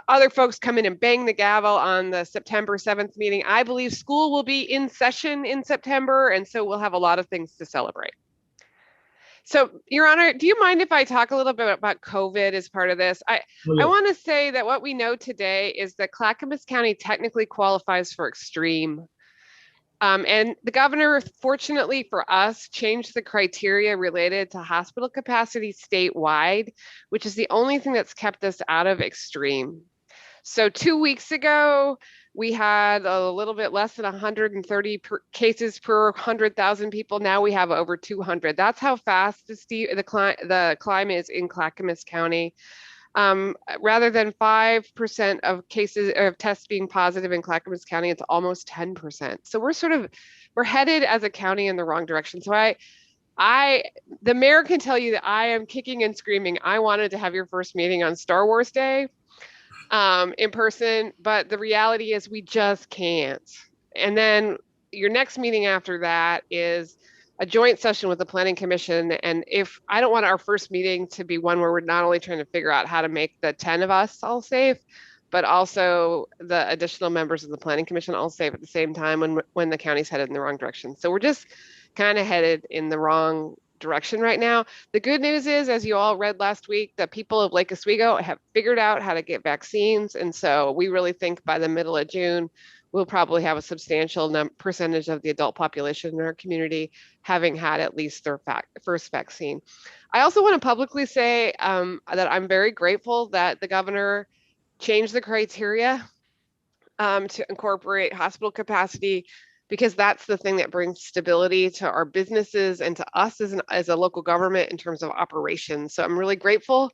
other folks come in and bang the gavel on the September 7th meeting. I believe school will be in session in September, and so we'll have a lot of things to celebrate. So, Your Honor, do you mind if I talk a little bit about COVID as part of this? I want to say that what we know today is that Clackamas County technically qualifies for extreme. And the governor, fortunately for us, changed the criteria related to hospital capacity statewide, which is the only thing that's kept us out of extreme. So 2 weeks ago, we had a little bit less than 130 cases per 100,000 people. Now we have over 200. That's how fast the climb is in Clackamas County. Rather than 5% of cases of tests being positive in Clackamas County, it's almost 10%. So we're headed as a county in the wrong direction. So the mayor can tell you that I am kicking and screaming. I wanted to have your first meeting on Star Wars Day in person, but the reality is we just can't. And then your next meeting after that is a joint session with the Planning Commission. And if I don't want our first meeting to be one where we're not only trying to figure out how to make the 10 of us all safe, but also the additional members of the Planning Commission all safe at the same time when the county's headed in the wrong direction. So we're just kind of headed in the wrong direction right now. The good news is, as you all read last week, the people of Lake Oswego have figured out how to get vaccines. And so we really think by the middle of June, we'll probably have a substantial percentage of the adult population in our community having had at least their first vaccine. I also want to publicly say that I'm very grateful that the governor changed the criteria to incorporate hospital capacity, because that's the thing that brings stability to our businesses and to us as a local government in terms of operations. So I'm really grateful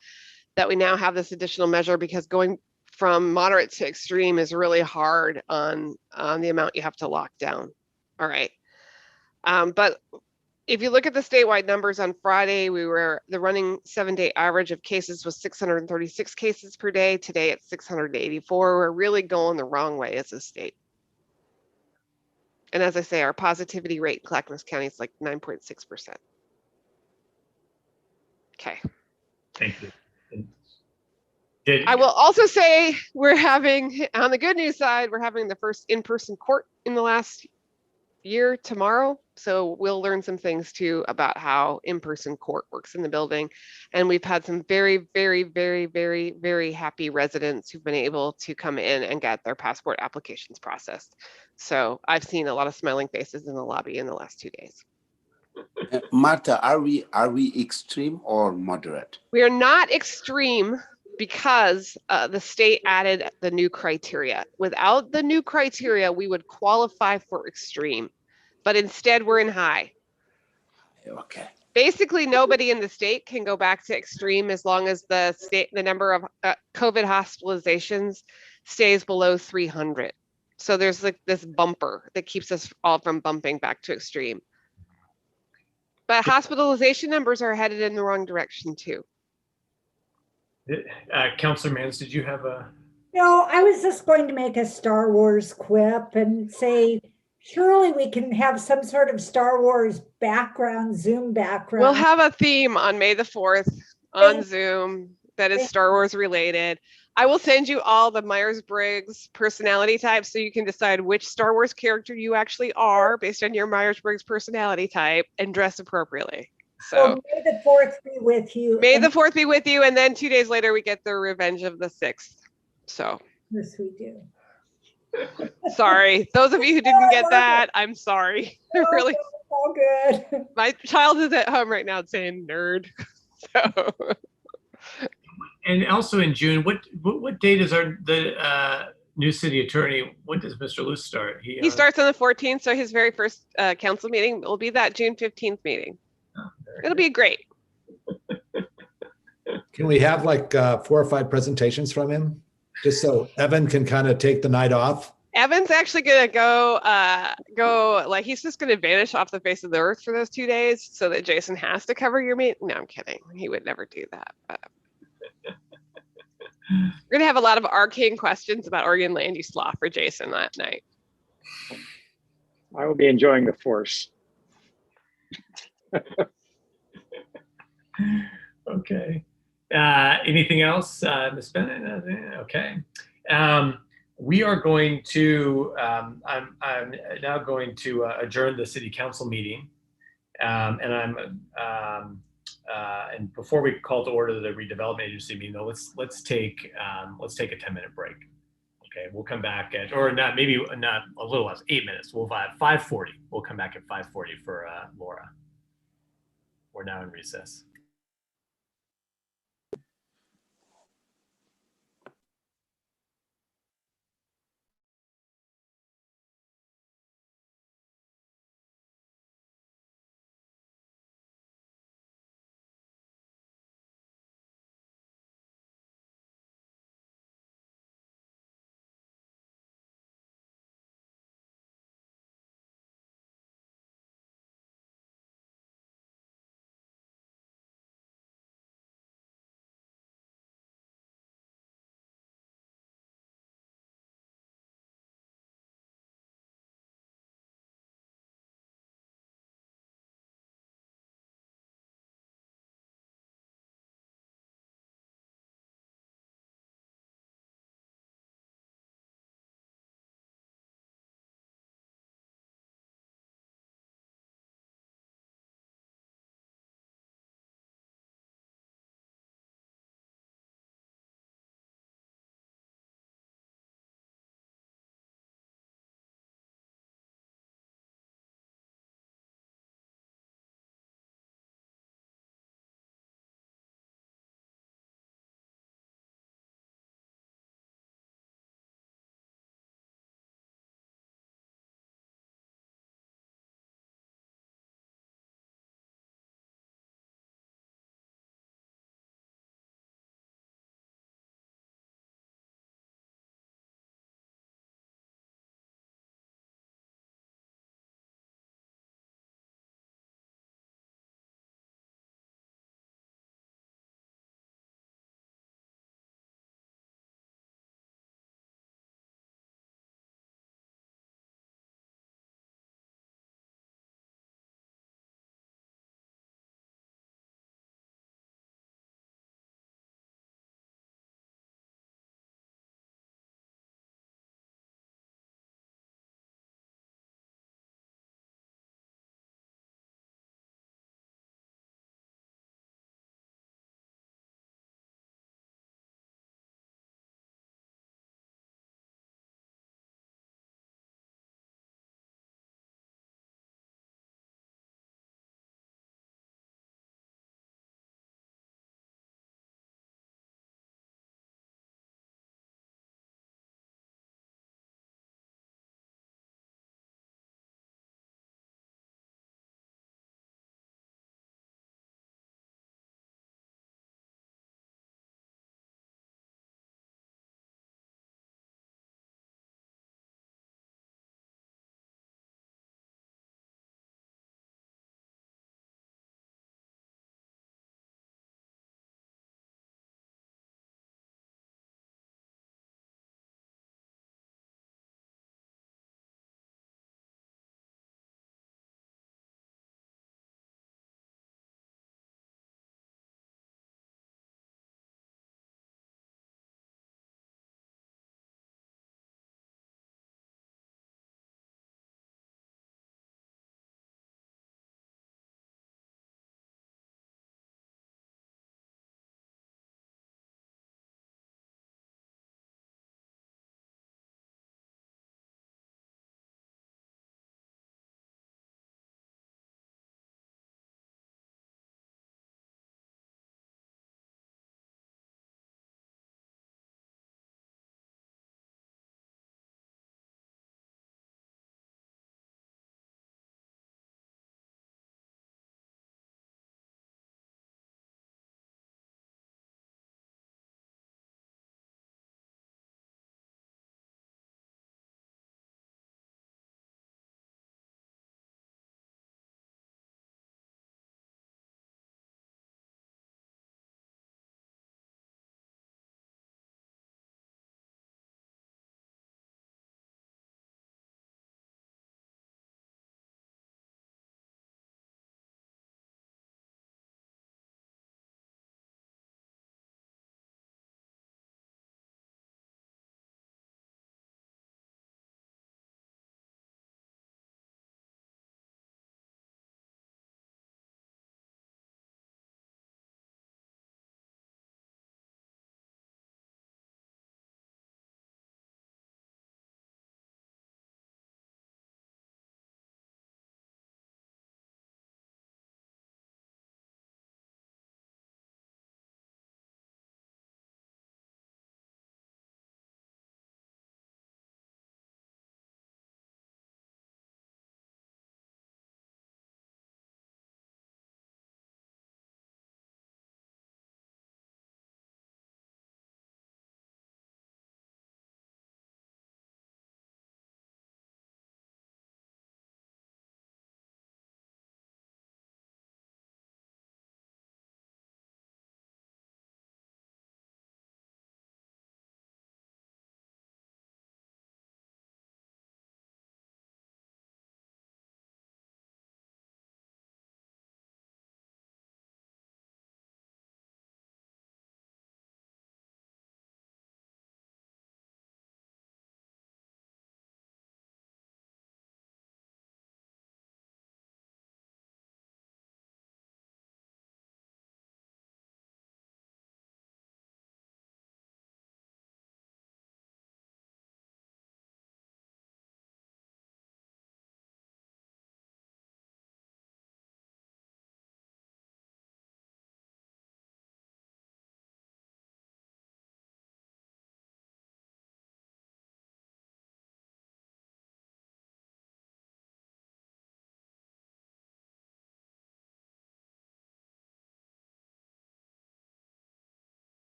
that we now have this additional measure, because going from moderate to extreme is really hard on the amount you have to lock down. All right. But if you look at the statewide numbers on Friday, the running 7-day average of cases was 636 cases per day. Today it's 684. We're really going the wrong way as a state. And as I say, our positivity rate in Clackamas County is like 9.6%. Okay. Thank you. I will also say we're having, on the good news side, we're having the first in-person court in the last year tomorrow. So we'll learn some things too about how in-person court works in the building. And we've had some very, very, very, very, very happy residents who've been able to come in and get their passport applications processed. So I've seen a lot of smiling faces in the lobby in the last 2 days. Martha, are we extreme or moderate? We are not extreme because the state added the new criteria. Without the new criteria, we would qualify for extreme, but instead we're in high. Okay. Basically, nobody in the state can go back to extreme as long as the number of COVID hospitalizations stays below 300. So there's like this bumper that keeps us all from bumping back to extreme. But hospitalization numbers are headed in the wrong direction too. Councilor Mans, did you have a? No, I was just going to make a Star Wars quip and say, surely we can have some sort of Star Wars background, Zoom background. We'll have a theme on May the 4th on Zoom that is Star Wars related. I will send you all the Myers-Briggs personality types so you can decide which Star Wars character you actually are based on your Myers-Briggs personality type and dress appropriately. So May the 4th be with you. May the 4th be with you. And then 2 days later, we get the Revenge of the 6th. So. Yes, we do. Sorry. Those of you who didn't get that, I'm sorry. Really. All good. My child is at home right now saying nerd. So. And also in June, what date is the new city attorney? When does Mr. Luce start? He starts on the 14th, so his very first council meeting will be that June 15th meeting. Oh, it'll be great. Can we have like 4 or 5 presentations from him? Just so Evan can kind of take the night off. Evan's actually gonna go like he's just gonna vanish off the face of the earth for those 2 days so that Jason has to cover your meeting. No, I'm kidding. He would never do that. But we're gonna have a lot of arcane questions about Oregon land use law for Jason that night. I will be enjoying the force. Okay. Anything else, Ms. Bennett? Okay. We are going to, I'm now going to adjourn the city council meeting. And before we call to order the redevelopment agency meeting, though, let's take a 10-minute break. Okay, we'll come back at, or not, maybe not a little less, 8 minutes. We'll have 5:40. We'll come back at 5:40 for LORA. We're now in recess.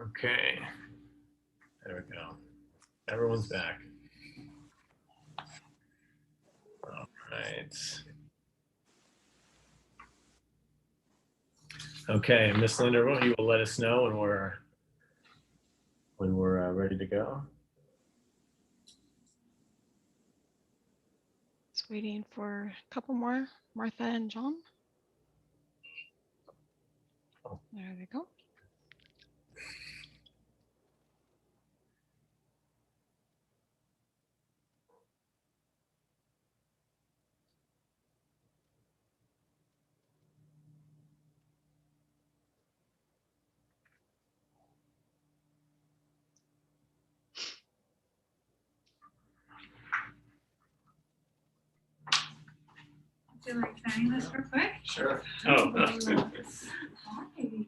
Okay. There we go. Everyone's back. All right. Okay, Miss Linda, you will let us know when we're ready to go. Just waiting for a couple more. Martha and John. There they go. Would you like trying this real quick? Sure. Oh. Hi.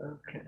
Okay.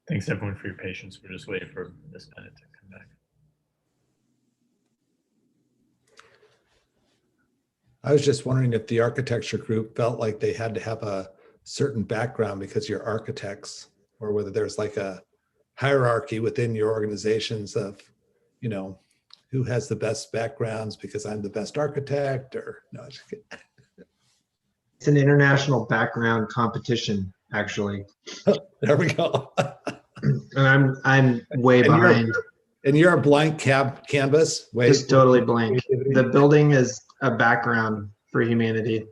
Thanks everyone for your patience. We're just waiting for Miss Bennett to come back. I was just wondering if the architecture group felt like they had to have a certain background because you're architects, or whether there's like a hierarchy within your organizations of, you know, who has the best backgrounds because I'm the best architect, or no. Just kidding. It's an international background competition, actually. There we go. And I'm way behind. And you're a blank canvas. Just totally blank. The building is a background for humanity.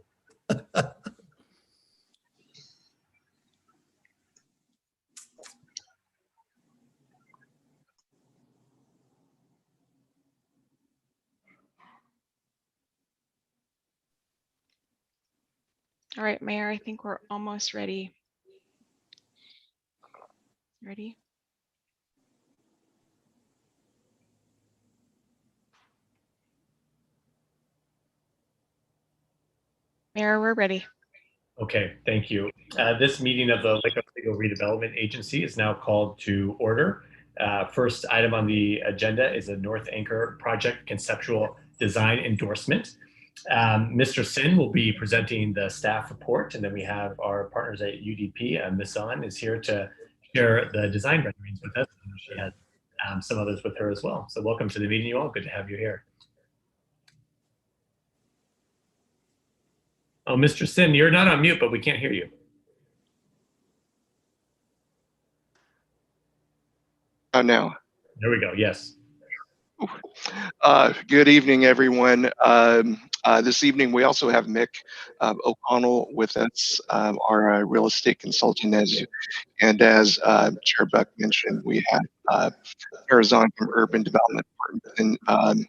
All right, Mayor, I think we're almost ready. Ready? Mayor, we're ready. Okay, thank you. This meeting of the Lake Oswego Redevelopment Agency is now called to order. First item on the agenda is a North Anchor Project Conceptual Design Endorsement. Mr. Sin will be presenting the staff report, and then we have our partners at UDP. Ms. An is here to share the design renderings with us. And she has some others with her as well. So welcome to the meeting, you all. Good to have you here. Oh, Mr. Sin, you're not on mute, but we can't hear you. Oh, no. There we go. Yes. Good evening, everyone. This evening, we also have Mick O'Connell with us, our real estate consultant. And as Chair Buck mentioned, we have Arizona from Urban Development Department. And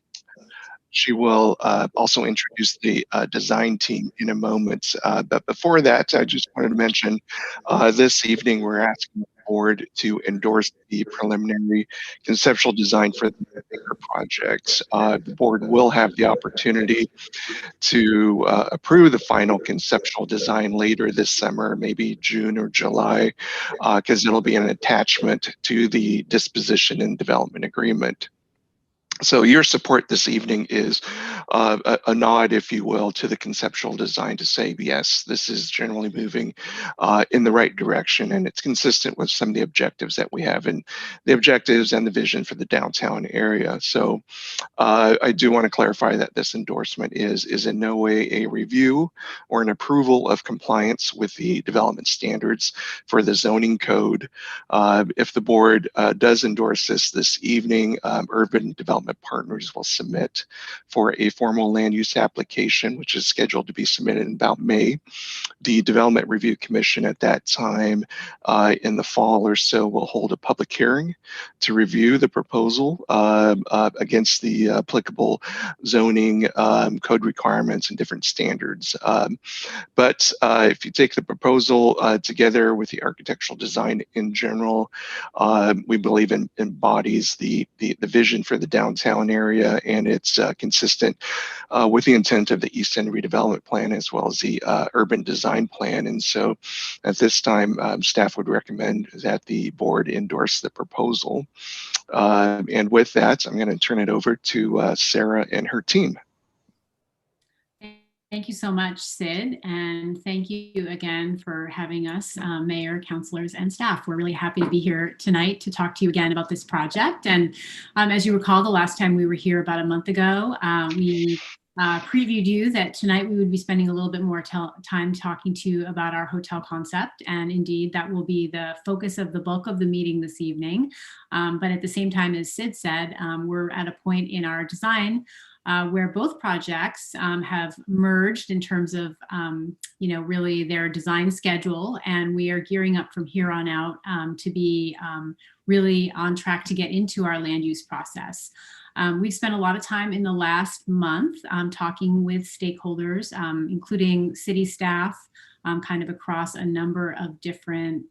she will also introduce the design team in a moment. But before that, I just wanted to mention this evening, we're asking the board to endorse the preliminary conceptual design for the Anchor project. The board will have the opportunity to approve the final conceptual design later this summer, maybe June or July, because it'll be an attachment to the disposition and development agreement. So your support this evening is a nod, if you will, to the conceptual design to say, yes, this is generally moving in the right direction, and it's consistent with some of the objectives that we have and the objectives and the vision for the downtown area. So I do want to clarify that this endorsement is in no way a review or an approval of compliance with the development standards for the zoning code. If the board does endorse this evening, Urban Development Partners will submit for a formal land use application, which is scheduled to be submitted in about May. The Development Review Commission at that time in the fall or so will hold a public hearing to review the proposal against the applicable zoning code requirements and different standards. But if you take the proposal together with the architectural design in general, we believe embodies the vision for the downtown area, and it's consistent with the intent of the East End Redevelopment Plan as well as the Urban Design Plan. And so at this time, staff would recommend that the board endorse the proposal. And with that, I'm going to turn it over to Sarah and her team. Thank you so much, Sid, and thank you again for having us, Mayor, councilors, and staff. We're really happy to be here tonight to talk to you again about this project. And as you recall, the last time we were here about a month ago, we previewed you that tonight we would be spending a little bit more time talking to you about our hotel concept. And indeed, that will be the focus of the bulk of the meeting this evening. But at the same time, as Sid said, we're at a point in our design where both projects have merged in terms of, really their design schedule. And we are gearing up from here on out to be really on track to get into our land use process. We've spent a lot of time in the last month talking with stakeholders, including city staff, kind of across a number of different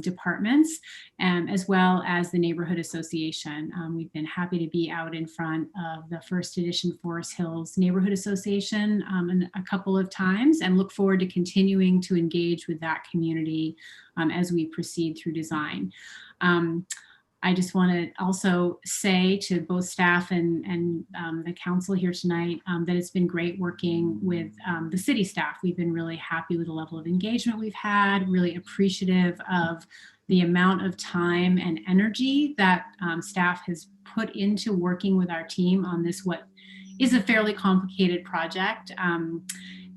departments, as well as the neighborhood association. We've been happy to be out in front of the First Edition Forest Hills Neighborhood Association a couple of times, and look forward to continuing to engage with that community as we proceed through design. I just want to also say to both staff and the council here tonight that it's been great working with the city staff. We've been really happy with the level of engagement we've had, really appreciative of the amount of time and energy that staff has put into working with our team on this, what is a fairly complicated project.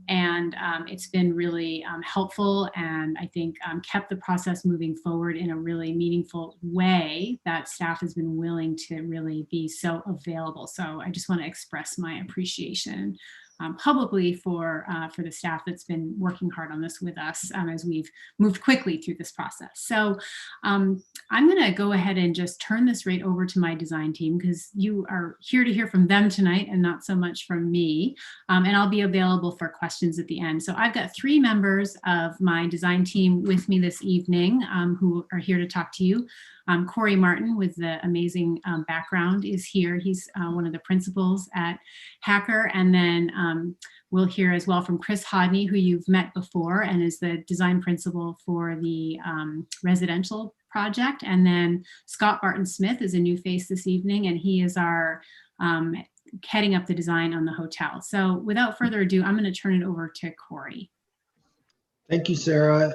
And it's been really helpful, and I think kept the process moving forward in a really meaningful way that staff has been willing to really be so available. So I just want to express my appreciation publicly for the staff that's been working hard on this with us as we've moved quickly through this process. So I'm going to go ahead and just turn this right over to my design team, because you are here to hear from them tonight and not so much from me. And I'll be available for questions at the end. So I've got 3 members of my design team with me this evening who are here to talk to you. Corey Martin, with the amazing background, is here. He's one of the principals at Hacker. And then we'll hear as well from Chris Hodney, who you've met before and is the design principal for the residential project. And then Scott Barton Smith is a new face this evening, and he is our heading up the design on the hotel. So without further ado, I'm going to turn it over to Corey. Thank you, Sarah.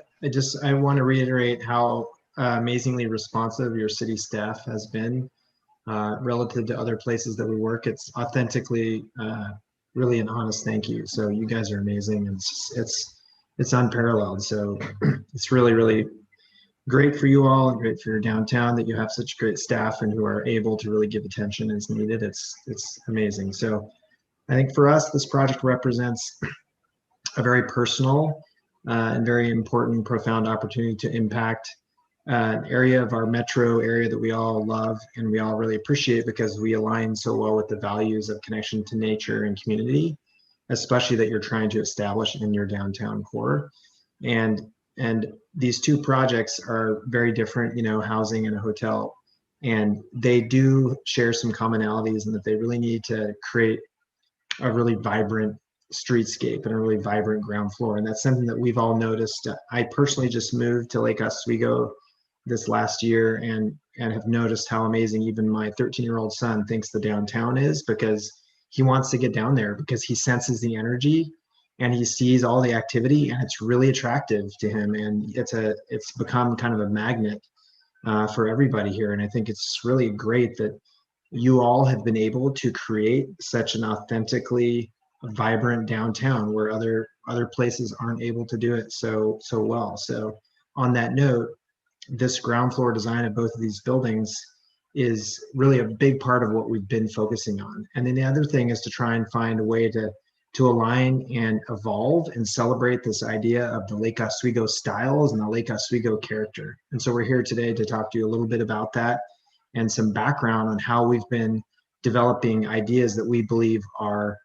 I want to reiterate how amazingly responsive your city staff has been relative to other places that we work. It's authentically really an honest thank you. So you guys are amazing, and it's unparalleled. So it's really, really great for you all and great for your downtown that you have such great staff and who are able to really give attention as needed. It's amazing. So I think for us, this project represents a very personal and very important, profound opportunity to impact an area of our metro area that we all love and we all really appreciate, because we align so well with the values of connection to nature and community, especially that you're trying to establish in your downtown core. And these 2 projects are very different, housing and a hotel, and they do share some commonalities in that they really need to create a really vibrant streetscape and a really vibrant ground floor. And that's something that we've all noticed. I personally just moved to Lake Oswego this last year and have noticed how amazing even my 13-year-old son thinks the downtown is, because he wants to get down there because he senses the energy and he sees all the activity, and it's really attractive to him, and it's become kind of a magnet for everybody here. And I think it's really great that you all have been able to create such an authentically vibrant downtown where other places aren't able to do it so well. So on that note, this ground floor design of both of these buildings is really a big part of what we've been focusing on. And then the other thing is to try and find a way to align and evolve and celebrate this idea of the Lake Oswego styles and the Lake Oswego character. And so we're here today to talk to you a little bit about that and some background on how we've been developing ideas that we believe are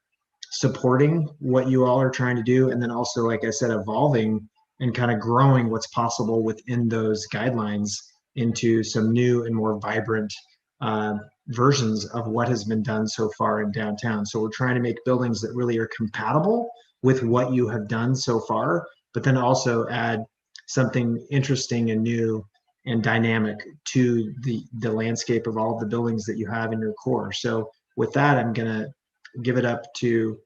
supporting what you all are trying to do. And then also, like I said, evolving and kind of growing what's possible within those guidelines into some new and more vibrant versions of what has been done so far in downtown. So we're trying to make buildings that really are compatible with what you have done so far, but then also add something interesting and new and dynamic to the landscape of all of the buildings that you have in your core. So with that, I'm gonna give it up to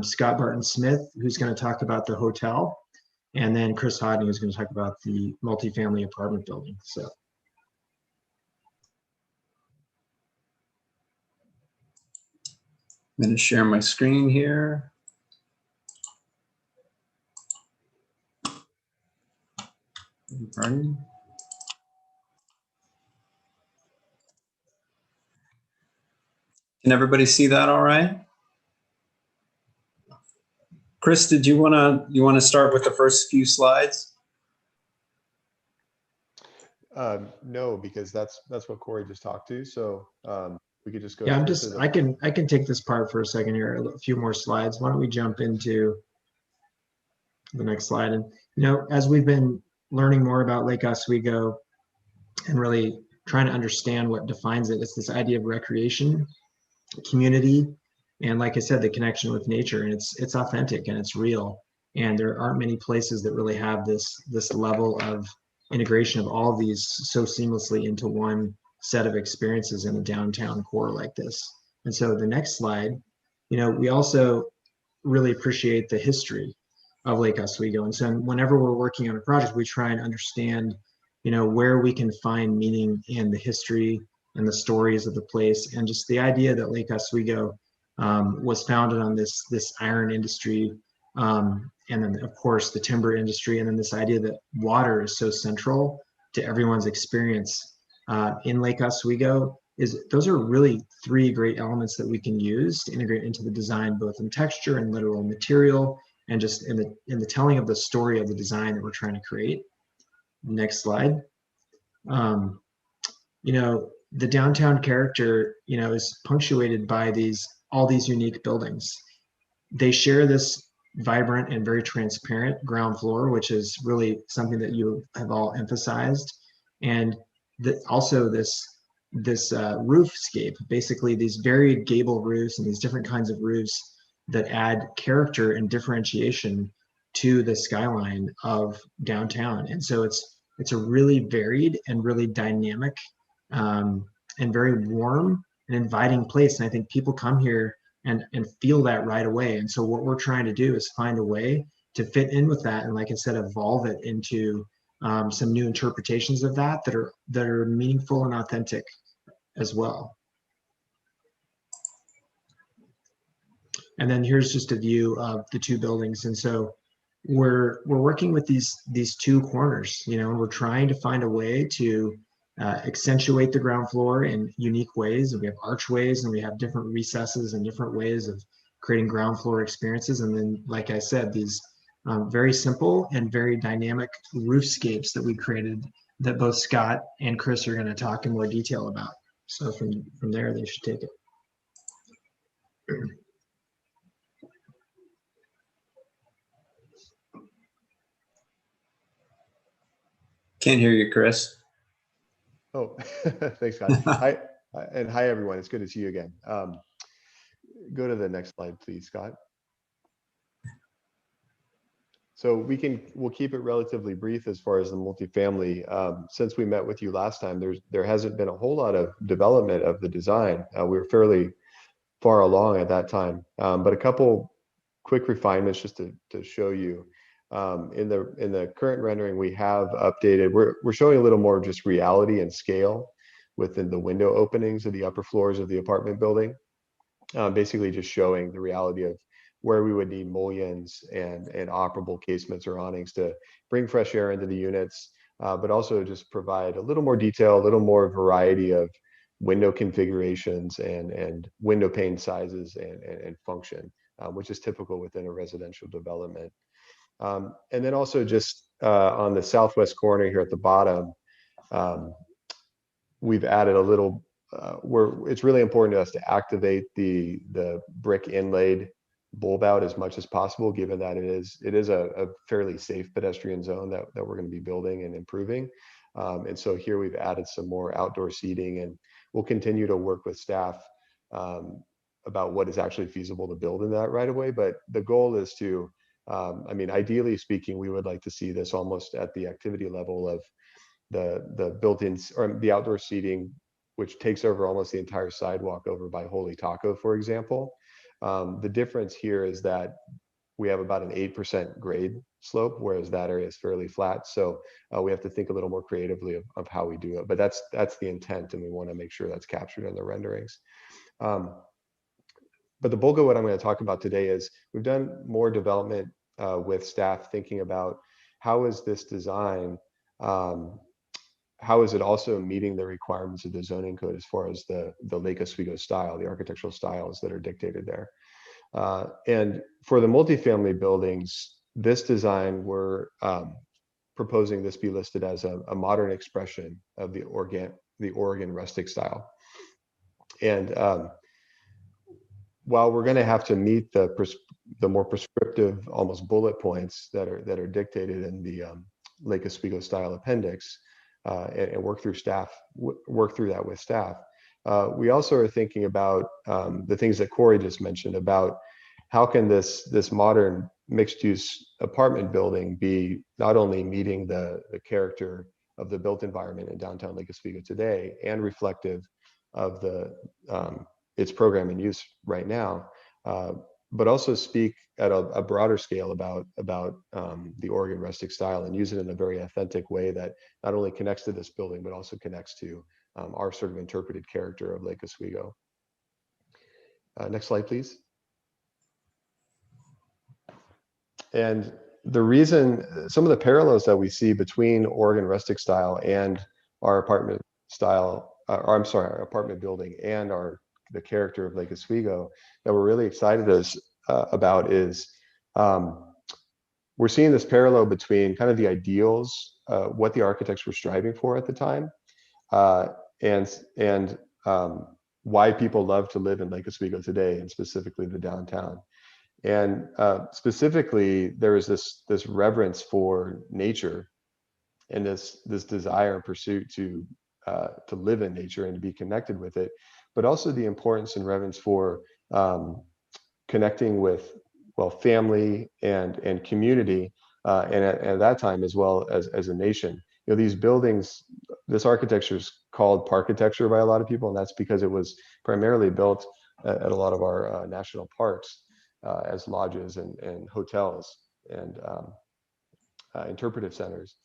Scott Barton-Smith, who's gonna talk about the hotel, and then Chris Hodney, who's gonna talk about the multifamily apartment building. So. I'm going to share my screen here. Pardon. Can everybody see that all right? Chris, did you want to start with the first few slides? No, because that's what Corey just talked to. So we could just go. Yeah, I can take this part for a second here. A few more slides. Why don't we jump into the next slide? And as we've been learning more about Lake Oswego and really trying to understand what defines it, it's this idea of recreation, community, and like I said, the connection with nature. And it's authentic and it's real. And there aren't many places that really have this level of integration of all of these so seamlessly into one set of experiences in a downtown core like this. And so the next slide, we also really appreciate the history of Lake Oswego. And so whenever we're working on a project, we try and understand, where we can find meaning in the history and the stories of the place. And just the idea that Lake Oswego was founded on this iron industry, and then of course the timber industry, and then this idea that water is so central to everyone's experience in Lake Oswego. Those are really three great elements that we can use to integrate into the design, both in texture and literal material, and just in the telling of the story of the design that we're trying to create. Next slide. The downtown character, is punctuated by all these unique buildings. They share this vibrant and very transparent ground floor, which is really something that you have all emphasized, and also this roofscape, basically these varied gable roofs and these different kinds of roofs that add character and differentiation to the skyline of downtown. And so it's a really varied and really dynamic and very warm and inviting place. And I think people come here and feel that right away. And so what we're trying to do is find a way to fit in with that, and like I said, evolve it into some new interpretations of that are meaningful and authentic as well. And then here's just a view of the two buildings. And so we're working with these two corners, and we're trying to find a way to accentuate the ground floor in unique ways. And we have archways and we have different recesses and different ways of creating ground floor experiences. And then, like I said, these very simple and very dynamic roofscapes that we created that both Scott and Chris are going to talk in more detail about. So from there, they should take it. Can't hear you, Chris. Oh, thanks, Scott. Hi, and hi, everyone. It's good to see you again. Go to the next slide, please, Scott. So we'll keep it relatively brief as far as the multifamily. Since we met with you last time, there hasn't been a whole lot of development of the design. We were fairly far along at that time, but a couple quick refinements just to show you. In the current rendering, we have updated. We're showing a little more just reality and scale within the window openings of the upper floors of the apartment building. Basically, just showing the reality of where we would need mullions and operable casements or awnings to bring fresh air into the units, but also just provide a little more detail, a little more variety of window configurations and window pane sizes and function, which is typical within a residential development. And then also just on the southwest corner here at the bottom, we've added a little, it's really important to us to activate the brick inlaid bulb out as much as possible, given that it is a fairly safe pedestrian zone that we're going to be building and improving. And so here we've added some more outdoor seating, and we'll continue to work with staff about what is actually feasible to build in that right away. But the goal is to, I mean, ideally speaking, we would like to see this almost at the activity level of the built-in or the outdoor seating, which takes over almost the entire sidewalk over by Holy Taco, for example. The difference here is that we have about an 8% grade slope, whereas that area is fairly flat. So we have to think a little more creatively of how we do it. But that's the intent, and we want to make sure that's captured in the renderings. But the bulk of what I'm going to talk about today is we've done more development with staff thinking about how is this design, how is it also meeting the requirements of the zoning code as far as the Lake Oswego style, the architectural styles that are dictated there. And for the multifamily buildings, this design, we're proposing this be listed as a modern expression of the Oregon rustic style. And while we're going to have to meet the more prescriptive, almost bullet points that are dictated in the Lake Oswego style appendix, and work through that with staff, we also are thinking about the things that Corey just mentioned about how can this modern mixed-use apartment building be not only meeting the character of the built environment in downtown Lake Oswego today and reflective of its program and use right now, but also speak at a broader scale about the Oregon rustic style and use it in a very authentic way that not only connects to this building, but also connects to our sort of interpreted character of Lake Oswego. Next slide, please. And the reason, some of the parallels that we see between Oregon rustic style and our apartment style, or I'm sorry, our apartment building and the character of Lake Oswego that we're really excited about is we're seeing this parallel between kind of the ideals, what the architects were striving for at the time, and why people love to live in Lake Oswego today, and specifically the downtown. And specifically, there is this reverence for nature and this desire and pursuit to live in nature and to be connected with it, but also the importance and reverence for connecting with, well, family and community, and at that time as well as a nation. You know, these buildings, this architecture is called parkitecture by a lot of people, and that's because it was primarily built at a lot of our national parks as lodges and hotels and interpretive centers.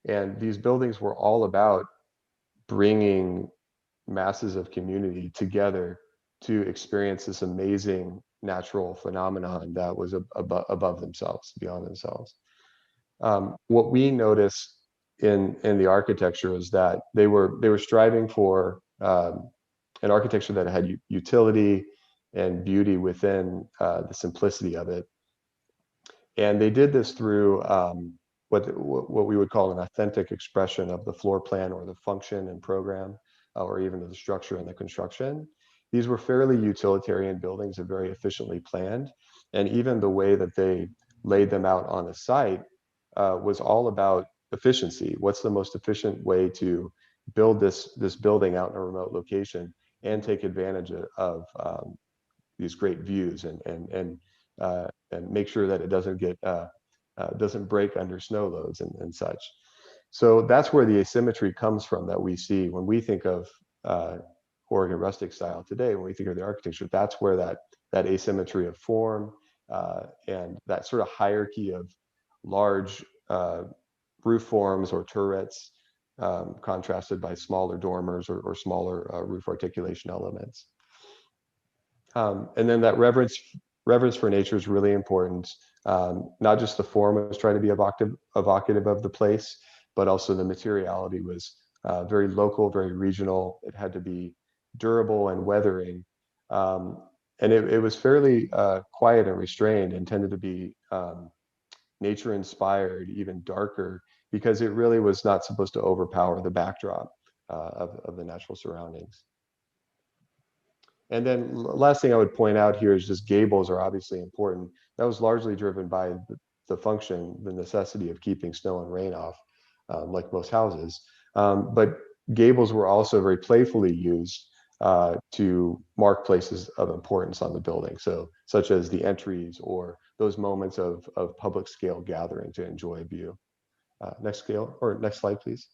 And these buildings were all about bringing masses of community together to experience this amazing natural phenomenon that was above themselves, beyond themselves. What we noticed in the architecture is that they were striving for an architecture that had utility and beauty within the simplicity of it. And they did this through what we would call an authentic expression of the floor plan or the function and program, or even the structure and the construction. These were fairly utilitarian buildings that very efficiently planned. And even the way that they laid them out on the site was all about efficiency. What's the most efficient way to build this building out in a remote location and take advantage of these great views and make sure that it doesn't get doesn't break under snow loads and such. So that's where the asymmetry comes from that we see when we think of Oregon rustic style today. When we think of the architecture, that's where that asymmetry of form and that sort of hierarchy of large roof forms or turrets contrasted by smaller dormers or smaller roof articulation elements. And then that reverence for nature is really important. Not just the form was trying to be evocative of the place, but also the materiality was very local, very regional. It had to be durable and weathering. And it was fairly quiet and restrained and tended to be nature inspired, even darker, because it really was not supposed to overpower the backdrop of the natural surroundings. And then last thing I would point out here is just gables are obviously important. That was largely driven by the function, the necessity of keeping snow and rain off, like most houses. But gables were also very playfully used to mark places of importance on the building. So such as the entries or those moments of public scale gathering to enjoy a view. Next slide, please.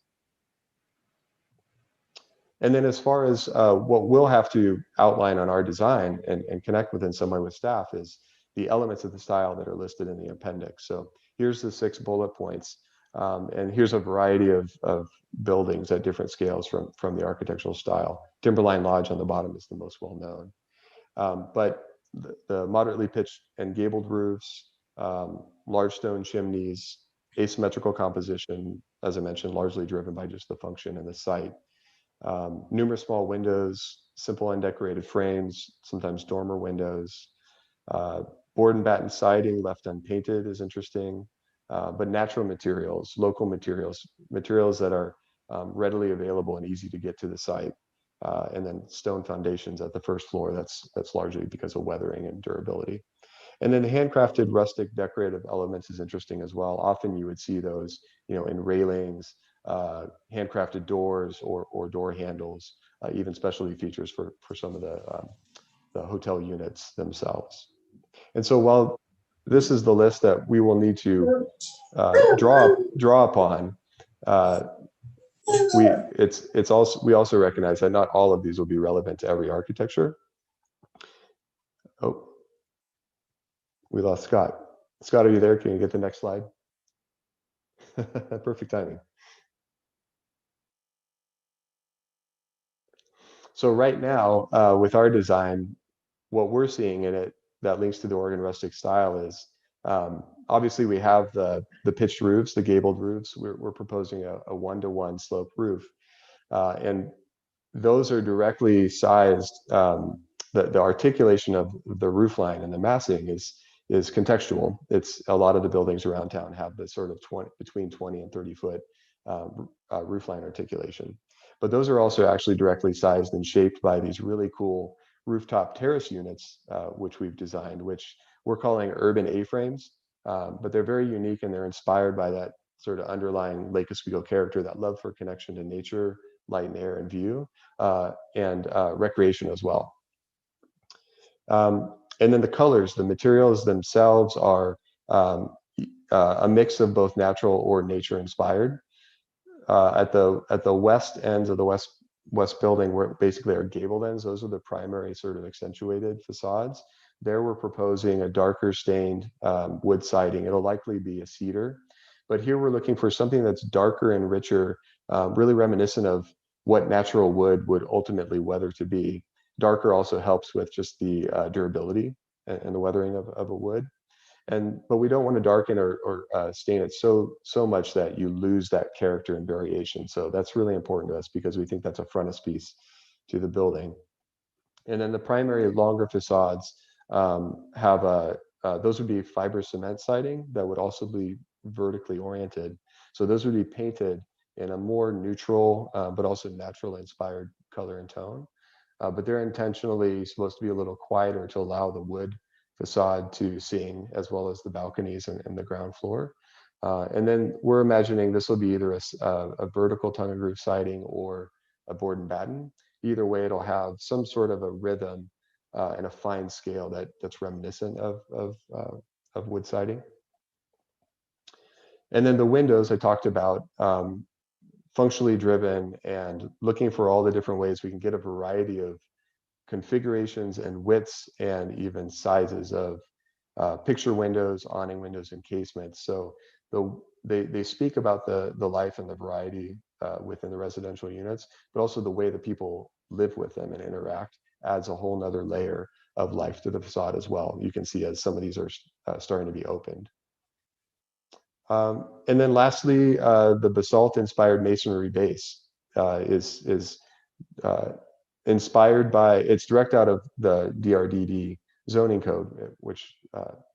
And then as far as what we'll have to outline on our design and connect with in some way with staff is the elements of the style that are listed in the appendix. So here's the 6 bullet points. And here's a variety of buildings at different scales from the architectural style. Timberline Lodge on the bottom is the most well known. But the moderately pitched and gabled roofs, large stone chimneys, asymmetrical composition, as I mentioned, largely driven by just the function and the site. Numerous small windows, simple undecorated frames, sometimes dormer windows. Board and batten siding left unpainted is interesting, but natural materials, local materials that are readily available and easy to get to the site. And then stone foundations at the first floor, that's largely because of weathering and durability. And then the handcrafted rustic decorative elements is interesting as well. Often you would see those, in railings, handcrafted doors or door handles, even specialty features for some of the hotel units themselves. And so while this is the list that we will need to draw upon, we also recognize that not all of these will be relevant to every architecture. Oh, we lost Scott. Scott, are you there? Can you get the next slide? Perfect timing. So right now, with our design, what we're seeing in it that links to the Oregon rustic style is, obviously we have the pitched roofs, the gabled roofs. We're proposing a 1-to-1 slope roof. And those are directly sized. The articulation of the roof line and the massing is contextual. It's a lot of the buildings around town have this sort of between 20 and 30 foot roof line articulation. But those are also actually directly sized and shaped by these really cool rooftop terrace units, which we've designed, which we're calling urban A-frames. But they're very unique and they're inspired by that sort of underlying Lake Oswego character, that love for connection to nature, light and air and view, and recreation as well. And then the colors, the materials themselves are a mix of both natural or nature inspired. At the west ends of the west building, where basically our gabled ends, those are the primary sort of accentuated facades. There we're proposing a darker stained wood siding. It'll likely be a cedar, but here we're looking for something that's darker and richer, really reminiscent of what natural wood would ultimately weather to be. Darker also helps with just the durability and the weathering of a wood. But we don't want to darken or stain it so much that you lose that character and variation. So that's really important to us because we think that's a frontispiece to the building. And then the primary longer facades have those would be fiber cement siding that would also be vertically oriented. So those would be painted in a more neutral, but also natural inspired color and tone. But they're intentionally supposed to be a little quieter to allow the wood facade to sing, as well as the balconies and the ground floor. And then we're imagining this will be either a vertical tongue and groove siding or a board and batten. Either way, it'll have some sort of a rhythm and a fine scale that's reminiscent of wood siding. And then the windows I talked about, functionally driven and looking for all the different ways we can get a variety of configurations and widths and even sizes of picture windows, awning windows, and casements. So they speak about the life and the variety within the residential units, but also the way that people live with them and interact adds a whole nother layer of life to the facade as well. You can see as some of these are starting to be opened. And then lastly, the basalt-inspired masonry base is inspired by, it's direct out of the DRDD zoning code, which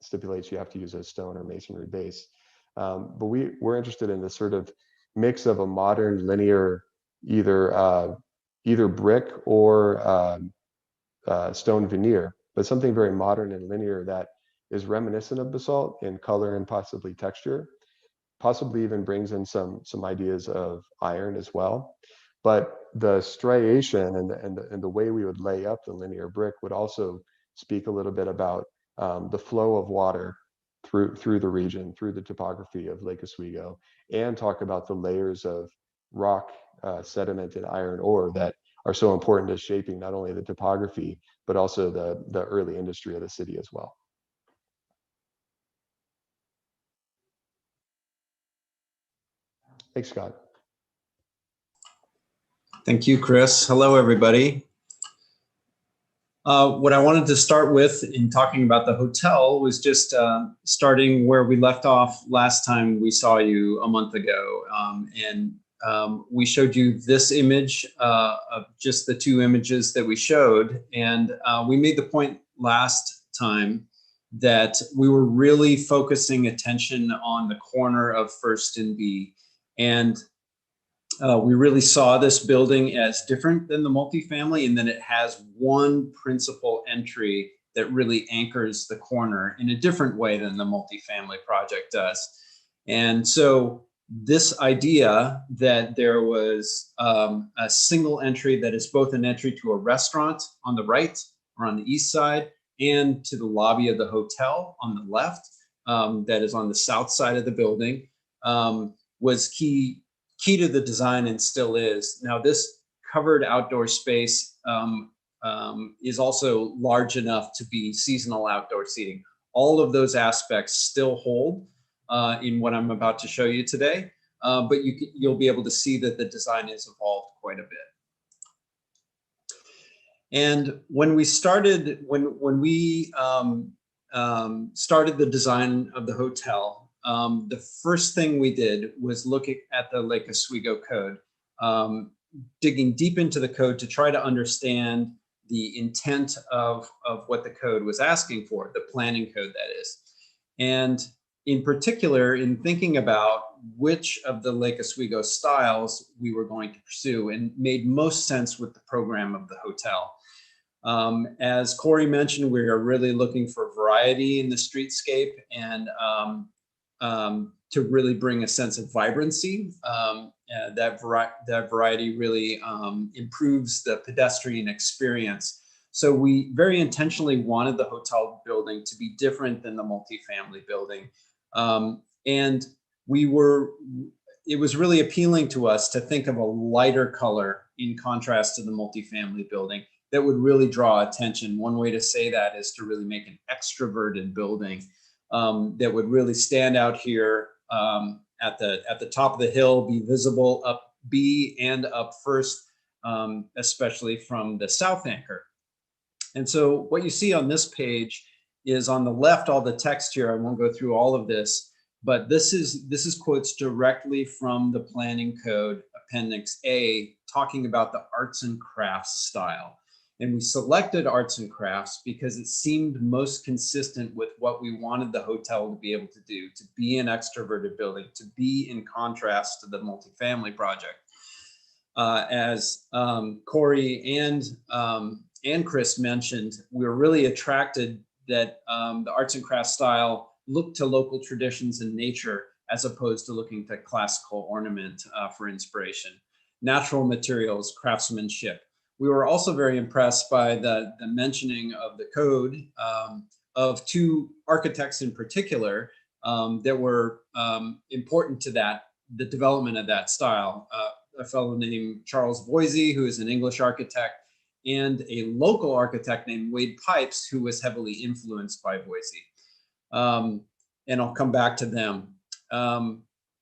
stipulates you have to use a stone or masonry base. But we're interested in this sort of mix of a modern linear, either brick or stone veneer, but something very modern and linear that is reminiscent of basalt in color and possibly texture. Possibly even brings in some ideas of iron as well. But the striation and the way we would lay up the linear brick would also speak a little bit about the flow of water through the region, through the topography of Lake Oswego, and talk about the layers of rock, sediment, and iron ore that are so important to shaping not only the topography, but also the early industry of the city as well. Thanks, Scott. Thank you, Chris. Hello, everybody. What I wanted to start with in talking about the hotel was just starting where we left off last time we saw you a month ago. We showed you this image of just the two images that we showed. And we made the point last time that we were really focusing attention on the corner of First and B. And we really saw this building as different than the multifamily, and then it has one principal entry that really anchors the corner in a different way than the multifamily project does. And so this idea that there was a single entry that is both an entry to a restaurant on the right or on the east side and to the lobby of the hotel on the left, that is on the south side of the building, was key to the design and still is. Now, this covered outdoor space is also large enough to be seasonal outdoor seating. All of those aspects still hold in what I'm about to show you today, but you'll be able to see that the design has evolved quite a bit. And when we started, when we started the design of the hotel, the first thing we did was look at the Lake Oswego code, digging deep into the code to try to understand the intent of what the code was asking for, the planning code that is. And in particular, in thinking about which of the Lake Oswego styles we were going to pursue, and made most sense with the program of the hotel. As Corey mentioned, we are really looking for variety in the streetscape and to really bring a sense of vibrancy. That variety really improves the pedestrian experience. So we very intentionally wanted the hotel building to be different than the multifamily building. And it was really appealing to us to think of a lighter color in contrast to the multifamily building that would really draw attention. One way to say that is to really make an extroverted building that would really stand out here at the top of the hill, be visible up B and up First, especially from the south anchor. And so what you see on this page is on the left, all the text here. I won't go through all of this, but this is quotes directly from the planning code appendix A, talking about the arts and crafts style. And we selected arts and crafts because it seemed most consistent with what we wanted the hotel to be able to do, to be an extroverted building, to be in contrast to the multifamily project. As Corey and Chris mentioned, we were really attracted that the arts and crafts style looked to local traditions and nature as opposed to looking to classical ornament for inspiration. Natural materials, craftsmanship. We were also very impressed by the mentioning of the code of two architects in particular that were important to the development of that style. A fellow named Charles Voisey, who is an English architect, and a local architect named Wade Pipes, who was heavily influenced by Voisey. And I'll come back to them.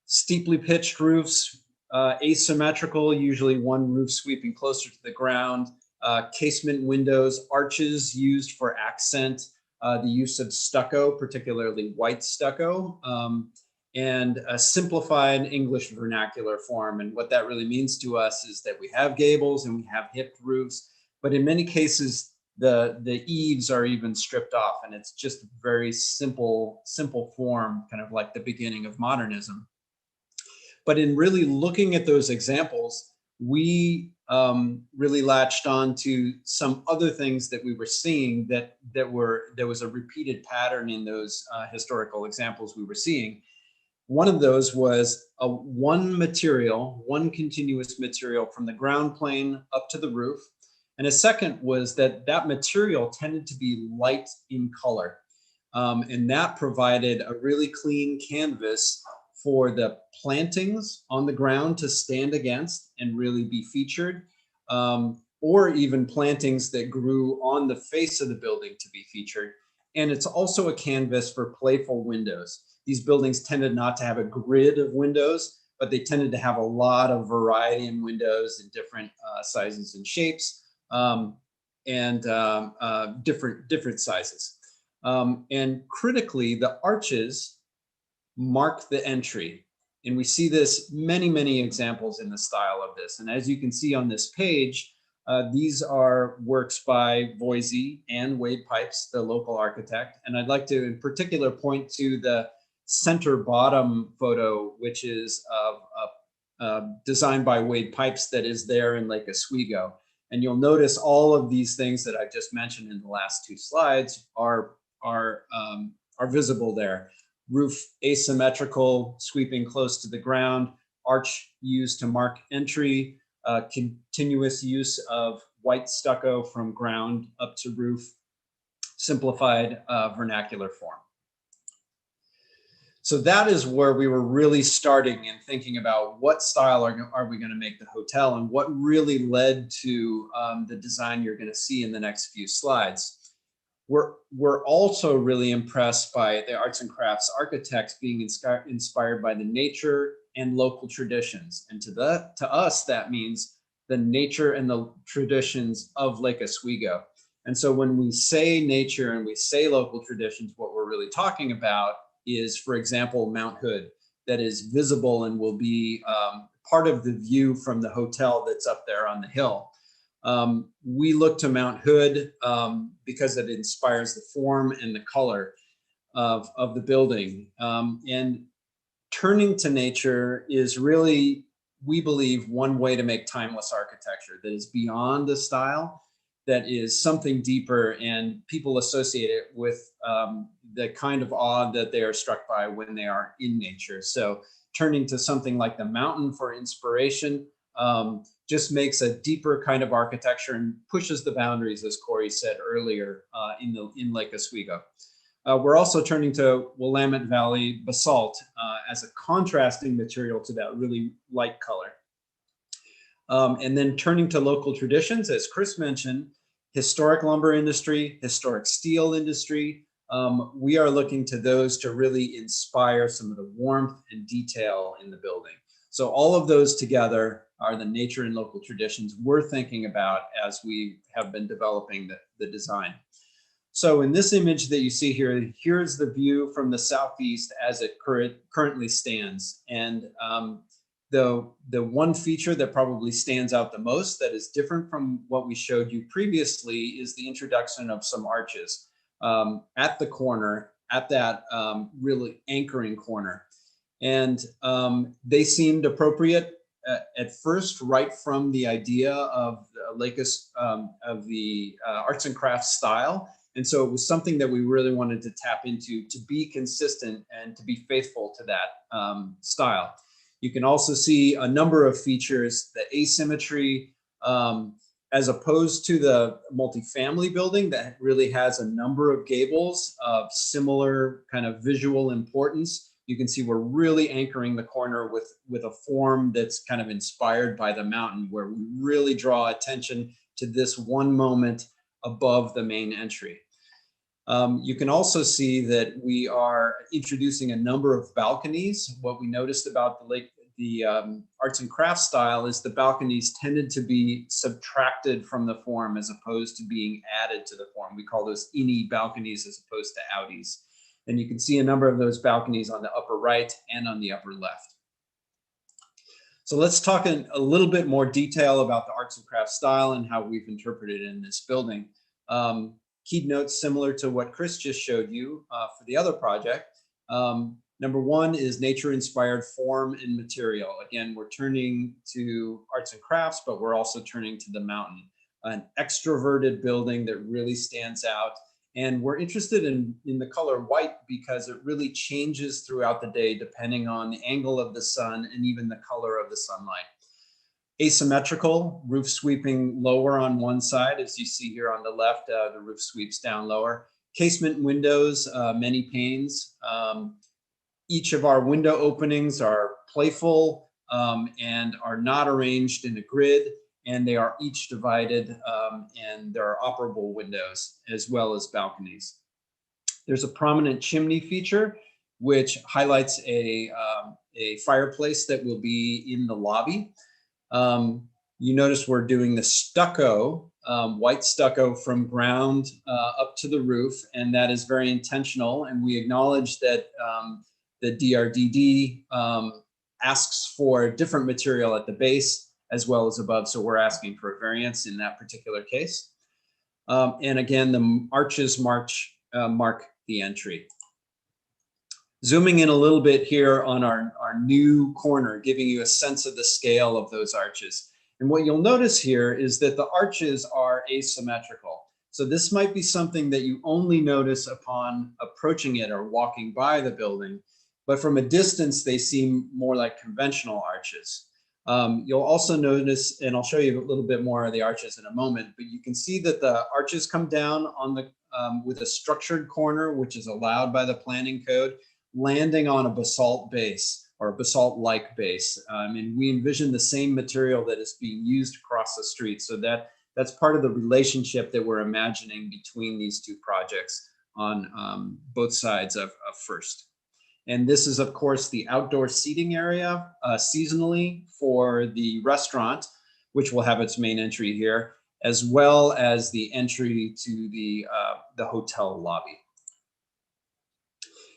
Steeply pitched roofs, asymmetrical, usually one roof sweeping closer to the ground, casement windows, arches used for accent, the use of stucco, particularly white stucco, and a simplified English vernacular form. And what that really means to us is that we have gables and we have hipped roofs, but in many cases, the eaves are even stripped off, and it's just very simple form, kind of like the beginning of modernism. But in really looking at those examples, we really latched on to some other things that we were seeing there was a repeated pattern in those historical examples we were seeing. One of those was one continuous material from the ground plane up to the roof. And a second was that material tended to be light in color. And that provided a really clean canvas for the plantings on the ground to stand against and really be featured, or even plantings that grew on the face of the building to be featured. And it's also a canvas for playful windows. These buildings tended not to have a grid of windows, but they tended to have a lot of variety in windows in different sizes and shapes, and different sizes. And critically, the arches mark the entry. And we see this many examples in the style of this. And as you can see on this page, these are works by Voisey and Wade Pipes, the local architect. And I'd like to in particular point to the center bottom photo, which is designed by Wade Pipes, that is there in Lake Oswego. And you'll notice all of these things that I just mentioned in the last two slides are visible there. Roof asymmetrical, sweeping close to the ground, arch used to mark entry, continuous use of white stucco from ground up to roof, simplified vernacular form. So that is where we were really starting and thinking about what style are we going to make the hotel, and what really led to the design you're going to see in the next few slides. We're also really impressed by the arts and crafts architects being inspired by the nature and local traditions. And to us, that means the nature and the traditions of Lake Oswego. And so when we say nature and we say local traditions, what we're really talking about is, for example, Mount Hood, that is visible and will be part of the view from the hotel that's up there on the hill. We look to Mount Hood because it inspires the form and the color of the building. And turning to nature is really, we believe, one way to make timeless architecture that is beyond the style, that is something deeper, and people associate it with the kind of awe that they are struck by when they are in nature. So turning to something like the mountain for inspiration just makes a deeper kind of architecture and pushes the boundaries, as Corey said earlier, in Lake Oswego. We're also turning to Willamette Valley basalt as a contrasting material to that really light color. And then turning to local traditions, as Chris mentioned, historic lumber industry, historic steel industry. We are looking to those to really inspire some of the warmth and detail in the building. So all of those together are the nature and local traditions we're thinking about as we have been developing the design. So in this image that you see here, here's the view from the southeast as it currently stands. And the one feature that probably stands out the most, that is different from what we showed you previously, is the introduction of some arches at the corner, at that really anchoring corner. And they seemed appropriate at first, right from the idea of the arts and crafts style. And so it was something that we really wanted to tap into to be consistent and to be faithful to that style. You can also see a number of features, the asymmetry, as opposed to the multifamily building that really has a number of gables of similar kind of visual importance. You can see we're really anchoring the corner with a form that's kind of inspired by the mountain, where we really draw attention to this one moment above the main entry. You can also see that we are introducing a number of balconies. What we noticed about the arts and crafts style is the balconies tended to be subtracted from the form as opposed to being added to the form. We call those innie balconies as opposed to outies. And you can see a number of those balconies on the upper right and on the upper left. So let's talk in a little bit more detail about the arts and crafts style and how we've interpreted it in this building. Key notes similar to what Chris just showed you for the other project. Number one is nature-inspired form and material. Again, we're turning to arts and crafts, but we're also turning to the mountain. An extroverted building that really stands out. And we're interested in the color white because it really changes throughout the day depending on the angle of the sun and even the color of the sunlight. Asymmetrical, roof sweeping lower on one side, as you see here on the left, the roof sweeps down lower. Casement windows, many panes. Each of our window openings are playful and are not arranged in a grid, and they are each divided, and there are operable windows as well as balconies. There's a prominent chimney feature, which highlights a fireplace that will be in the lobby. You notice we're doing the stucco, white stucco from ground up to the roof, and that is very intentional. And we acknowledge that the DRDD asks for different material at the base as well as above. So we're asking for a variance in that particular case. And again, the arches mark the entry. Zooming in a little bit here on our new corner, giving you a sense of the scale of those arches. And what you'll notice here is that the arches are asymmetrical. So this might be something that you only notice upon approaching it or walking by the building, but from a distance, they seem more like conventional arches. You'll also notice, and I'll show you a little bit more of the arches in a moment, but you can see that the arches come down on the with a structured corner, which is allowed by the planning code, landing on a basalt base or a basalt-like base. And we envision the same material that is being used across the street. So that's part of the relationship that we're imagining between these two projects on both sides of First. And this is, of course, the outdoor seating area seasonally for the restaurant, which will have its main entry here, as well as the entry to the hotel lobby.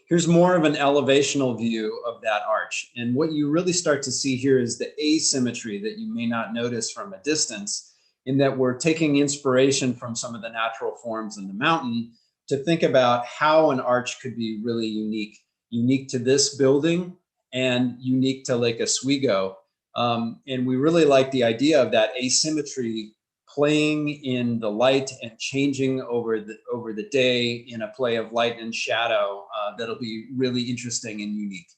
Here's more of an elevational view of that arch. And what you really start to see here is the asymmetry that you may not notice from a distance, in that we're taking inspiration from some of the natural forms in the mountain to think about how an arch could be really unique to this building and unique to Lake Oswego. And we really like the idea of that asymmetry playing in the light and changing over the day in a play of light and shadow that'll be really interesting and unique.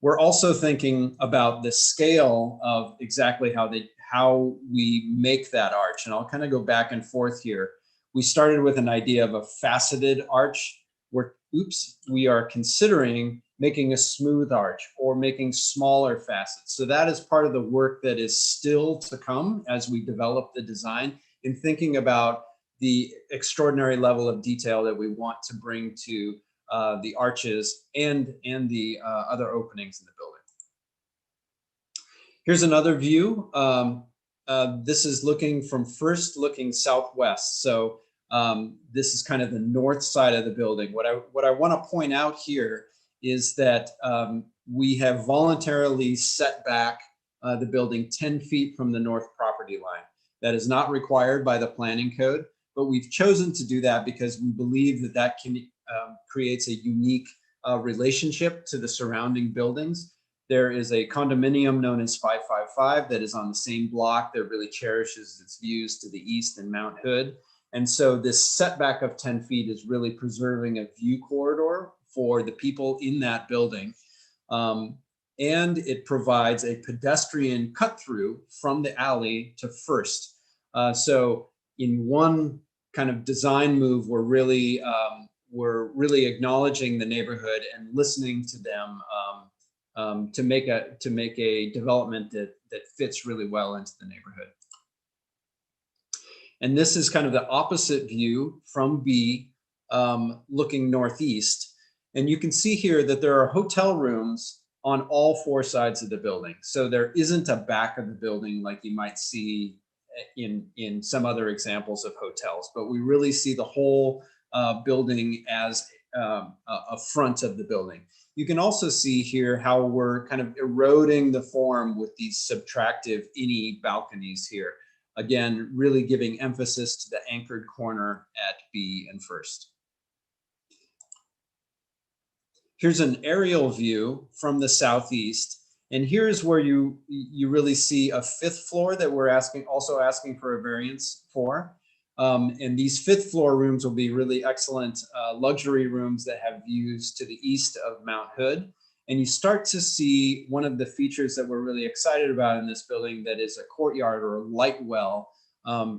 We're also thinking about the scale of exactly how we make that arch. And I'll kind of go back and forth here. We started with an idea of a faceted arch where, we are considering making a smooth arch or making smaller facets. So that is part of the work that is still to come as we develop the design in thinking about the extraordinary level of detail that we want to bring to the arches and the other openings in the building. Here's another view. This is looking from First, looking southwest. So this is kind of the north side of the building. What I want to point out here is that we have voluntarily set back the building 10 feet from the north property line. That is not required by the planning code, but we've chosen to do that because we believe that that creates a unique relationship to the surrounding buildings. There is a condominium known as 555 that is on the same block that really cherishes its views to the east and Mount Hood. And so this setback of 10 feet is really preserving a view corridor for the people in that building. And it provides a pedestrian cut through from the alley to First. So in one kind of design move, we're really acknowledging the neighborhood and listening to them to make a development that fits really well into the neighborhood. And this is kind of the opposite view from B, looking northeast. And you can see here that there are hotel rooms on all four sides of the building. So there isn't a back of the building like you might see in some other examples of hotels, but we really see the whole building as a front of the building. You can also see here how we're kind of eroding the form with these subtractive innie balconies here. Again, really giving emphasis to the anchored corner at B and First. Here's an aerial view from the southeast. And here's where you really see a fifth floor that we're also asking for a variance for. And these fifth floor rooms will be really excellent luxury rooms that have views to the east of Mount Hood. And you start to see one of the features that we're really excited about in this building, that is a courtyard or a light well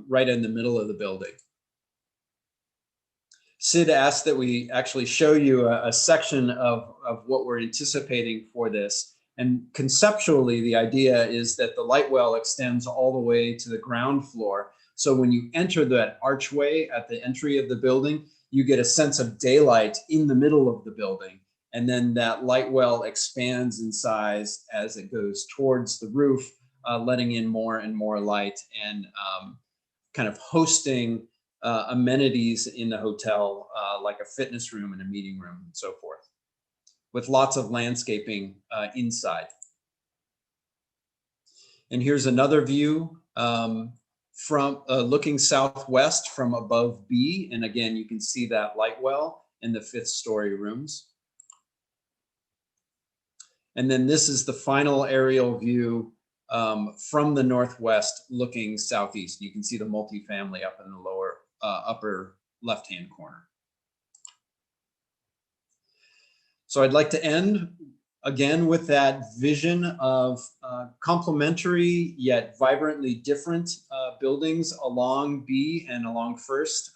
right in the middle of the building. Sid asked that we actually show you a section of what we're anticipating for this. And conceptually, the idea is that the light well extends all the way to the ground floor. So when you enter that archway at the entry of the building, you get a sense of daylight in the middle of the building. And then that light well expands in size as it goes towards the roof, letting in more and more light and kind of hosting amenities in the hotel, like a fitness room and a meeting room and so forth, with lots of landscaping inside. And here's another view from looking southwest from above B. And again, you can see that light well in the fifth story rooms. And then this is the final aerial view from the northwest looking southeast. You can see the multifamily up in the lower upper left-hand corner. So I'd like to end again with that vision of complementary yet vibrantly different buildings along B and along First.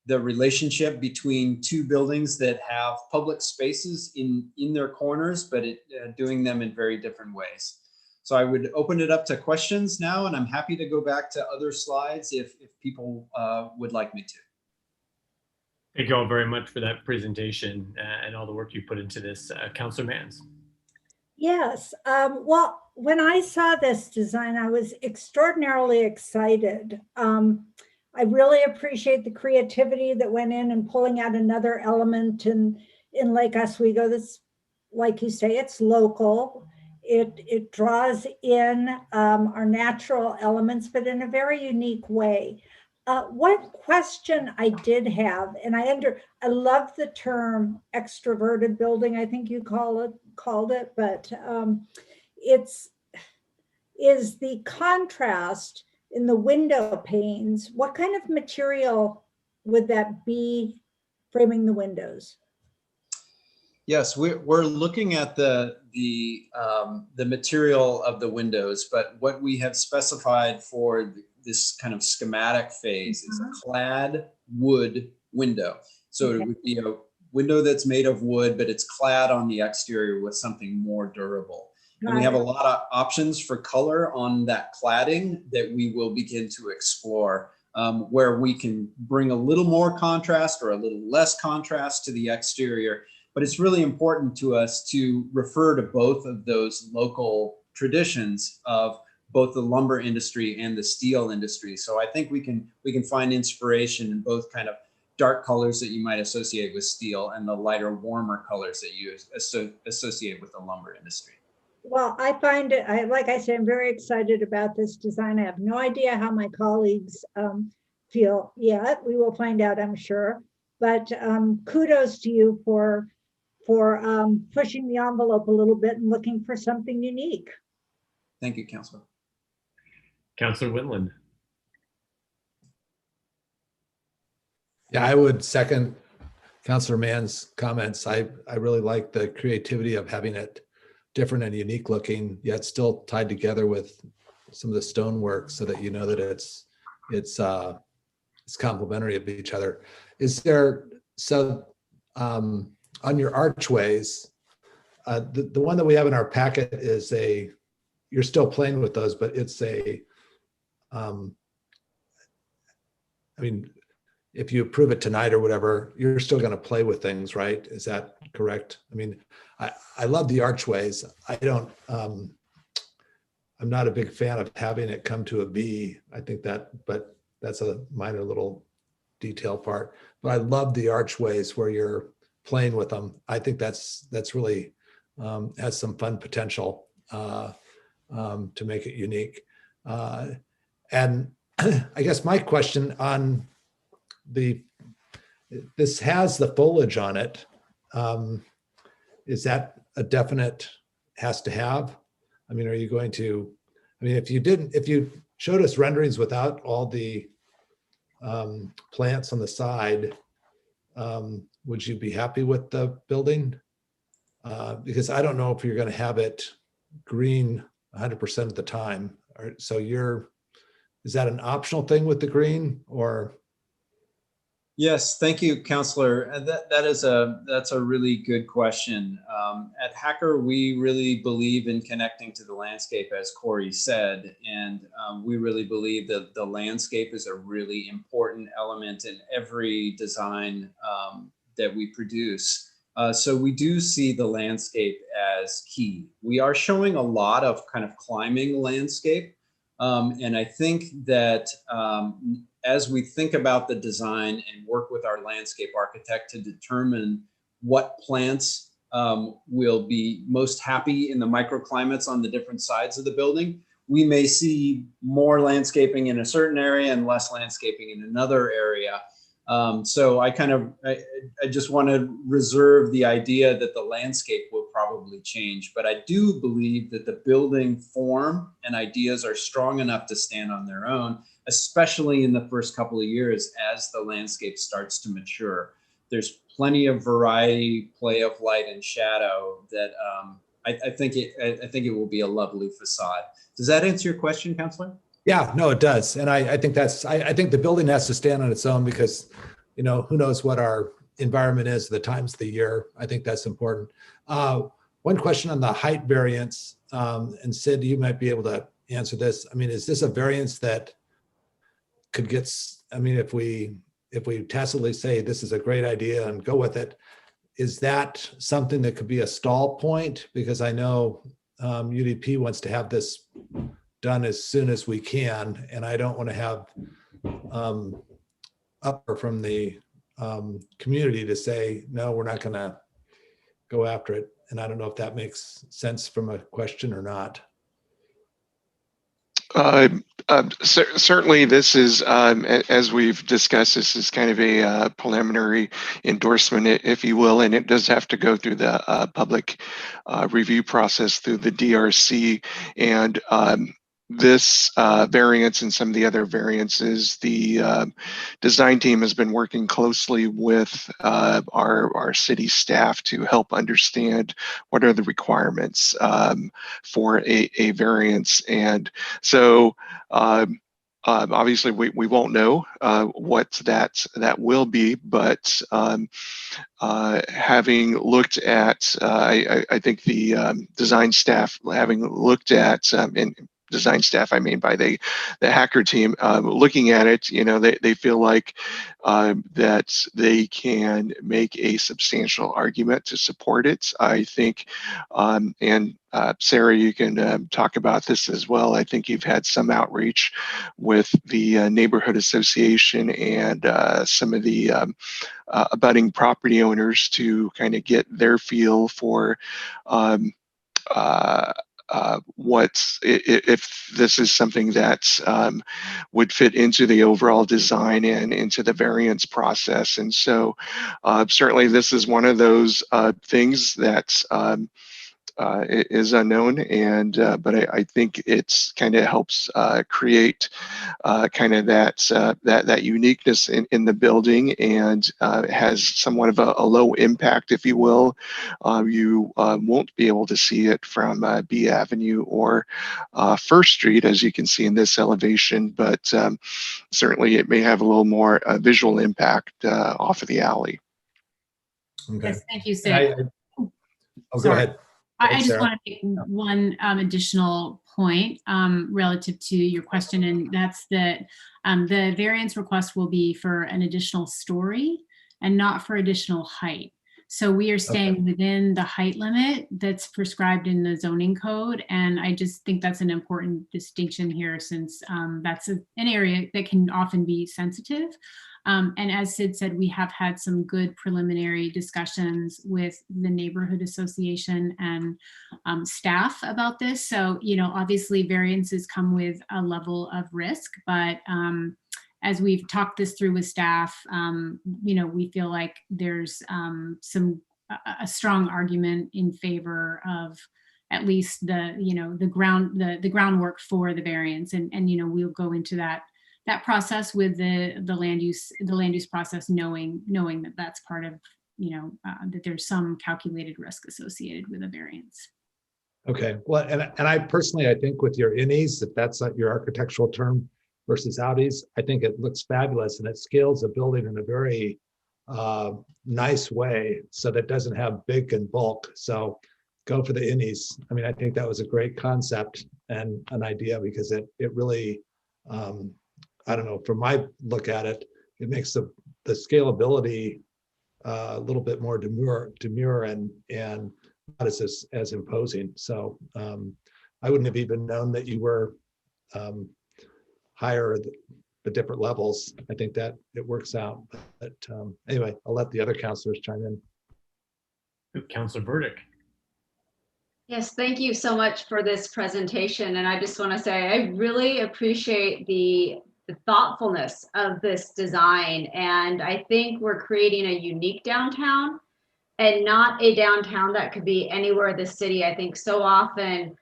The relationship between two buildings that have public spaces in their corners, but doing them in very different ways. So I would open it up to questions now, and I'm happy to go back to other slides if people would like me to. Thank you all very much for that presentation and all the work you put into this. Councilor Mans. Yes, well, when I saw this design, I was extraordinarily excited. I really appreciate the creativity that went in pulling out another element in Lake Oswego that's, like you say, it's local. It draws in our natural elements, but in a very unique way. One question I did have, and I love the term extroverted building, I think you called it, but is the contrast in the window panes. What kind of material would that be framing the windows? Yes, we're looking at the material of the windows, but what we have specified for this kind of schematic phase is a clad wood window. So it would be a window that's made of wood, but it's clad on the exterior with something more durable. And we have a lot of options for color on that cladding that we will begin to explore, where we can bring a little more contrast or a little less contrast to the exterior. But it's really important to us to refer to both of those local traditions of both the lumber industry and the steel industry. So I think we can find inspiration in both kind of dark colors that you might associate with steel and the lighter, warmer colors that you associate with the lumber industry. Well, I find it, like I said, I'm very excited about this design. I have no idea how my colleagues feel yet. We will find out, I'm sure. But kudos to you for pushing the envelope a little bit and looking for something unique. Thank you, Councilor. Councilor Wendland. Yeah, I would second Councilor Mann's comments. I really like the creativity of having it different and unique looking, yet still tied together with some of the stonework so that you know that it's it's complementary of each other. Is there, so on your archways, the one that we have in our packet is you're still playing with those, but it's I mean, if you approve it tonight or whatever, you're still going to play with things, right? Is that correct? I mean, I love the archways. I don't, I'm not a big fan of having it come to a B. I think that, but that's a minor little detail part. But I love the archways where you're playing with them. I think that's really has some fun potential to make it unique. And I guess my question on this has the foliage on it. Is that a definite has to have? I mean, are you going to, I mean, if you showed us renderings without all the plants on the side, would you be happy with the building? Because I don't know if you're going to have it green 100% of the time. So is that an optional thing with the green or? Yes, thank you, Councilor. That's a really good question. At Hacker, we really believe in connecting to the landscape, as Corey said, and we really believe that the landscape is a really important element in every design that we produce. So we do see the landscape as key. We are showing a lot of kind of climbing landscape, and I think that as we think about the design and work with our landscape architect to determine what plants will be most happy in the microclimates on the different sides of the building, we may see more landscaping in a certain area and less landscaping in another area. So I just want to reserve the idea that the landscape will probably change, but I do believe that the building form and ideas are strong enough to stand on their own, especially in the first couple of years as the landscape starts to mature. There's plenty of variety, play of light and shadow that I think it will be a lovely facade. Does that answer your question, Councilor? Yeah, no, it does. And I think I think the building has to stand on its own because, you know, who knows what our environment is, the times of the year. I think that's important. One question on the height variance, and Sid, you might be able to answer this. I mean, is this a variance that could get, I mean, if we tacitly say this is a great idea and go with it, is that something that could be a stall point? Because I know UDP wants to have this done as soon as we can, and I don't want to have upper from the community to say, no, we're not going to go after it. And I don't know if that makes sense from a question or not. Certainly this is, as we've discussed, this is kind of a preliminary endorsement, if you will, and it does have to go through the public review process through the DRC. And this variance and some of the other variances, the design team has been working closely with our city staff to help understand what are the requirements for a variance. And so obviously we won't know what that will be, but having looked at, I think the design staff having looked at, and design staff, I mean by the Hacker team, looking at it, you know, they feel like that they can make a substantial argument to support it. I think, and Sarah, you can talk about this as well. I think you've had some outreach with the neighborhood association and some of the abutting property owners to kind of get their feel for if this is something that would fit into the overall design and into the variance process. And so certainly this is one of those things that is unknown, and but I think it's kind of helps create kind of that uniqueness in the building, and has somewhat of a low impact, if you will. You won't be able to see it from B Avenue or First Street, as you can see in this elevation, but certainly it may have a little more visual impact off of the alley. Okay. Yes, thank you, Sid. Oh, go Sorry. ahead. I Thanks, just Sarah. want to make one additional point relative to your question, and that's that the variance request will be for an additional story and not for additional height. So we are staying within the height limit that's prescribed in the zoning code. And I just think that's an important distinction here, since that's an area that can often be sensitive. And as Sid said, we have had some good preliminary discussions with the neighborhood association and staff about this. So, you know, obviously variances come with a level of risk, but as we've talked this through with staff, you know, we feel like there's a strong argument in favor of at least the, you know, the groundwork for the variance. And, you know, we'll go into that process with the land use process, knowing that that's part of, you know, that there's some calculated risk associated with a variance. Okay, well, and I personally, I think with your innies, if that's not your architectural term versus outies, I think it looks fabulous, and it scales a building in a very nice way, so that it doesn't have big and bulk. So go for the innies. I mean, I think that was a great concept and an idea, because it really, I don't know, from my look at it, it makes the scalability a little bit more demure and not as imposing. So I wouldn't have even known that you were higher the different levels. I think that it works out. But anyway, I'll let the other counselors chime in. Counselor Burdick. Yes, thank you so much for this presentation. And I just want to say, I really appreciate the thoughtfulness of this design. And I think we're creating a unique downtown, and not a downtown that could be anywhere in the city. I think so often,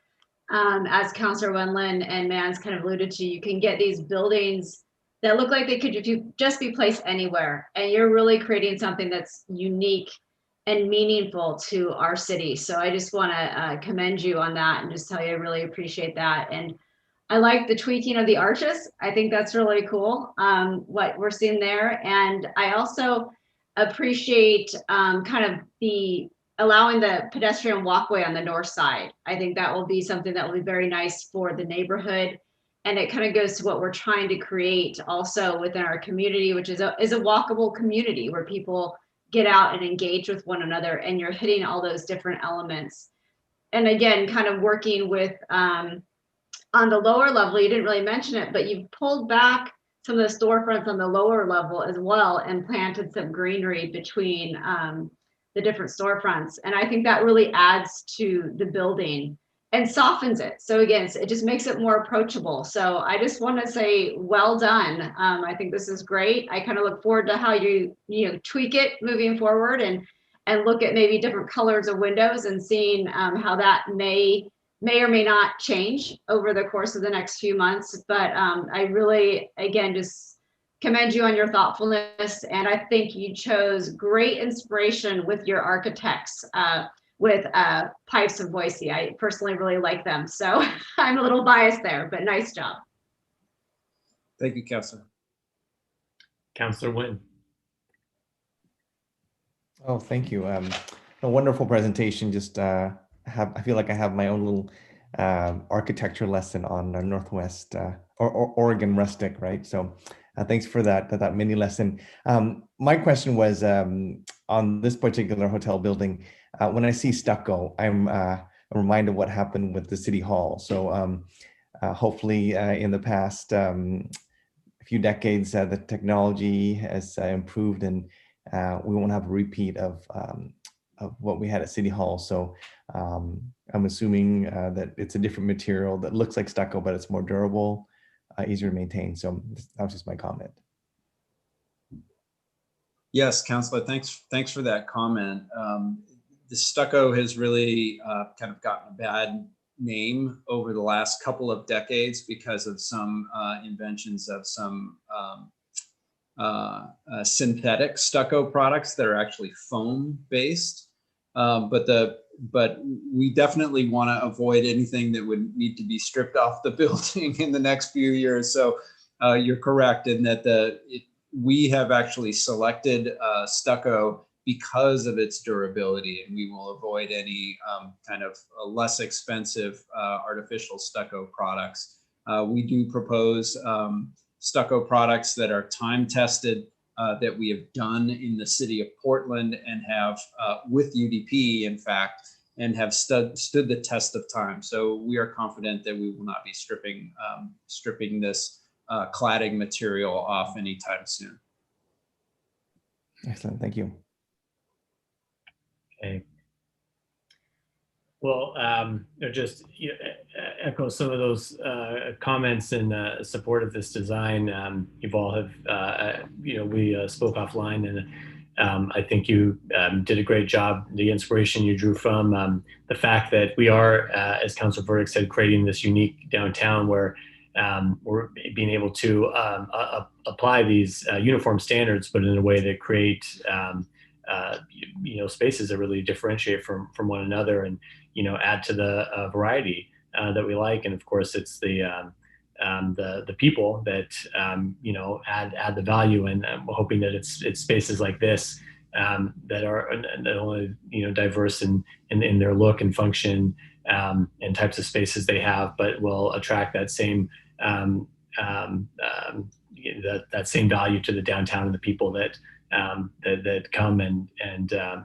as Councilor Wendland and Mans kind of alluded to, you can get these buildings that look like they could just be placed anywhere. And you're really creating something that's unique and meaningful to our city. So I just want to commend you on that and just tell you I really appreciate that. And I like the tweaking of the arches. I think that's really cool, what we're seeing there. And I also appreciate kind of the allowing the pedestrian walkway on the north side. I think that will be something that will be very nice for the neighborhood. And it kind of goes to what we're trying to create also within our community, which is a walkable community where people get out and engage with one another, and you're hitting all those different elements. And again, kind of working with, on the lower level, you didn't really mention it, but you've pulled back some of the storefronts on the lower level as well and planted some greenery between the different storefronts. And I think that really adds to the building and softens it. So again, it just makes it more approachable. So I just want to say, well done. I think this is great. I kind of look forward to how you tweak it moving forward and look at maybe different colors of windows and seeing how that may or may not change over the course of the next few months. But I really, again, just commend you on your thoughtfulness. And I think you chose great inspiration with your architects, with Pipes of Boise. I personally really like them. So I'm a little biased there, but nice job. Thank you, Councilor. Councilor Wynn. Oh, thank you. A wonderful presentation. Just I feel like I have my own little architecture lesson on Northwest or Oregon rustic, right? So thanks for that mini lesson. My question was on this particular hotel building. When I see stucco, I'm reminded of what happened with the city hall. So hopefully in the past few decades, the technology has improved, and we won't have a repeat of what we had at City Hall. So I'm assuming that it's a different material that looks like stucco, but it's more durable, easier to maintain. So that was just my comment. Yes, Councilor, thanks for that comment. the stucco has really kind of gotten a bad name over the last couple of decades because of some inventions of some synthetic stucco products that are actually foam based. But we definitely want to avoid anything that would need to be stripped off the building in the next few years. So you're correct in that we have actually selected stucco because of its durability, and we will avoid any kind of less expensive artificial stucco products. We do propose stucco products that are time tested, that we have done in the city of Portland and have with UDP, in fact, and have stood the test of time. So we are confident that we will not be stripping this cladding material off anytime soon. Excellent, thank you. Okay. Well, just echo some of those comments in support of this design. You all have, we spoke offline, and I think you did a great job. The inspiration you drew from the fact that we are, as Councilor Burdick said, creating this unique downtown where we're being able to apply these uniform standards, but in a way that create spaces that really differentiate from one another, and add to the variety that we like. And of course, it's the people that add the value, and I'm hoping that it's spaces like this that are not only diverse in their look and function and types of spaces they have, but will attract that same that same value to the downtown and the people that come, and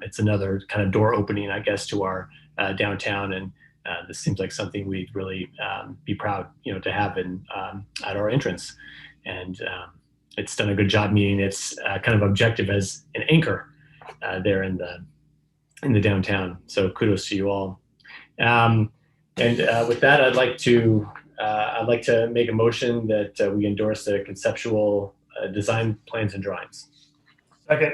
it's another kind of door opening, I guess, to our downtown. And this seems like something we'd really be proud, to have at our entrance. And it's done a good job meeting its kind of objective as an anchor there in the downtown. So kudos to you all. And with that, I'd like to make a motion that we endorse the conceptual design plans and drawings. Second.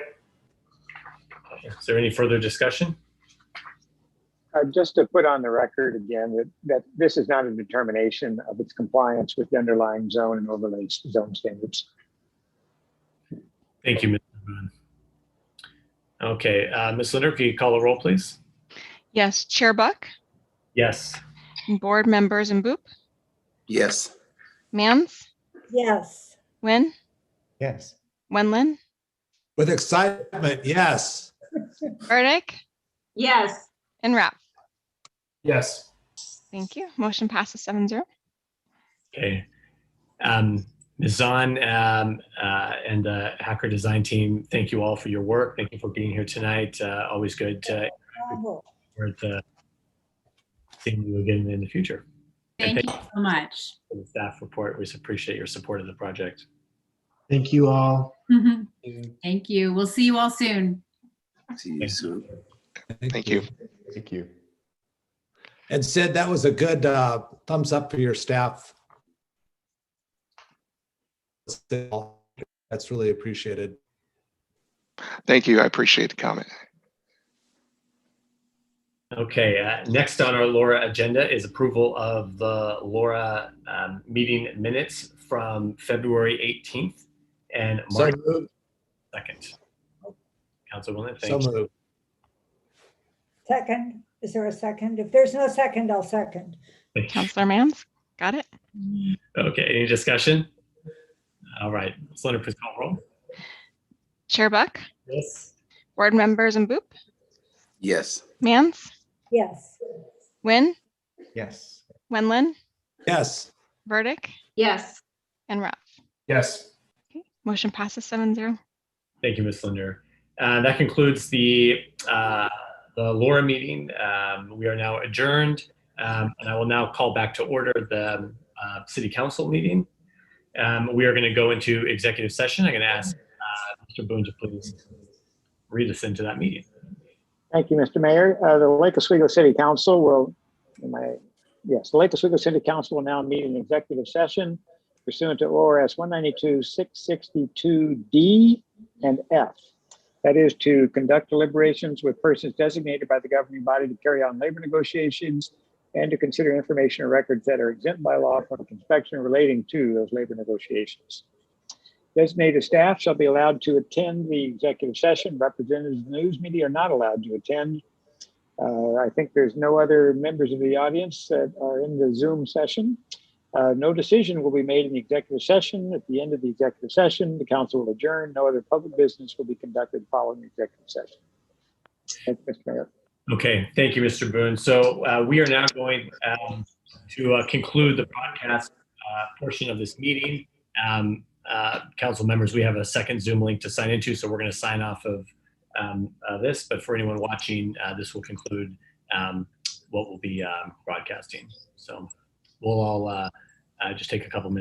Is there any further discussion? Just to put on the record again that this is not a determination of its compliance with the underlying zone and overlay zone standards. Thank you, Mr. Boone. Okay, Ms. Linder, can you call a roll, please? Yes, Chair Buck, Yes. board members and Boop, Yes. Mans, Yes. Nguyen, Yes. Wenlin, With excitement, yes. Burdick, Yes. and Rapp. Yes. Thank you. Motion passes 7-0. Okay. Ms. Zahn and the Hacker Design team, thank you all for your work. Thank you for being here tonight. Always good to seeing you again in the future. Thank you so much. For the staff report, we appreciate your support of the project. Thank you all. Thank you. We'll see you all soon. See you soon. Thank you. Thank you. And Sid, that was a good thumbs up for your staff. That's really appreciated. Thank you. I appreciate the comment. Okay, next on our LORA agenda is approval of the LORA meeting minutes from February 18th and March 2nd. Councilor Willen, thank you. Moved. Second. Is there a second? If there's no second, I'll second. Councilor Mans, got it. Okay, any discussion? All right, Slender, please call roll. Chair Buck, Yes. board members and Boop, Yes. Mans, Yes. Nguyen, Yes. Wenlin, Yes. Burdick, Yes. and Rapp. Yes. Okay. Motion passes 7-0. Thank you, Ms. Linder. That concludes the LORA meeting. We are now adjourned, and I will now call back to order the City Council meeting. We are going to go into executive session. I'm going to ask Mr. Boone to please read us into that meeting. Thank you, Mr. Mayor. The Lake Oswego City Council will, the Lake Oswego City Council will now meet in executive session pursuant to ORS 192-662D and F. That is to conduct deliberations with persons designated by the governing body to carry on labor negotiations and to consider information or records that are exempt by law from inspection relating to those labor negotiations. Designated staff shall be allowed to attend the executive session. Representatives of the news media are not allowed to attend. I think there's no other members of the audience that are in the Zoom session. No decision will be made in the executive session. At the end of the executive session, the council will adjourn. No other public business will be conducted following the executive session. Thank you, Mr. Mayor. Okay, thank you, Mr. Boone. So we are now going to conclude the broadcast portion of this meeting. Council members, we have a second Zoom link to sign into, so we're going to sign off of this. But for anyone watching, this will conclude what we'll be broadcasting. So we'll all just take a couple minutes.